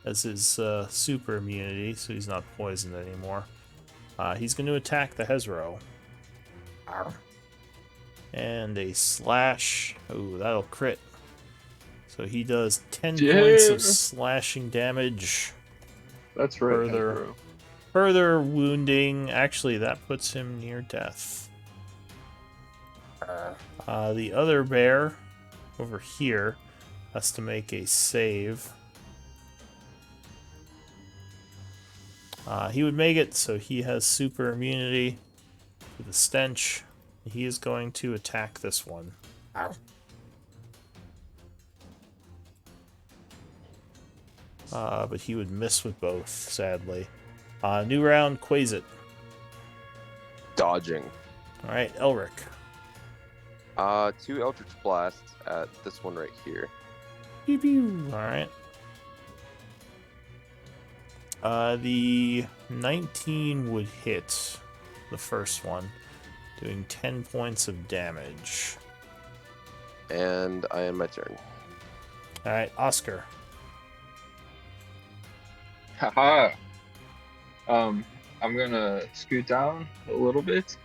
has his super immunity, so he's not poisoned anymore. He's going to attack the Hezro. Arr. And a slash. Oh, that'll crit. So he does 10 points of slashing damage. That's right. Further. Further wounding. Actually, that puts him near death. The other bear over here has to make a save. He would make it, so he has super immunity to the stench. He is going to attack this one. But he would miss with both, sadly. New round, Quazit. Dodging. Alright, Elric. 2 Eldritch Blasts at this one right here. Pew pew. Alright. The 19 would hit the first one, doing 10 points of damage. And I am my turn. Alright, Oscar. Haha. I'm gonna scoot down a little bit.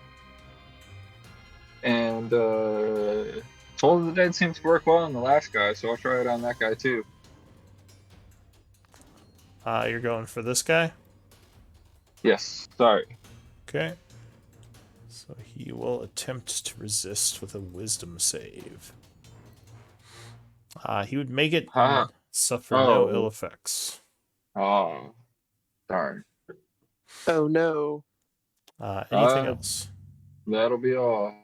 And Toll of the Dead seems to work well on the last guy, so I'll try it on that guy too. You're going for this guy? Yes, sorry. Okay. So he will attempt to resist with a wisdom save. He would make it Huh. and suffer no Oh. ill effects. Oh, darn. Oh no. Anything else? That'll be all.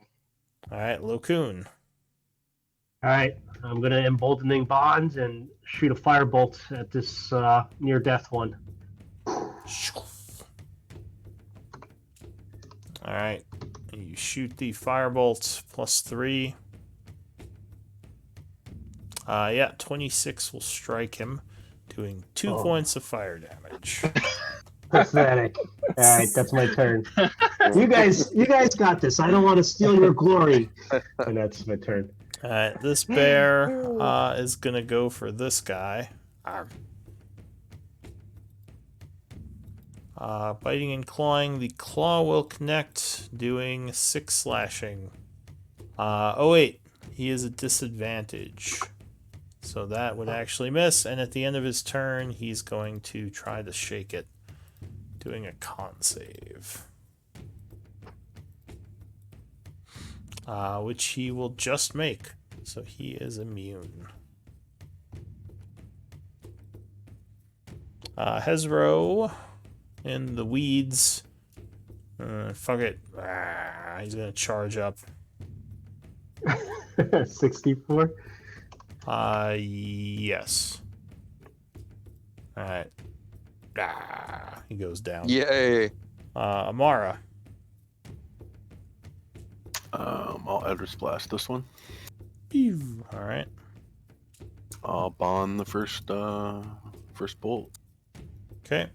All right, Lokun. All right, I'm gonna emboldening bonds and shoot a firebolt at this near death one. All right, you shoot the firebolt +3. Yeah, 26 will strike him, doing 2 points of fire damage. Pathetic. All right, that's my turn. You guys got this. I don't want to steal your glory. And that's my turn. All right, this bear is gonna go for this guy. Biting and clawing. The claw will connect, doing 6 slashing. Oh wait, he is at disadvantage. So that would actually miss, and at the end of his turn, he's going to try to shake it, doing a con save. Which he will just make, so he is immune. Hezro in the weeds. Fuck it. He's gonna charge up. 64. Yes. Alright. He goes down. Yay. Amara. I'll Eldritch Blast this one. Alright. I'll bond the first bolt. Okay.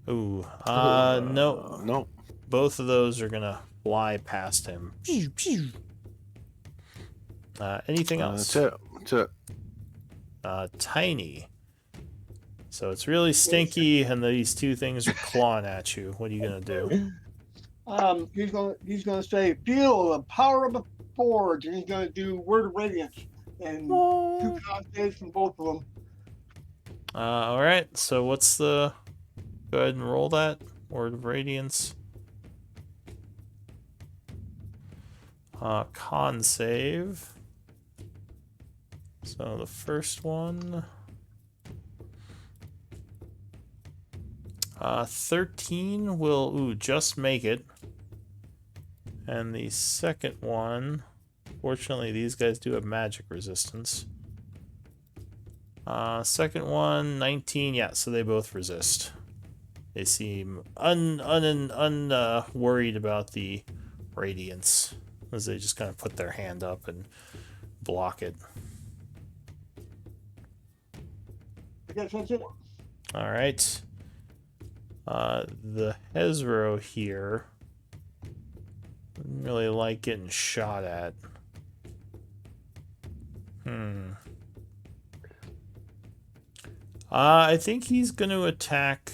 Ooh. No. No. Both of those are gonna fly past him. Anything else? That's it. Tiny. So it's really stinky, and these two things are clawing at you. What are you gonna do? He's gonna say, "Feel the power of the forge," and he's gonna do Word of Radiance, and 2 con saves from both of them. All right. So what's the? Go ahead and roll that Word of Radiance. Con save. So the first one. 13 will just make it. And the second one, fortunately these guys do have magic resistance. Second one, 19, yeah, so they both resist. They seem worried about the radiance, as they just kind of put their hand up and block it. I guess that's it. All right. The Hezro here didn't really like getting shot at. I think he's going to attack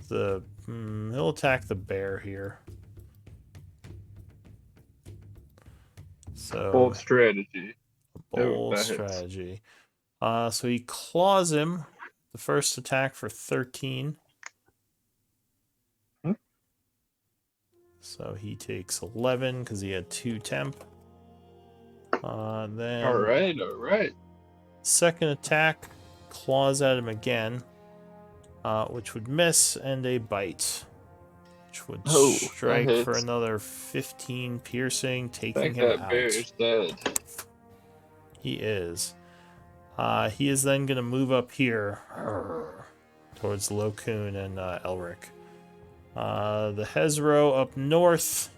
the. He'll attack the bear here. So Bold strategy. bold that hits. strategy. So he claws him. The first attack for 13. So he takes 11 because he had 2 temp. Then All right. second attack, claws at him again, which would miss, and a bite, which would that strike for hits. another 15 piercing, I taking think him that out. bear is dead. He is. He is then going to move up here towards Lokun and Elric. The Hezro up north.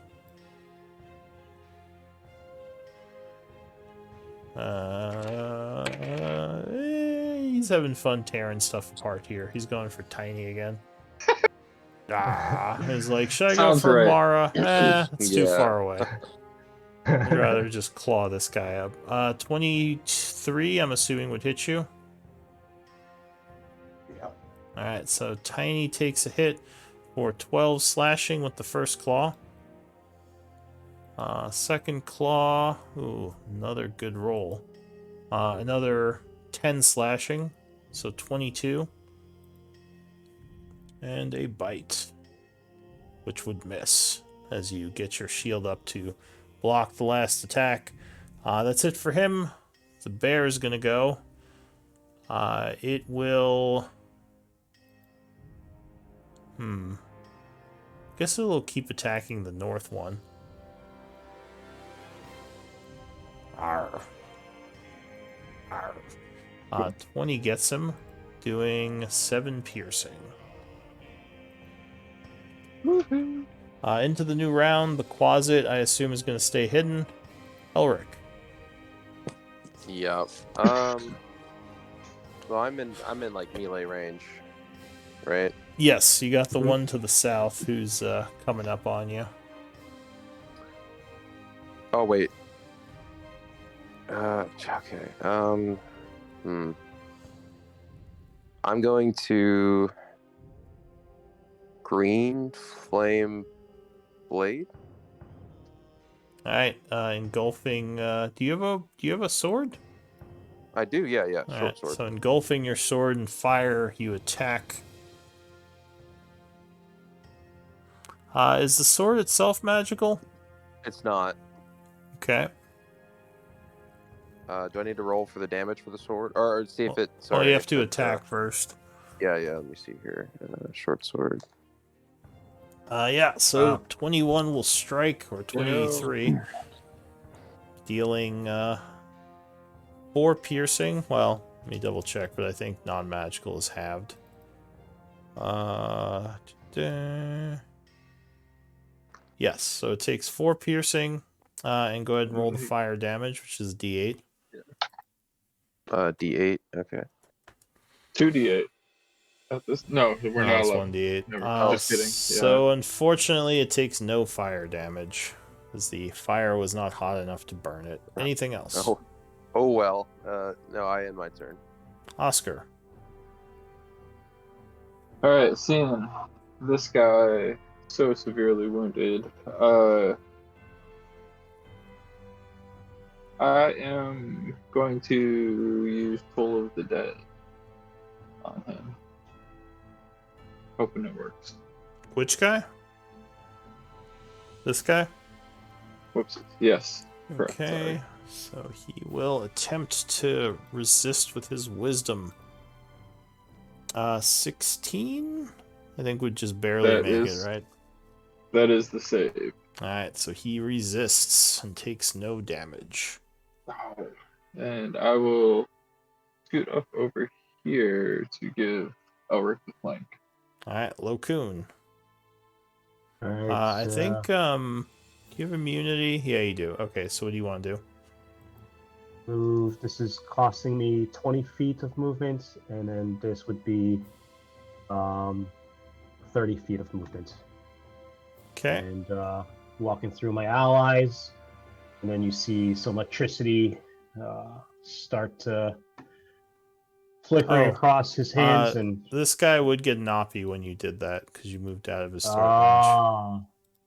He's having fun tearing stuff apart here. He's going for Tiny again. He's like, should I go Sounds for right. Mara? It's too Yeah. far away. I'd rather just claw this guy up. 23, I'm assuming, would hit you. Yep. Alright, so Tiny takes a hit for 12 slashing with the first claw. Second claw. Ooh, another good roll. Another 10 slashing So 22. And a bite, which would miss as you get your shield up to block the last attack. That's it for him. The bear is going to go. It will... Guess it'll keep attacking the north one. Arr. Arr. 20 gets him, doing 7 piercing. Into the new round, the Quasit, I assume, is going to stay hidden. Elric. Yep. Well, I'm in like melee range, right? Yes, you got the one to the south who's coming up on you. Oh wait. Okay. I'm going to green flame blade. All right, engulfing. Do you have a sword? I do. Yeah. All Short right, sword. so engulfing your sword and fire, you attack. Is the sword itself magical? It's not. Okay. Do I need to roll for the damage for the sword, or see if it? Well, Sorry, you have if to it, attack first. Yeah. Let me see here. Short sword. Yeah. So 21 will strike, or 23, dealing 4 piercing. Well, let me double check, but I think non-magical is halved. Yes, so it takes 4 piercing, and go ahead and roll the fire damage, which is D8. D8. Okay. 2d8. No, we're not it's allowed. 1d8. Never. Just kidding. So unfortunately, it takes no fire damage, as the fire was not hot enough to burn it. Anything else? Oh well. No, I end my turn. Oscar. All right, seeing this guy so severely wounded, I am going to use Toll of the Dead on him. Hoping it works. Which guy? This guy? Whoops. Yes. Correct. Okay, so he will attempt to resist with his wisdom. 16? I think would just barely make it, right? That is the save. Alright, so he resists and takes no damage. Oh. And I will scoot up over here to give Elric the flank. Alright, Lokun. Alright. I think, do you have immunity? Yeah, you do. Okay, so what do you want to do? Move. This is costing me 20 feet of movement, and then this would be 30 feet of movement. Okay. And walking through my allies, and then you see some electricity start to flickering across his hands, and this guy would get nappy when you did that because you moved out of his threat range. Ah,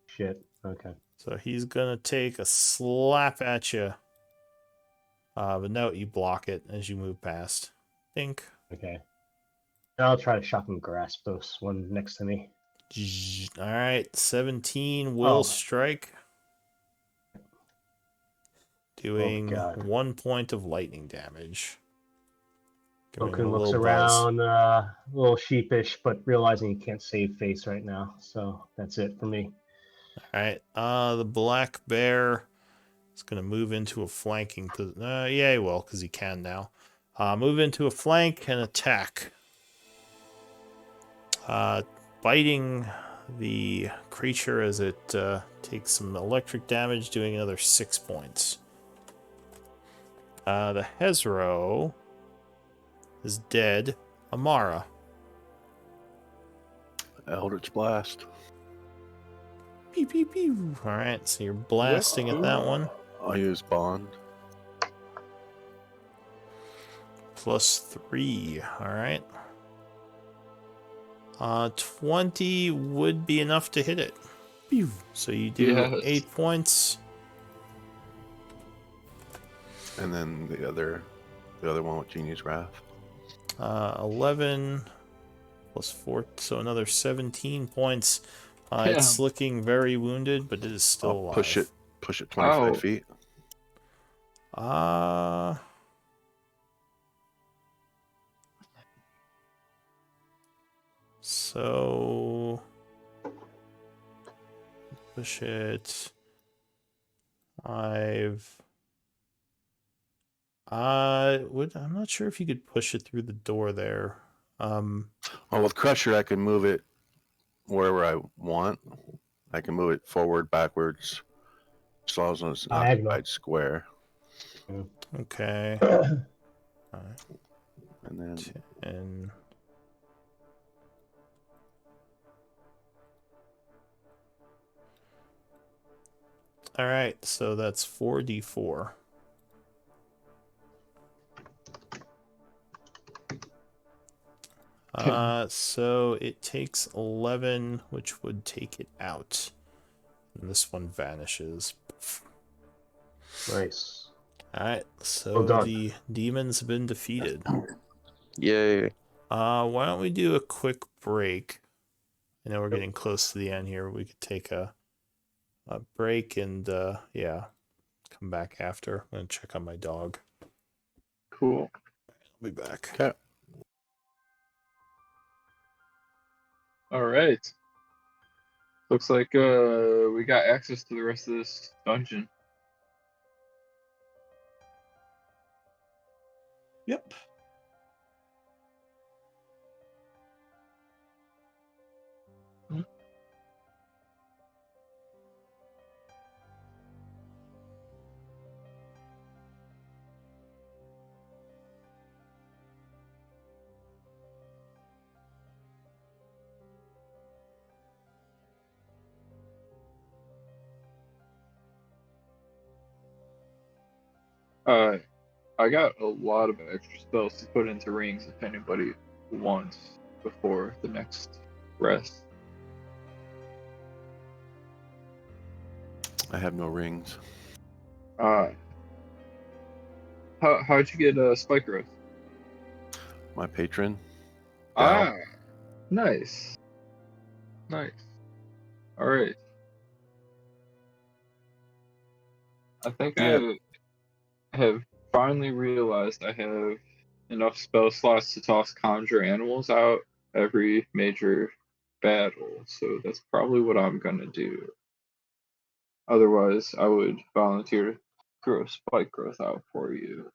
shit. Okay. So he's gonna take a slap at you. But no, you block it as you move past. Think. Okay. I'll try to shock and grasp those one next to me. All right, 17 will strike, doing 1 point of lightning damage. Okun looks around, a little sheepish, but realizing he can't save face right now. So that's it for me. All right, the black bear is going to move into a flanking position. Yeah, he will, because he can now. Move into a flank and attack. Biting the creature as it takes some electric damage, doing another 6 points. The Hezro is dead. Amara. Eldritch Blast. Pew, pew, pew. All right, so you're blasting at that one. I'll use Bond. +3. All right. 20 would be enough to hit it. Pew. So you do 8 points. And then the other one with Genie's Wrath. 11 plus 4, so another 17 points. Damn. It's looking very wounded, but it is still I'll alive. push it 25 Ow. feet. So push it 5. I'm not sure if you could push it through the door there. Well, with Crusher, I can move it wherever I want. I can move it forward, backwards, as long as it's an Diagonal. occupied square. Okay. And then 10. All right, so that's 4d4. So it takes 11, which would take it out. And this one vanishes. Nice. Alright, so Well done. the demon's been defeated. Yay. Why don't we do a quick break? I know we're getting close to the end here. We could take a break and, yeah, come back after. I'm going to check on my dog. Cool. I'll be back. okay. All right. Looks like we got access to the rest of this dungeon. Yep. I got a lot of extra spells to put into rings if anybody wants before the next rest. I have no rings. How'd you get spike growth? My patron. Ah, nice. Nice. All right. I think Yeah. I have finally realized I have enough spell slots to toss conjure animals out every major battle, so that's probably what I'm gonna do. Otherwise, I would volunteer to throw spike growth out for you.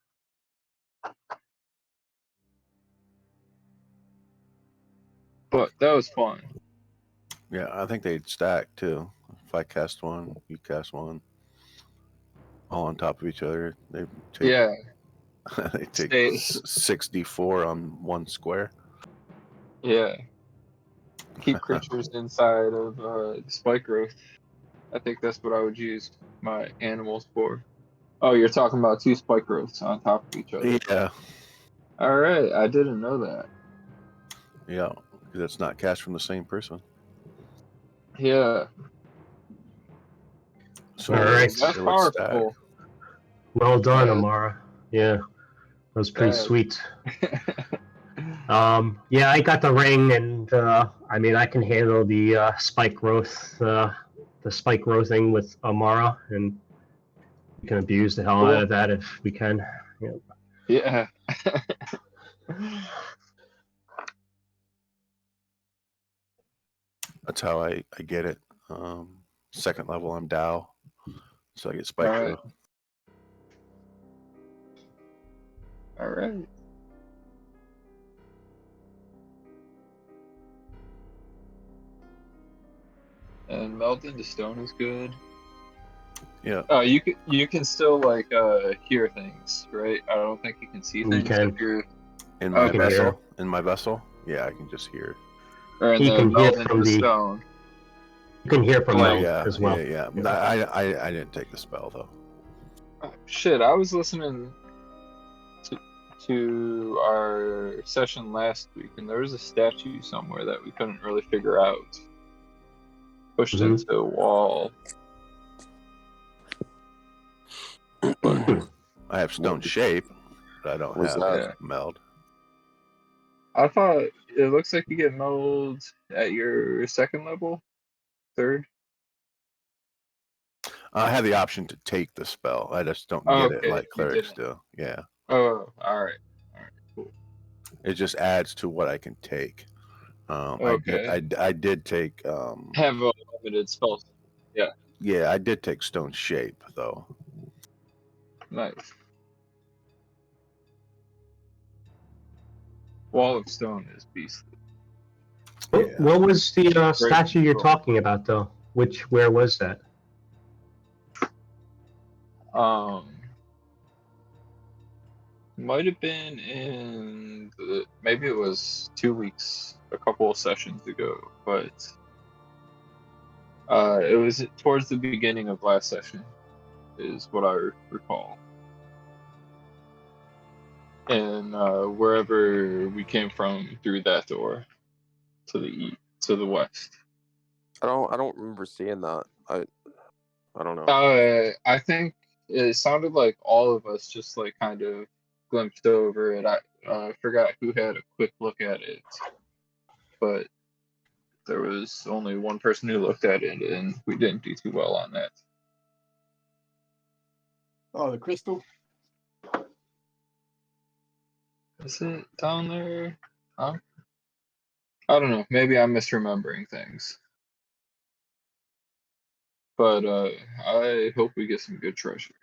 But that was fun. Yeah, I think they'd stack too. If I cast one, you cast one, all on top of each other. They take, Yeah. they take Stay- 6d4 on one square. Yeah. Keep creatures inside of the spike growth. I think that's what I would use my animals for. Oh, you're talking about 2 spike growths on top of each other. Yeah, All right, I didn't know that. yeah, because it's not cast from the same person. Yeah, So All right. that's it would stack. powerful. Well done, Yeah. Amara. Yeah, that was pretty Yeah. sweet. Yeah, I got the ring, and I mean, I can handle the spike growth, the spike growthing with Amara, and we can abuse the hell out of that if we can. Yeah. That's how I get it. Second level, I'm Dow, so I get spike All right. growth. All right. And melt into stone is good. Yeah, Oh, you can still like hear things, right? I don't think you can see You things can. if you're in my Okay. vessel. In my vessel, yeah, I can just hear. or in You the can hear melt from into the- stone. You can hear from Oh, them yeah, as well. yeah. Yeah. I didn't take the spell though. Oh, shit, I was listening to our session last week, and there was a statue somewhere that we couldn't really figure out. Pushed Mhm. into a wall. I have stone shape, but I don't Was have not- Yeah. meld. I thought it looks like you get mold at your second level, third. I have the option to take the spell. I just don't Oh, get it okay, like you clerics didn't. do. Yeah, Oh, all right, cool. it just adds to what I can take. Okay. I did take. Have a limited spell. Yeah, Yeah, I did take Stone Shape though. nice. Wall of Stone is beastly. What, Yeah. what was the statue you're control. talking about, though? Where was that? Might have been in maybe it was 2 weeks, a couple of sessions ago, but it was towards the beginning of last session, is what I recall. And wherever we came from through that door to the east, to the west. I don't remember seeing that. I don't know. I think it sounded like all of us just like kind of glimpsed over it. I forgot who had a quick look at it, but there was only one person who looked at it, and we didn't do too well on that. Oh, the crystal. Is it down there? Huh? I don't know. Maybe I'm misremembering things. But I hope we get some good treasure.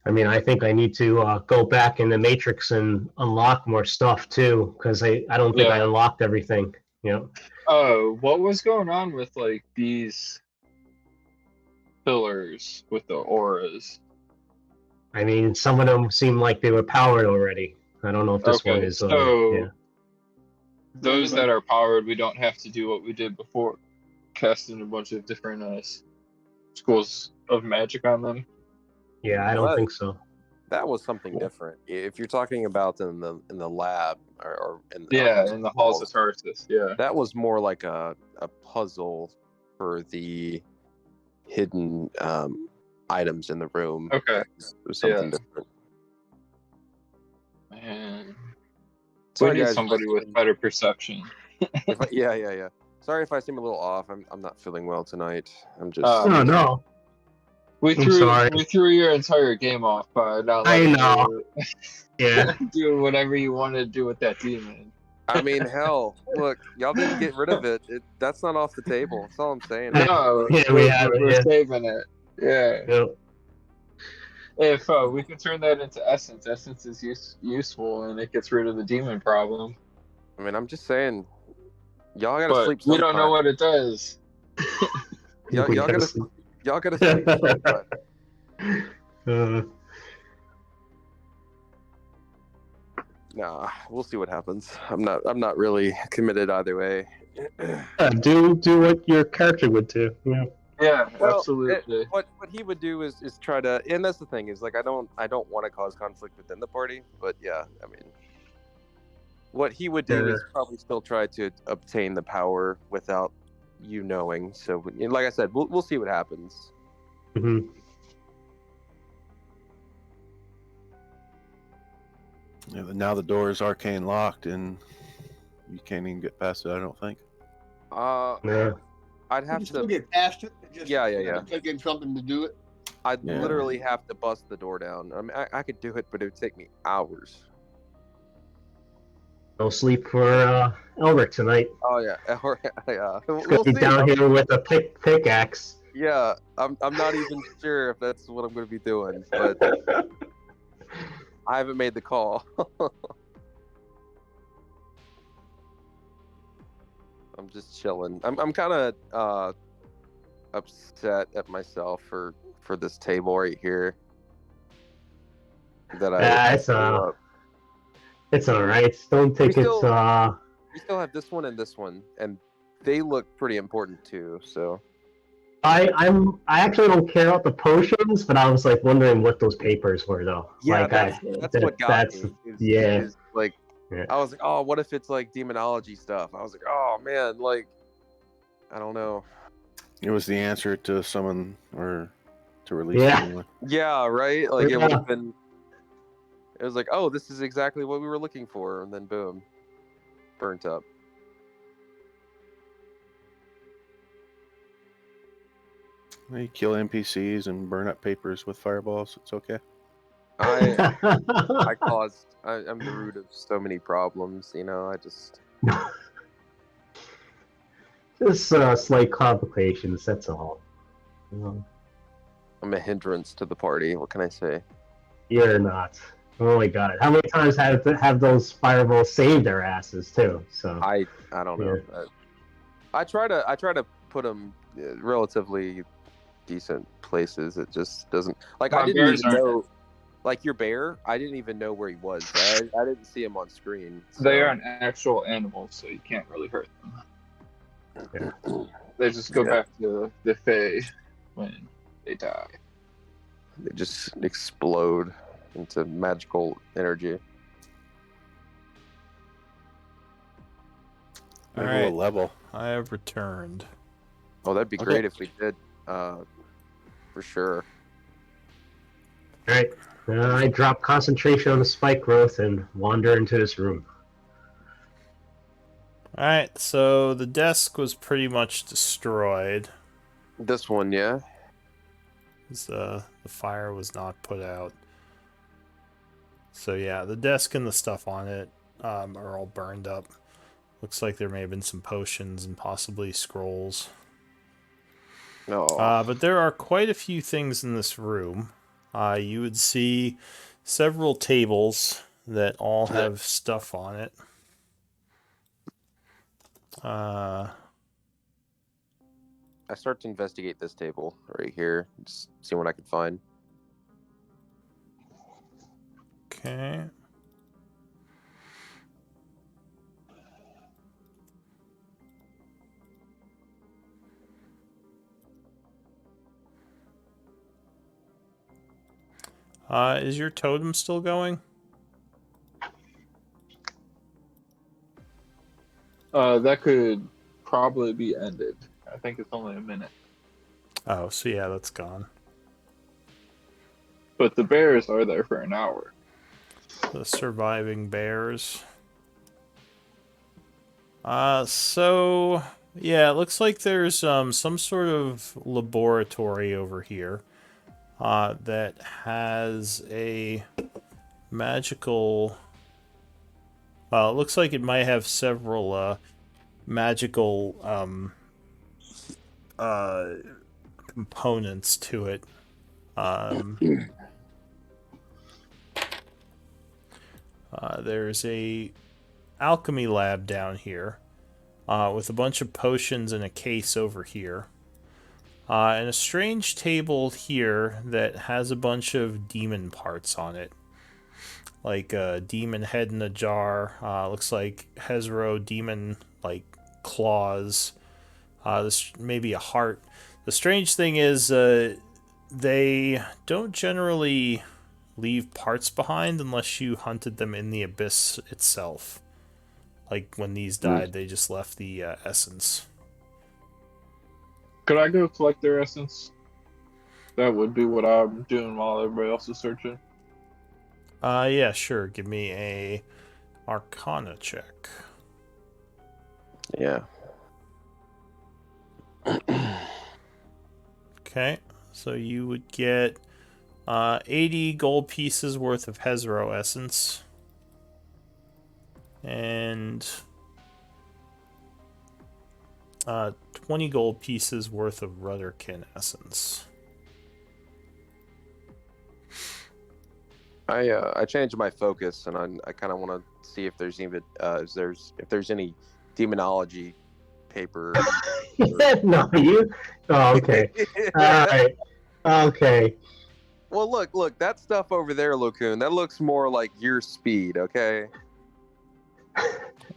I mean, I think I need to go back in the Matrix and unlock more stuff too, because I don't think I Yeah. unlocked everything. You know. Oh, what was going on with like these pillars with the auras? I mean, some of them seem like they were powered already. I don't know if this one Okay, is. so Yeah. those that are powered, we don't have to do what we did before, casting a bunch of different schools of magic on them. Yeah, I Well, don't think so. That was something different. If you're talking about in the lab or in Yeah, in the halls of halls, Tarsus. Yeah. that was more like a puzzle for the hidden items in the room. Okay. It was something Yeah. different. Man, Sorry, we need guys. somebody with better perception. Yeah. Sorry if I seem a little off. I'm not feeling well tonight. I'm just. No, no. We I'm sorry. threw your entire game off by not I letting know. you Yeah. do whatever you wanted to do with that demon. I mean, hell, look, y'all didn't get rid of it. That's not off the table. That's all I'm saying. No, Yeah, we have it. we're Yeah. saving it. Yeah. Yep. If we can turn that into essence, essence is useful and it gets rid of the demon problem. I mean, I'm just saying, y'all gotta But sleep we sometime. don't know what it does. Y'all We gotta sleep. y'all gotta sleep sometime. Nah, we'll see what happens. I'm not really committed either way. Do what your character would do. Yeah. Yeah, Well, absolutely. what he would do is try to, and that's the thing is like I don't want to cause conflict within the party, but yeah, I mean, what he would do is probably still try to obtain the power without you knowing. So, like I said, we'll see what happens. Mm-hmm. Yeah, but now the door is arcane locked, and you can't even get past it. I don't think. Yeah. I'd You have can to. still get past it. Just, Yeah. Click in something to do it. I'd Yeah. literally have to bust the door down. I mean, I could do it, but it would take me hours. No sleep for Elric tonight. Oh yeah, yeah. He's gonna be down here with a pickaxe. Yeah, I'm not even sure if that's what I'm going to be doing, but I haven't made the call. I'm just chilling. I'm kind of upset at myself for this table right here. That it's all right. Don't take We it. We still have this one, and they look pretty important too. So I actually don't care about the potions, but I was like wondering what those papers were though. yeah, like, that's what got me. Is like, yeah. I was like, oh, what if it's like demonology stuff? I was like, oh man, like, I don't know. It was the answer to summon or to release. Yeah. Anyway. Yeah, right. Like it would have been. It was like, oh, this is exactly what we were looking for, and then boom, burnt up. You kill NPCs and burn up papers with fireballs. It's okay. I'm the root of so many problems. You know, I just. Just slight complications, that's all. You know, I'm a hindrance to the party. What can I say? you're not. Oh my god. How many times have those fireballs saved their asses, too? So I don't know. I try to put them relatively decent places. It just doesn't. Like, I didn't even know. Like your bear, I didn't even know where he was. I didn't see him on screen. So. They are an actual animal, so you can't really hurt them. Yeah. They just go back to the Fae when they die. They just explode into magical energy. All Maybe right. we'll level. I have returned. Oh, that'd be Okay. great if we did. For sure. Alright. I drop concentration on the spike growth and wander into this room. Alright, so the desk was pretty much destroyed. This one, yeah. The fire was not put out. So yeah, the desk and the stuff on it are all burned up. Looks like there may have been some potions and possibly scrolls. Oh. But there are quite a few things in this room. You would see several tables that all have stuff on it. I start to investigate this table right here. Just see what I can find. Okay. Is your totem still going? That could probably be ended. I think it's only a minute. Oh, so yeah, that's gone. But the bears are there for an hour. The surviving bears. So yeah, it looks like there's some sort of laboratory over here that has a magical. Well, it looks like it might have several magical components to it. There's a alchemy lab down here with a bunch of potions in a case over here. And a strange table here that has a bunch of demon parts on it. Like a demon head in a jar. Looks like Hezro demon like claws. This maybe a heart. The strange thing is they don't generally leave parts behind unless you hunted them in the abyss itself. Like when these died, they just left the essence. Could I go collect their essence? That would be what I'm doing while everybody else is searching. Yeah, sure. Give me a Arcana check. Yeah. Okay, so you would get 80 gold pieces worth of Hezro essence. And 20 gold pieces worth of Rudderkin essence. I changed my focus, and I kind of want to see if there's even if there's any demonology paper. No, you. Oh, okay. All right. Okay. Well, look, that stuff over there, Locoon, that looks more like your speed, okay?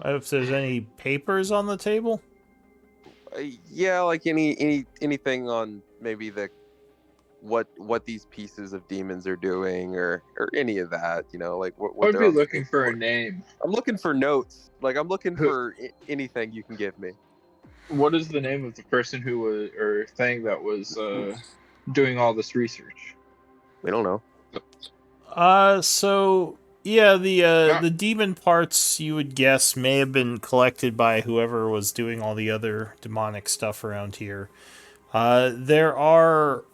If there's any papers on the table? Yeah, like anything on maybe the what these pieces of demons are doing, or any of that, you know, like what I'd they're be on the looking table for for. a name. I'm looking for notes. Like I'm looking for anything you can give me. What is the name of the person who was, or thing that was doing all this research? We don't know. So Yeah, the demon parts you would guess may have been collected by whoever was doing all the other demonic stuff around here. There are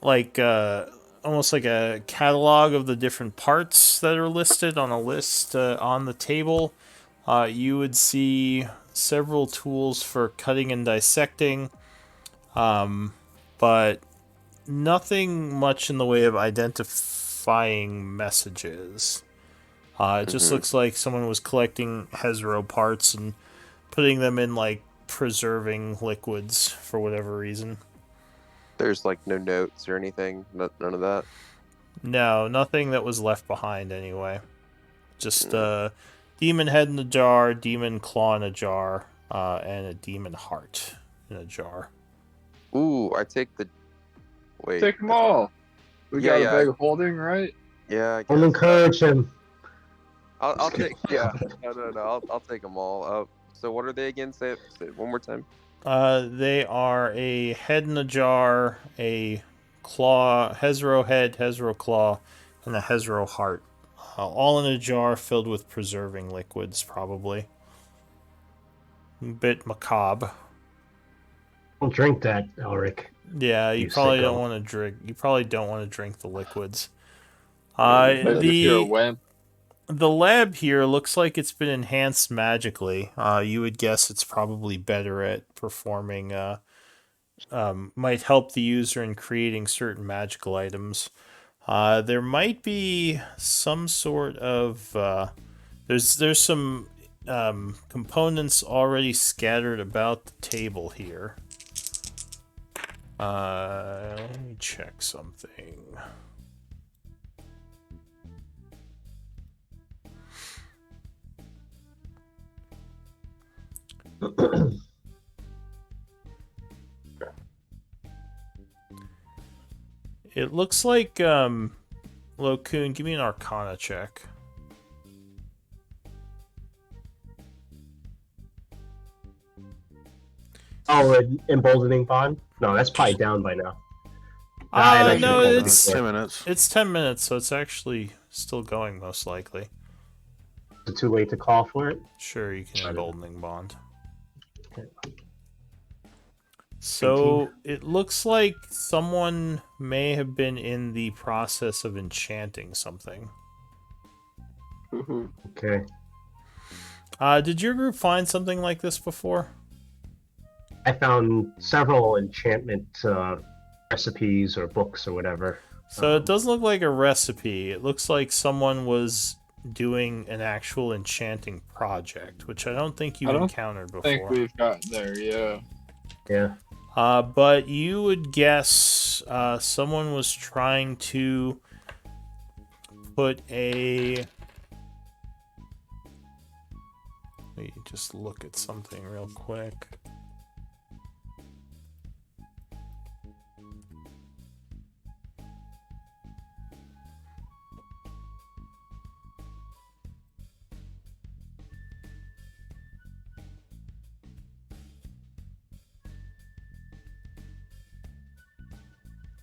like almost like a catalog of the different parts that are listed on a list on the table. You would see several tools for cutting and dissecting, but nothing much in the way of identifying messages. It just Mhm. looks like someone was collecting Hezro parts and putting them in like preserving liquids for whatever reason. There's like no notes or anything. None of that. No, nothing that was left behind anyway. Just Mm. demon head in a jar, demon claw in a jar, and a demon heart in a jar. Ooh, I take the. Wait. Take them all. We Yeah, got yeah, a bag of holding, right? Yeah, I Don't guess. encourage him. I'll take. Yeah. No. I'll take them all. So what are they again? Say it one more time. They are a head in a jar, a claw, Hezro head, Hezro claw, and a Hezro heart. All in a jar filled with preserving liquids, probably. A bit macabre. Don't drink that, Elric. Yeah, you You probably sicko. don't want to drink. You probably don't want to drink the liquids. But if you're a The wimp, lab here looks like it's been enhanced magically. You would guess it's probably better at performing. Might help the user in creating certain magical items. There might be some sort of there's some components already scattered about the table here. Let me check something. It looks like Locoon, give me an Arcana check. Oh, an emboldening bond? No, that's probably down by now. I No, should've pulled it's it. 10 minutes. it's 10 minutes, so it's actually still going most likely. Is it too late to call for it? Sure, you can Got it. emboldening bond. Okay. So it looks like someone may have been in the process of enchanting something. Okay. Did your group find something like this before? I found several enchantment recipes or books or whatever. So it doesn't look like a recipe. It looks like someone was doing an actual enchanting project, which I don't think you I don't encountered I before. think we've gotten there, yeah. Yeah. But you would guess someone was trying to put a... Let me just look at something real quick.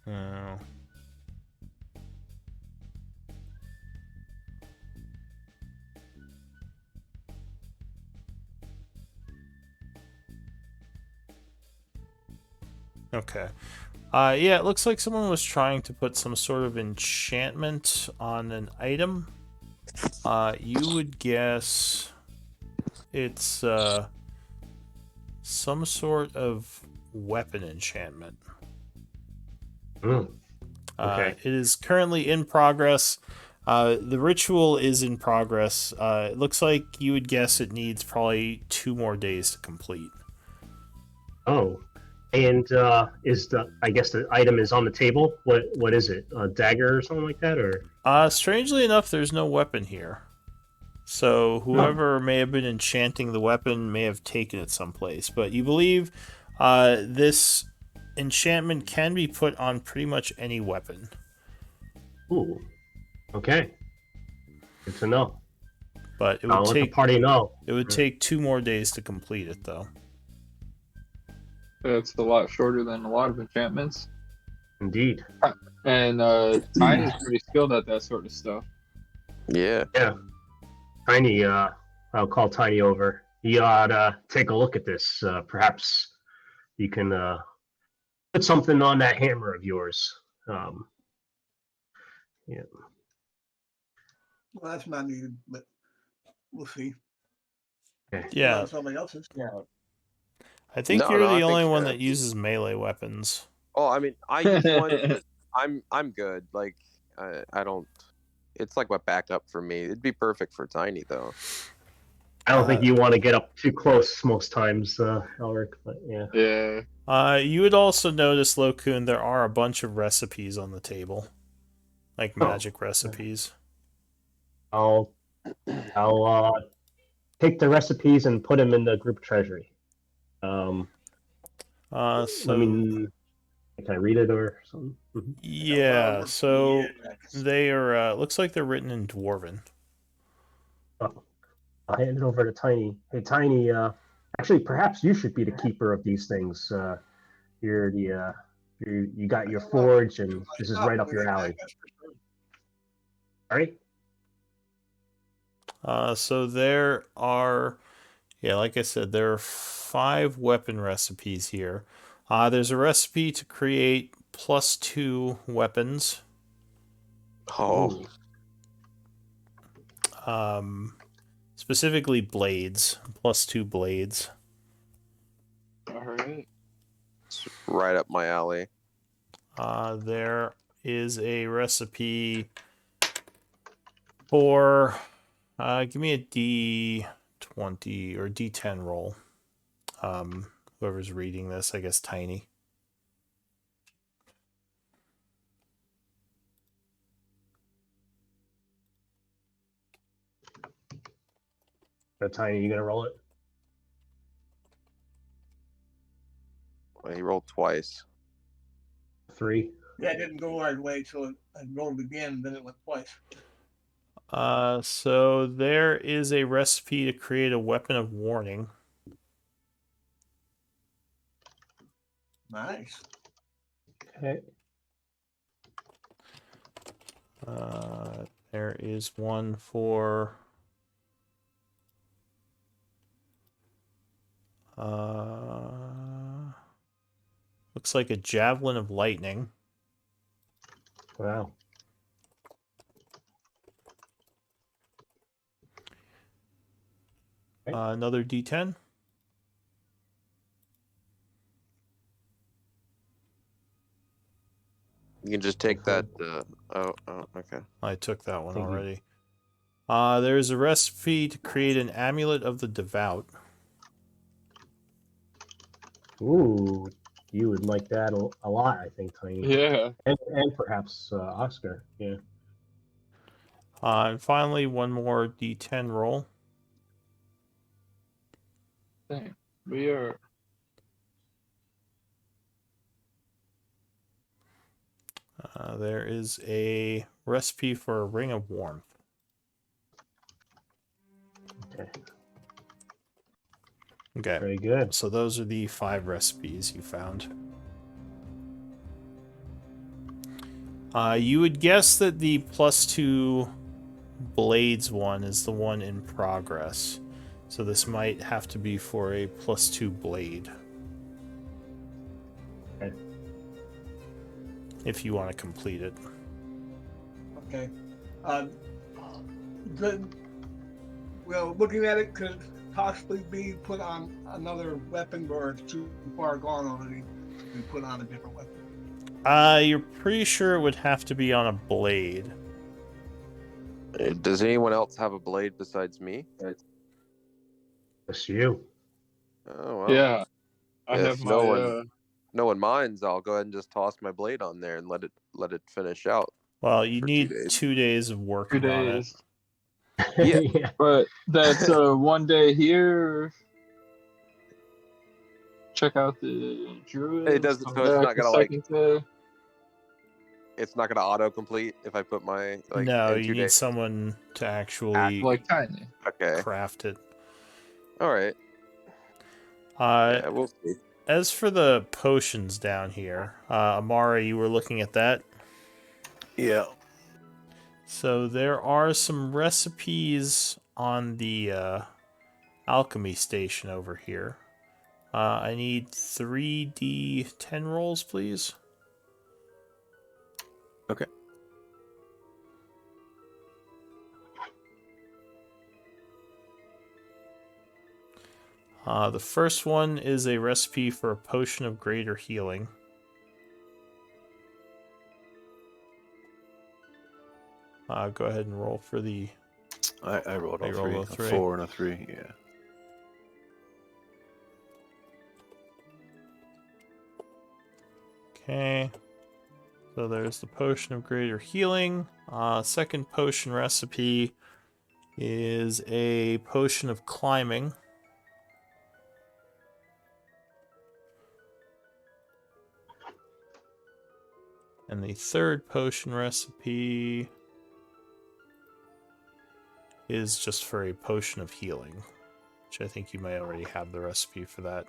Oh. Okay. Yeah, it looks like someone was trying to put some sort of enchantment on an item. You would guess it's some sort of weapon enchantment. Okay. It is currently in progress. The ritual is in progress. It looks like you would guess it needs probably 2 more days to complete. Oh. And I guess the item is on the table? What is it? A dagger or something like that, or? Strangely enough, there's no weapon here. So whoever may have been enchanting the weapon may have taken it someplace. But you believe this enchantment can be put on pretty much any weapon. Ooh. Okay. Good to know. But it I'll would let the take party know. it would take 2 more days to complete it, though. It's a lot shorter than a lot of enchantments. Indeed. And Tiny's pretty skilled at that sort of stuff. Yeah. Yeah. Tiny, I'll call Tiny over. You ought to take a look at this. Perhaps you can put something on that hammer of yours. Yeah. Well, that's not needed, but we'll see. Yeah, Somebody else's. Yeah. I think No, you're no, I the only think. one that uses melee weapons. Oh, I mean, I use one, but I'm good. Like, I don't. It's like my backup for me. It'd be perfect for Tiny though. I don't think you want to get up too close most times, Elric, but yeah. Yeah. You would also notice, Lokun, there are a bunch of recipes on the table, like magic recipes. I'll take the recipes and put them in the group treasury. So Can I read it or something? yeah, so they are. Looks like they're written in Dwarven. Oh, I'll hand it over to Tiny. Hey, Tiny. Actually, perhaps you should be the keeper of these things. You're the you got your forge, and this is right up your alley. All right. So there are, yeah, like I said, there are 5 weapon recipes here. There's a recipe to create +2 weapons. Oh, Specifically blades, +2 blades. All right. it's right up my alley. There is a recipe for, give me a D20 or D10 roll. Whoever's reading this, I guess Tiny. So, Tiny, you gonna roll it? Well, he rolled twice. 3. Yeah, it didn't go right away, so it rolled again, and then it went twice. So there is a recipe to create a weapon of warning. Nice. Okay. There is one for looks like a javelin of lightning. Wow. Another D10. You can just take that. Oh, okay. I took that one Thank you. already. There's a recipe to create an amulet of the devout. Ooh, you would like that a lot, I think, Tiny. Yeah. And perhaps Oscar. Yeah. And finally, one more D10 roll. Dang. We are. There is a recipe for a ring of warmth. Okay. Okay. Very good. So those are the 5 recipes you found. You would guess that the +2 blades one is the one in progress. So this might have to be for a +2 blade. Okay. If you want to complete it. Okay. Good. Well, looking at it, could possibly be put on another weapon, or it's too far gone already to be put on a different weapon? You're pretty sure it would have to be on a blade. Does anyone else have a blade besides me? It's you. Oh well. Yeah. I If have my. no one minds, I'll go ahead and just toss my blade on there and let it finish out. Well, you For 2 need days. 2 days of 2 working on it. days. Yeah. Yeah. But that's 1 day here. Check out the druid. It doesn't. So it's not gonna like. Day. It's not gonna autocomplete if I put my like. No, in you 2 need days. someone to actually Act like Tiny. Okay. craft it. All right. Yeah, We'll see. as for the potions down here, Amara, you were looking at that? Yeah. So there are some recipes on the alchemy station over here. I need 3d10 rolls, please. Okay. The first one is a recipe for a potion of greater healing. Go ahead and roll for the... I rolled all You three. rolled all A three. 4 and a 3. Yeah. Okay. So there's the potion of greater healing. Second potion recipe is a potion of climbing. And the third potion recipe is just for a potion of healing, which I think you may already have the recipe for that.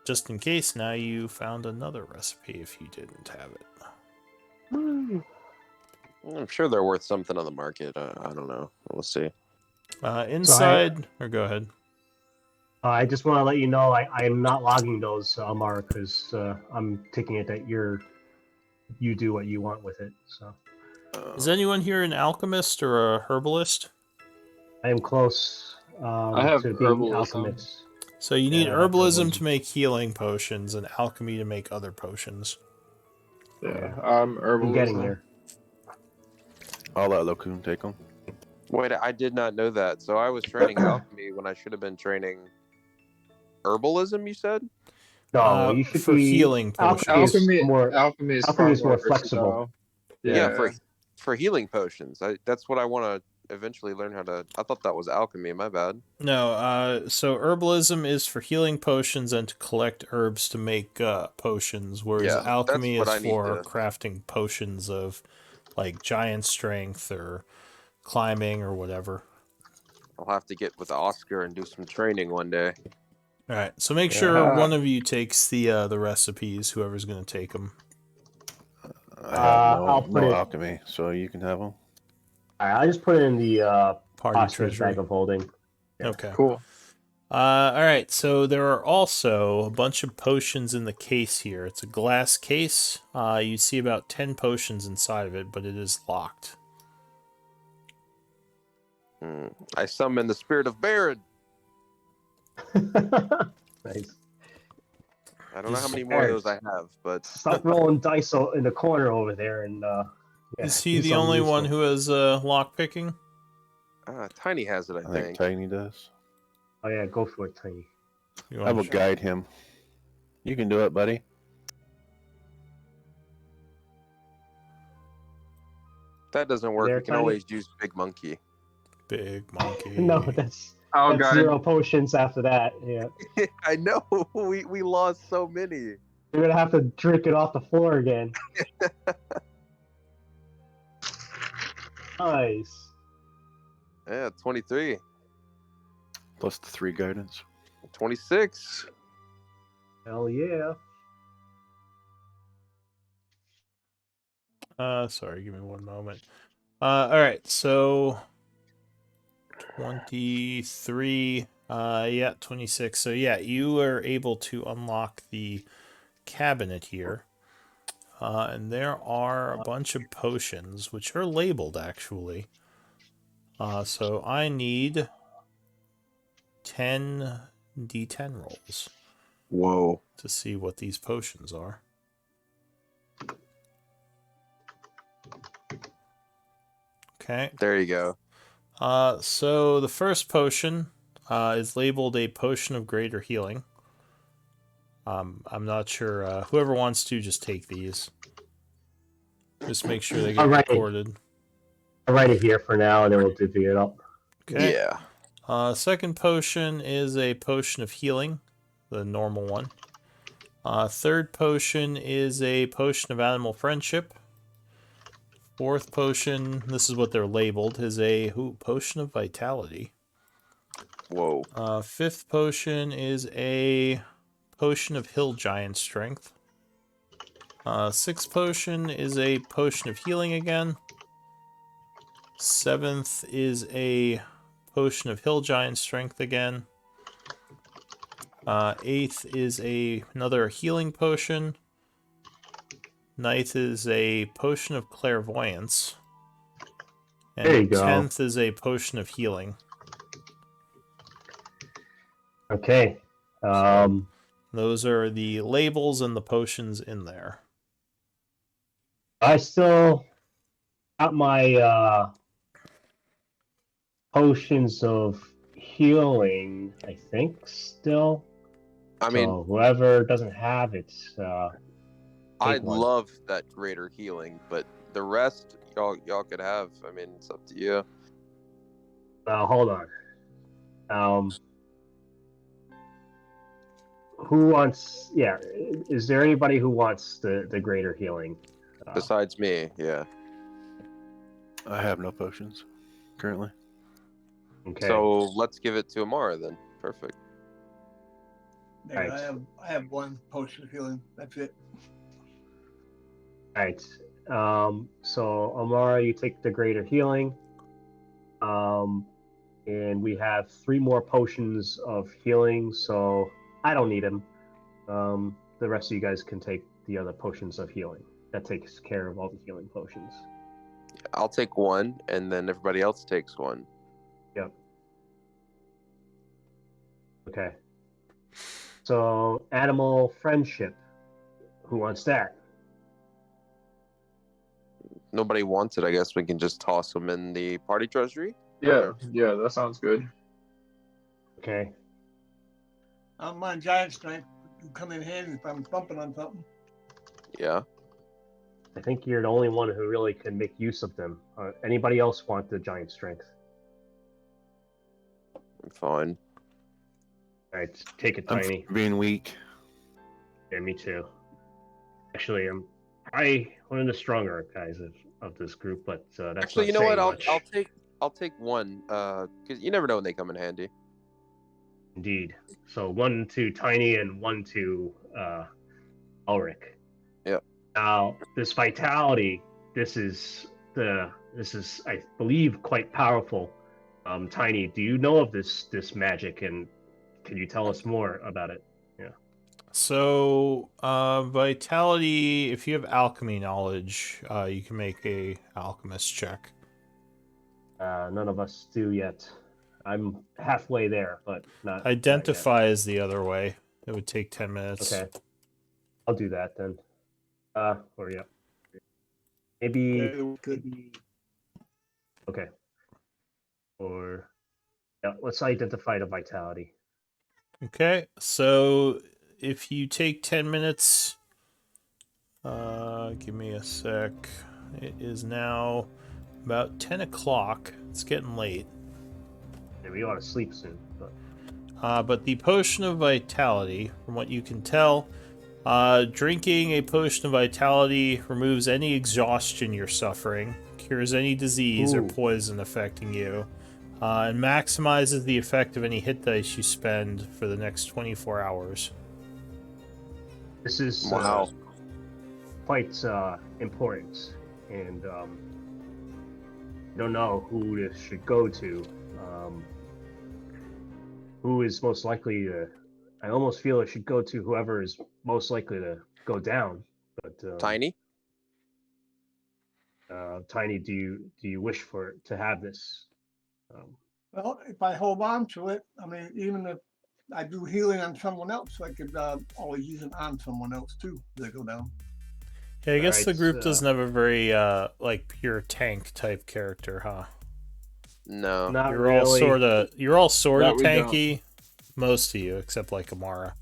Just in case, now you found another recipe if you didn't have it. I'm sure they're worth something on the market. I don't know. We'll see. Inside, or go ahead. I just want to let you know I am not logging those, Amar, because I'm taking it that you do what you want with it. So Is anyone here an alchemist or a herbalist? I am close I have to being herbalism. alchemist. So you need Yeah, I have herbalism herbalism. to make healing potions and alchemy to make other potions. Yeah, I'm herbalism. I'm getting there. I'll let Lokun take them. Wait, I did not know that. So I was training alchemy when I should have been training herbalism, you said? No, you should for be healing alchemy potions. is more Alchemy is alchemy far is more more flexible. versatile. Yeah, for healing potions. That's what I want to eventually learn how to. I thought that was alchemy. My bad. No, so herbalism is for healing potions and to collect herbs to make potions, whereas Yeah, alchemy that's is what I need for to- crafting potions of like giant strength or climbing or whatever. I'll have to get with Oscar and do some training one day. All right, so make sure one of you takes the recipes, whoever's going to take them. I have I'll put no it. alchemy, so you can have them. I just put it in the Party hostage treasury. bag of holding. Yeah. Okay. Cool. All right, so there are also a bunch of potions in the case here. It's a glass case. You see about 10 potions inside of it, but it is locked. I summon the spirit of Baron. Nice. I don't know how many more of those I have, but Stop rolling dice in the corner over there, and yeah, Is he do the something only one useful. who has lock picking? Tiny has it. I I think think. Tiny does. Oh yeah, go for it, Tiny. I will guide him. You can do it, buddy. If that doesn't work, There, we can Tiny? always use Big Monkey. Big monkey. No, that's Oh, God. 0 potions after that. Yeah, I know. We lost so many. you're gonna have to drink it off the floor again. Nice. Yeah, 23, Plus the 3 guidance. 26. Hell yeah. Sorry, give me one moment. All right, so 23. Yeah, 26. So yeah, you are able to unlock the cabinet here. And there are a bunch of potions, which are labeled, actually. So I need 10 D10 rolls Whoa. to see what these potions are. Okay. There you go. So the first potion is labeled a potion of greater healing. I'm not sure. Whoever wants to, just take these. Just make sure they get Alright. recorded. I'll write it here for now, and then we'll divvy it up. Okay. Yeah. Second potion is a potion of healing, the normal one. Third potion is a potion of animal friendship. Fourth potion, this is what they're labeled, is a potion of vitality. Whoa. Fifth potion is a potion of hill giant strength. Sixth potion is a potion of healing again. 7th is a potion of hill giant strength again. 8th is another healing potion. 9th is a potion of clairvoyance. And There you go. 10th is a potion of healing. Okay. Those are the labels and the potions in there. I still got my potions of healing, I think, still. I mean, So whoever doesn't have it, I'd one. love that greater healing, but the rest y'all could have. I mean, it's up to you. hold on. Who wants? Yeah, is there anybody who wants the greater healing? Besides me, yeah. I have no potions currently. Okay. So let's give it to Amara then. Perfect. There, Right. I have one potion of healing. That's it. All right. So Amara, you take the greater healing. And we have 3 more potions of healing, so I don't need them. The rest of you guys can take the other potions of healing. That takes care of all the healing potions. I'll take one, and then everybody else takes one. Yep. Okay. So animal friendship. Who wants that? Nobody wants it. I guess we can just toss them in the party treasury. Yeah, that sounds good. Okay. I don't mind giant strength. You come in handy if I'm bumping on something. Yeah. I think you're the only one who really can make use of them. Anybody else want the giant strength? I'm fine. All right, take it, I'm Tiny. being weak. Yeah, me too. Actually, I'm probably one of the stronger guys of this group, but that's Actually, not you know what? saying much. I'll take one. Because you never know when they come in handy. Indeed. So 1 to Tiny and 1 to Ulrich. Yep. Now this vitality, this is I believe quite powerful. Tiny, do you know of this magic, and can you tell us more about it? So, vitality, if you have alchemy knowledge, you can make a alchemist check. None of us do yet. I'm halfway there, but not. Identify is the other way. It would take 10 minutes. Okay. I'll do that then. Or yeah. Maybe. It could be. Okay. Or yeah, let's identify the vitality. Okay, so if you take 10 minutes, give me a sec. It is now about 10 o'clock. It's getting late. Yeah, we ought to sleep soon, but But the potion of vitality, from what you can tell, drinking a potion of vitality removes any exhaustion you're suffering, cures any disease or Ooh. poison affecting you, and maximizes the effect of any hit dice you spend for the next 24 hours. this is Wow. quite important, and I don't know who this should go to. Who is most likely to? I almost feel it should go to whoever is most likely to go down. But Tiny. Tiny, do you wish to have this? Well, if I hold on to it, I mean, even if I do healing on someone else, I could always use it on someone else too. They go down. Yeah, I guess the Alright, group doesn't have a very like pure tank type character, huh? No. Not You're really. all sort of That we don't. tanky. Most of you, except like Amara.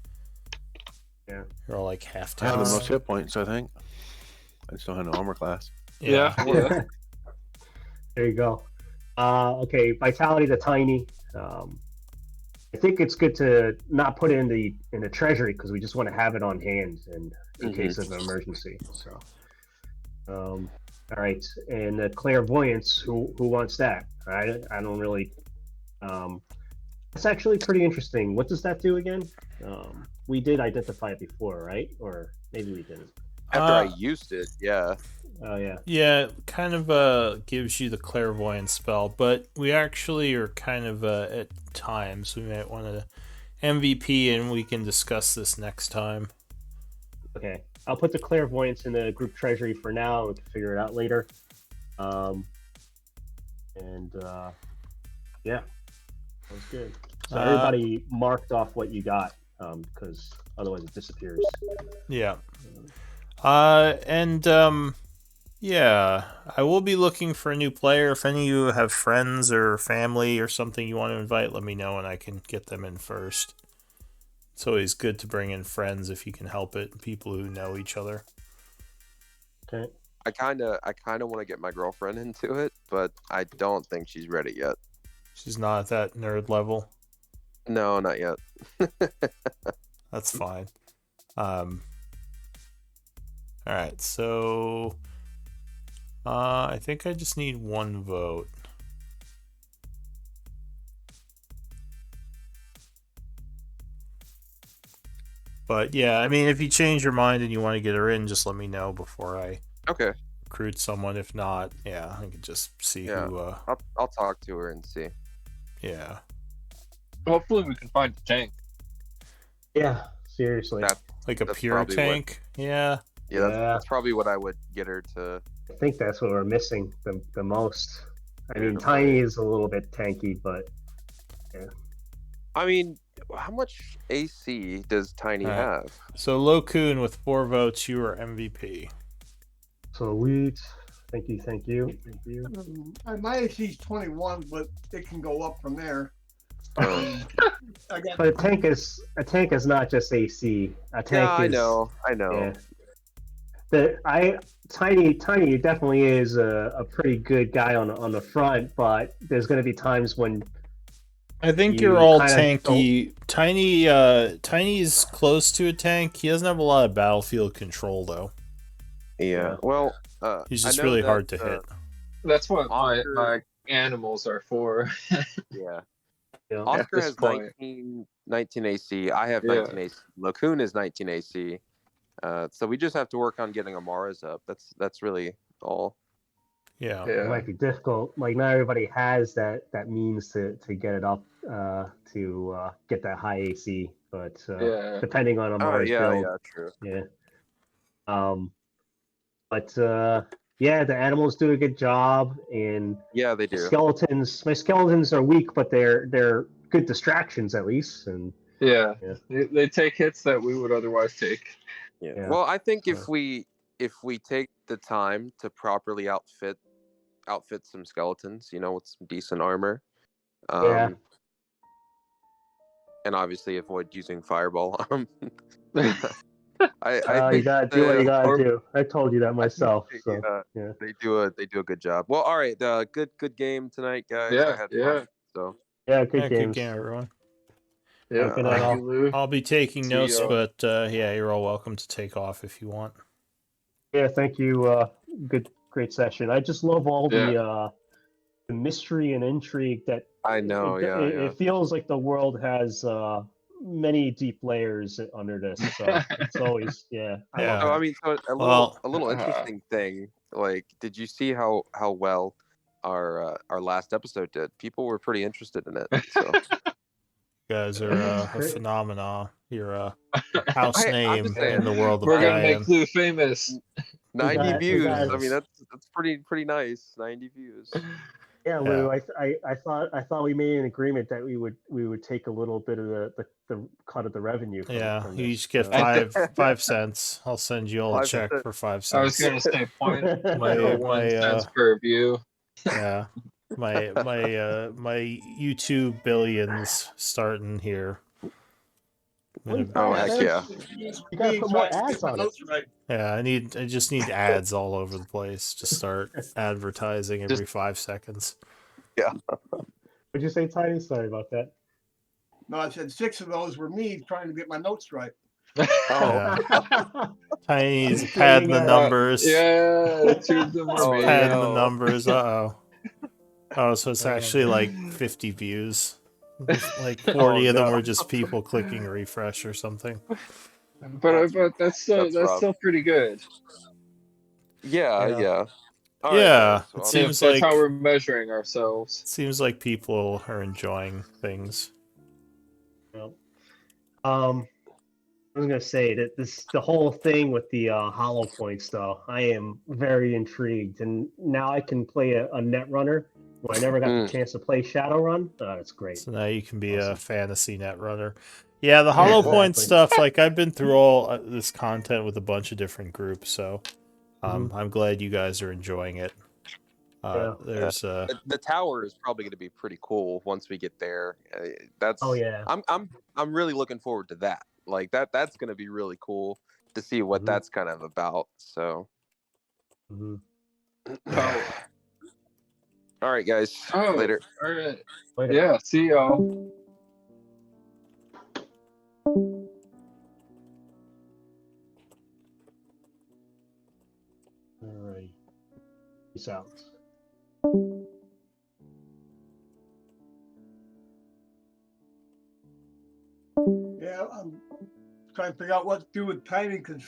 Yeah. You're all like half I have the tanks. most hit points, I think. I just don't have no armor class. Yeah. There you go. Okay, vitality to Tiny. I think it's good to not put it in the treasury because we just want to have it on hand in case of an emergency. So, all right, and the clairvoyance. Who wants that? I don't really. It's actually pretty interesting. What does that do again? We did identify it before, right? Or maybe we didn't. After I used it, yeah. Oh yeah. Yeah, kind of gives you the clairvoyance spell, but we actually are kind of at times. We might want to MVP, and we can discuss this next time. Okay. I'll put the clairvoyance in the group treasury for now. We can figure it out later. Yeah, that was good. So everybody marked off what you got, because otherwise it disappears. Yeah. Yeah, I will be looking for a new player. If any of you have friends or family or something you want to invite, let me know and I can get them in first. It's always good to bring in friends if you can help it, people who know each other. Okay. I kind of want to get my girlfriend into it, but I don't think she's ready yet. She's not at that nerd level. No, not yet. That's fine. All right, so I think I just need one vote. But yeah, I mean, if you change your mind and you want to get her in, just let me know before I Okay. recruit someone. If not, yeah, I can just see who. I'll talk to her and see. Yeah. Hopefully, we can find a tank. Yeah, seriously. Like a That's pure probably tank. Yeah. Yeah, that's probably what I would get her to. I think that's what we're missing the most. I mean, to Tiny play. is a little bit tanky, but yeah. I mean, how much AC does Tiny All right. have? So Lokun with 4 votes, you are MVP. Sweet. Thank you. My AC is 21, but it can go up from there. Oh. I got But a tank is not just AC. A tank Yeah, I is. know. Yeah. Tiny definitely is a pretty good guy on the front, but there's going to be times when I think You you're all kinda tanky. Tiny's close to a tank. He doesn't have a lot of battlefield control though. Yeah. Well, He's I just know really that, hard to hit. That's what Oscar- my animals are for. Yeah. you know, Oscar this has point. 19 AC. I have Yeah. 19 AC. Lacoon is 19 AC. So we just have to work on getting Amara's up. That's really all. Yeah. it Yeah. might be difficult. Like not everybody has that means to get it up to get that high AC, but Yeah. depending on Oh Amara's yeah, build, yeah, true. yeah. But yeah, the animals do a good job, and Yeah, they do. my skeletons are weak, but they're good distractions at least, and Yeah. Yeah. They take hits that we would otherwise take. Yeah. Yeah. Well, I think Yeah. if we take the time to properly outfit some skeletons, with some decent armor, Yeah. and obviously avoid using fireball on them. I you think gotta do what you gotta or- do. I told you that myself. they, So yeah. they do a good job. Well, all right, good game tonight, guys. Yeah, I had yeah. fun. So Yeah, good Yeah, games. good game, everyone. Yeah. Good night, Thank all. you, Lou. I'll be taking See notes, y'all. but yeah, you're all welcome to take off if you want. Yeah, thank you. Great session. I just love all the mystery and intrigue that I know, it feels like the world has many deep layers under this. So it's always I Yeah. So love I it. mean, so a little interesting thing. Like, did you see how well our last episode did? People were pretty interested in it. So You guys are a phenomenon. You're a house I'm name just saying. in the world of We're gonna make Diane. Lou famous. 90 got- we views. got- I mean, that's pretty nice. 90 views. Yeah, Lou. I thought we made an agreement that we would take a little bit of the cut of the revenue. From You this, each get I 5 cents. I'll send you all a 5 check cents. for 5 I was cents. gonna say point My- 1 cents per view. Yeah. My YouTube billions starting here. I'm gonna- Oh, heck yeah. You gotta put more ads on it. Yeah, I just need ads all over the place to start advertising every 5 seconds. What'd you say, Tiny? Sorry about that. No, I said 6 of those were me trying to get my notes right. Oh, Yeah. Tiny's Just padding the saying, numbers. Yeah, 2 of them Oh, were me. Padding the no. numbers. Oh, so it's actually like 50 views. Like 40 of them no. were just people clicking refresh or something. But that's That's rough. still pretty good. Yeah, Yeah. yeah. All right, Yeah, guys. it Well, seems That's how like we're measuring ourselves. seems like people are enjoying things. Well, I was gonna say that the whole thing with the hollow points though, I am very intrigued, and now I can play a net runner who I never got the mm, chance to play Shadowrun. That's great. So now you can be a Awesome. fantasy net runner. Yeah, the Yeah, hollow point exactly. stuff. Like I've been through all this content with a bunch of different groups, so Mhm. I'm glad you guys are enjoying it. Yeah. There's the tower is probably going to be pretty cool once we get there. Oh That's yeah. I'm really looking forward to that. Like that's going to be really cool to see what Mhm. that's kind of about. So, Mhm. Oh, all right, guys. oh, Later. all right. Later. Yeah, see y'all. All right. Peace out. Yeah, I'm trying to figure out what to do with Tiny because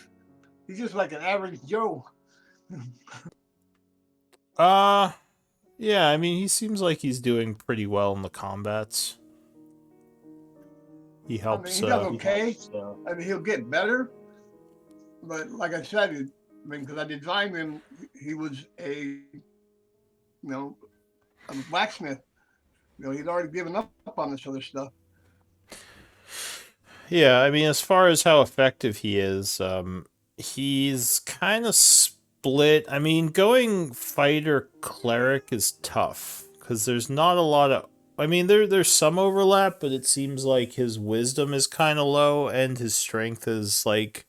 he's just like an average Joe. uh yeah, I mean he seems like he's doing pretty well in the combats. He I mean, helps he does He okay. helps, I mean, he'll get better, but like I said, I mean, because I designed him, he was a blacksmith. He'd already given up on this other stuff. Yeah, I mean, as far as how effective he is, he's kind of split. I mean, going fighter cleric is tough because there's not a lot of. I mean, there's some overlap, but it seems like his wisdom is kind of low and his strength is like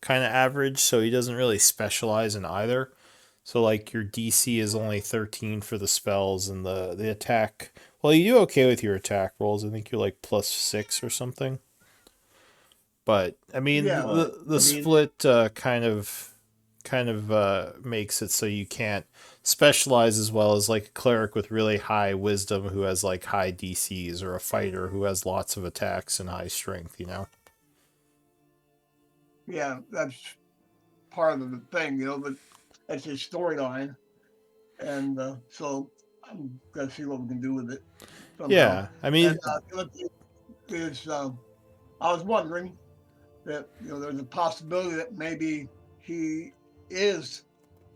kind of average, so he doesn't really specialize in either. So like your DC is only 13 for the spells and the attack. Well, you do okay with your attack rolls. I think you're like +6 or something. But I mean, Yeah, the split kind of makes it so you can't specialize as well as like a cleric with really high wisdom who has like high DCs or a fighter who has lots of attacks and high strength. You know? yeah, that's part of the thing, but that's his storyline, and so I'm gonna see what we can do with it somehow. Yeah. I And mean, the other thing is, I was wondering that there's a possibility that maybe he is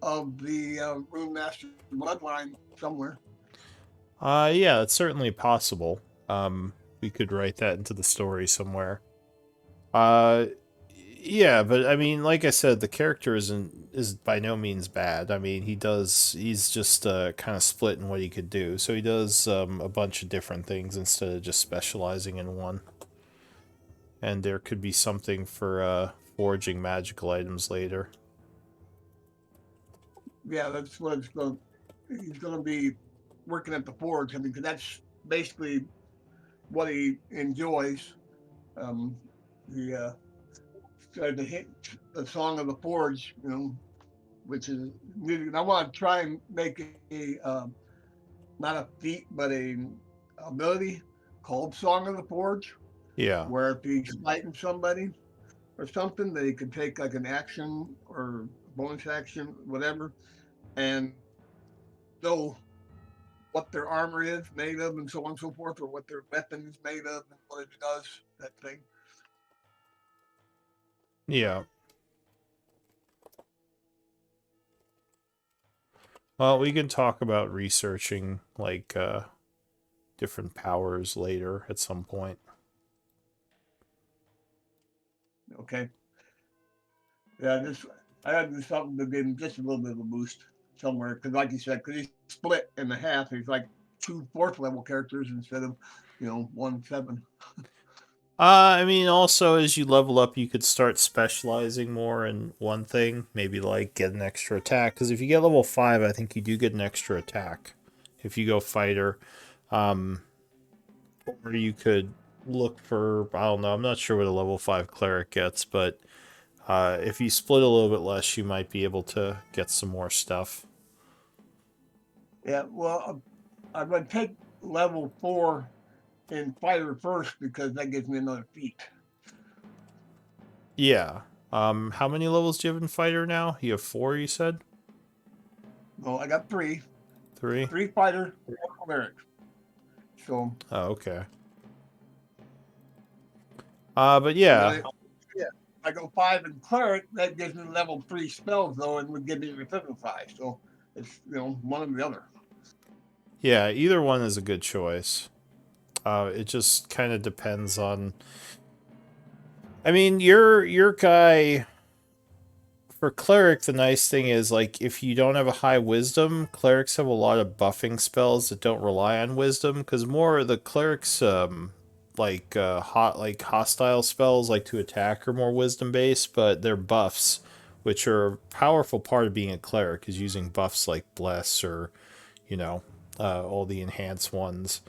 of the Rune Master bloodline somewhere. yeah, it's certainly possible. We could write that into the story somewhere. Uh, yeah, but I mean, like I said, the character is by no means bad. I mean, he's just kind of split in what he could do. So he does a bunch of different things instead of just specializing in one. And there could be something for forging magical items later. Yeah, that's what it's going. He's going to be working at the forge. I mean, 'cause that's basically what he enjoys. Um, the the hit, the song of the forge, which is music. And I want to try and make a not a feat, but a ability called Song of the Forge, Yeah. where if he's fighting somebody or something, they could take like an action or bonus action, whatever, and know what their armor is made of, and so on and so forth, or what their weapon is made of, and what it does, that thing. Yeah. Well, we can talk about researching like different powers later at some point. Okay. Yeah, I had to do something to give him just a little bit of a boost somewhere, because like you said, because he's split in the half, he's like 2 fourth level characters instead of 1 7. I mean, also as you level up, you could start specializing more in one thing. Maybe like get an extra attack. Because if you get level 5, I think you do get an extra attack if you go fighter. Um, or you could look for, I don't know, I'm not sure what a level 5 cleric gets, but if you split a little bit less, you might be able to get some more stuff. Yeah, well, I'm going to take level 4 in fighter first because that gives me another feat. Yeah. How many levels do you have in fighter now? You have 4, you said? Well, I got three. 3? 3 fighter, 4 cleric. So Oh, okay. But yeah. if I go 5 in cleric, that gives me level 3 spells though, and would give me revivify. So it's one or the other. Yeah, either one is a good choice. It just kind of depends on. I mean, your guy for cleric. The nice thing is, like, if you don't have a high wisdom, clerics have a lot of buffing spells that don't rely on wisdom. Because more of the clerics, like hostile spells, like to attack, are more wisdom based, but they're buffs, which are a powerful part of being a cleric, is using buffs like bless or, you know, all the enhanced ones.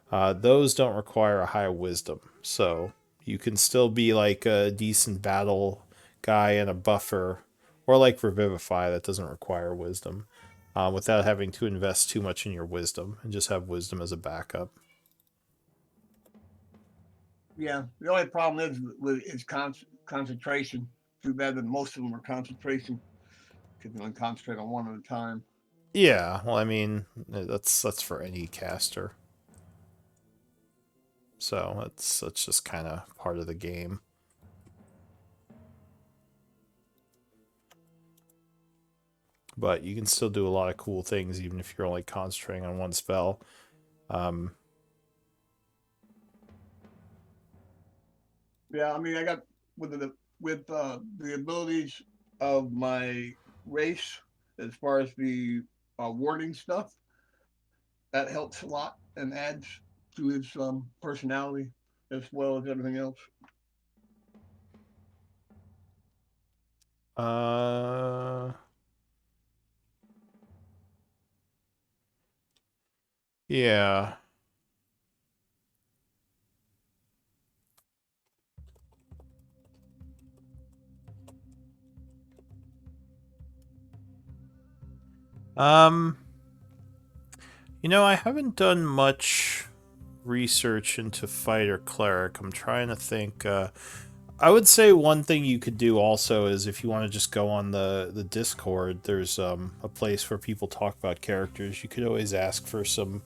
Those don't require a high wisdom, so you can still be like a decent battle guy and a buffer, or like Revivify that doesn't require wisdom, without having to invest too much in your wisdom and just have wisdom as a backup. Yeah, the only problem is concentration. Too bad that most of them are concentration. Because you only concentrate on one at a time. Yeah, well, I mean, that's for any caster. So that's just kind of part of the game. But you can still do a lot of cool things even if you're only concentrating on one spell. Yeah, I mean, I got with the abilities of my race as far as the warding stuff. That helps a lot and adds to his personality as well as everything else. Yeah. Um, I haven't done much research into fighter cleric. I'm trying to think. I would say one thing you could do also is if you want to just go on the Discord, there's a place where people talk about characters. You could always ask for some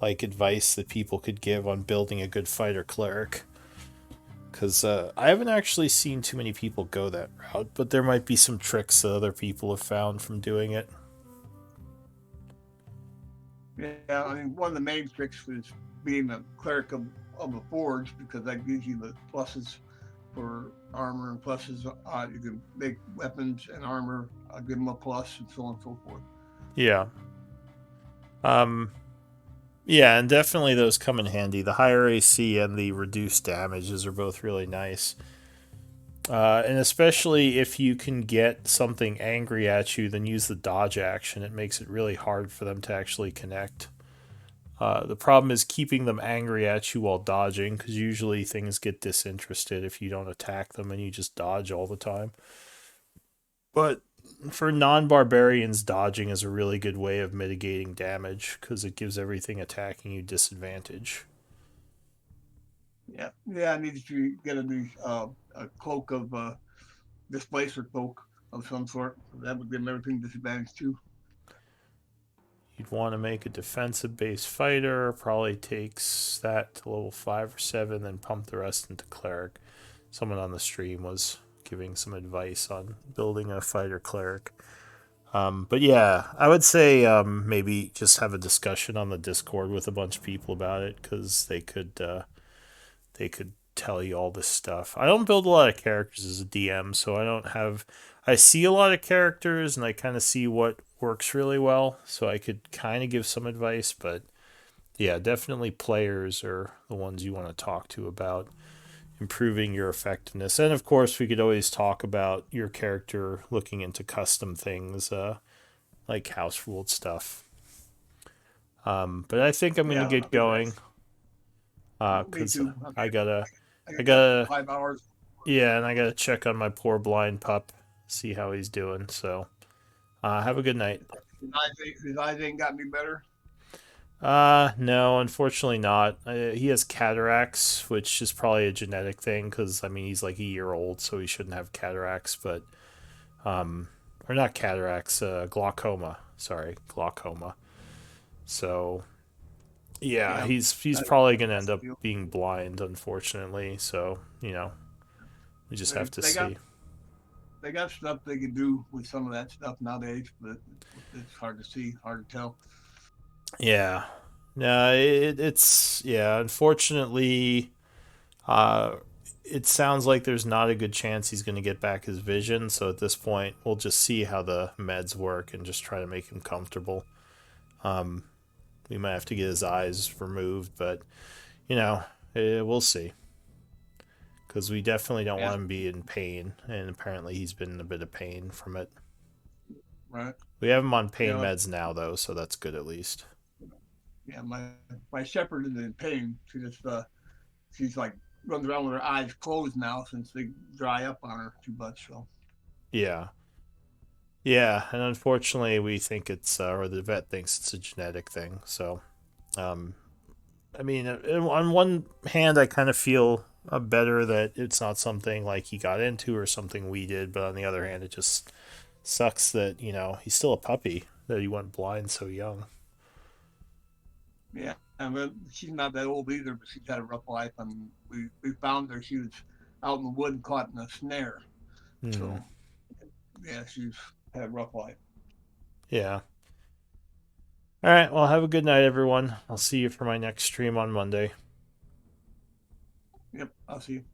like advice that people could give on building a good fighter cleric. Because I haven't actually seen too many people go that route, but there might be some tricks that other people have found from doing it. Yeah, I mean, one of the main tricks is being a cleric of a forge because that gives you the pluses for armor and pluses. You can make weapons and armor, give them a plus, and so on and so forth. Yeah. Yeah, and definitely those come in handy. The higher AC and the reduced damages are both really nice. And especially if you can get something angry at you, then use the dodge action. It makes it really hard for them to actually connect. The problem is keeping them angry at you while dodging, because usually things get disinterested if you don't attack them and you just dodge all the time. But for non-barbarians, dodging is a really good way of mitigating damage, because it gives everything attacking you disadvantage. Yeah, I need to get a cloak of displacer cloak of some sort. That would give them everything disadvantage too. You'd want to make a defensive based fighter, probably takes that to level 5 or 7, then pump the rest into cleric. Someone on the stream was giving some advice on building a fighter cleric. But yeah, I would say maybe just have a discussion on the Discord with a bunch of people about it, because they could tell you all this stuff. I don't build a lot of characters as a DM, so I see a lot of characters and I kind of see what works really well, so I could kind of give some advice, but yeah, definitely players are the ones you want to talk to about improving your effectiveness. And of course, we could always talk about your character looking into custom things, like house ruled stuff. But I think I'm gonna get going. Because I gotta 5 hours. Yeah, and I gotta check on my poor blind pup, see how he's doing. So, have a good night. His eyes ain't got any better. No, unfortunately not. He has cataracts, which is probably a genetic thing, because I mean he's like a year old, so he shouldn't have cataracts. But, or not cataracts, glaucoma. glaucoma. So yeah, Yeah, he's that- probably gonna end that's up the deal. being blind, unfortunately. So we just have to They got see. they got stuff they can do with some of that stuff nowadays, but it's hard to see, hard to tell. Yeah, no, it's yeah. Unfortunately, it sounds like there's not a good chance he's going to get back his vision. So at this point, we'll just see how the meds work and just try to make him comfortable. We might have to get his eyes removed, but we'll see. Because we definitely don't Yeah. want him to be in pain, and apparently he's been in a bit of pain from it. Right. We have him on pain Yeah. meds now, though, so that's good at least. Yeah, my shepherd is in pain. She's like runs around with her eyes closed now since they dry up on her too much. So Yeah. Yeah, and unfortunately, we think it's, or the vet thinks it's a genetic thing. So, I mean, on one hand, I kind of feel better that it's not something like he got into or something we did, but on the other hand, it just sucks that he's still a puppy, that he went blind so young. yeah, and she's not that old either, but she's had a rough life. And we found her. She was out in the wood caught in a snare. So yeah, she's had a rough life. Yeah. All right. Well, have a good night, everyone. I'll see you for my next stream on Monday. Yep, I'll see you.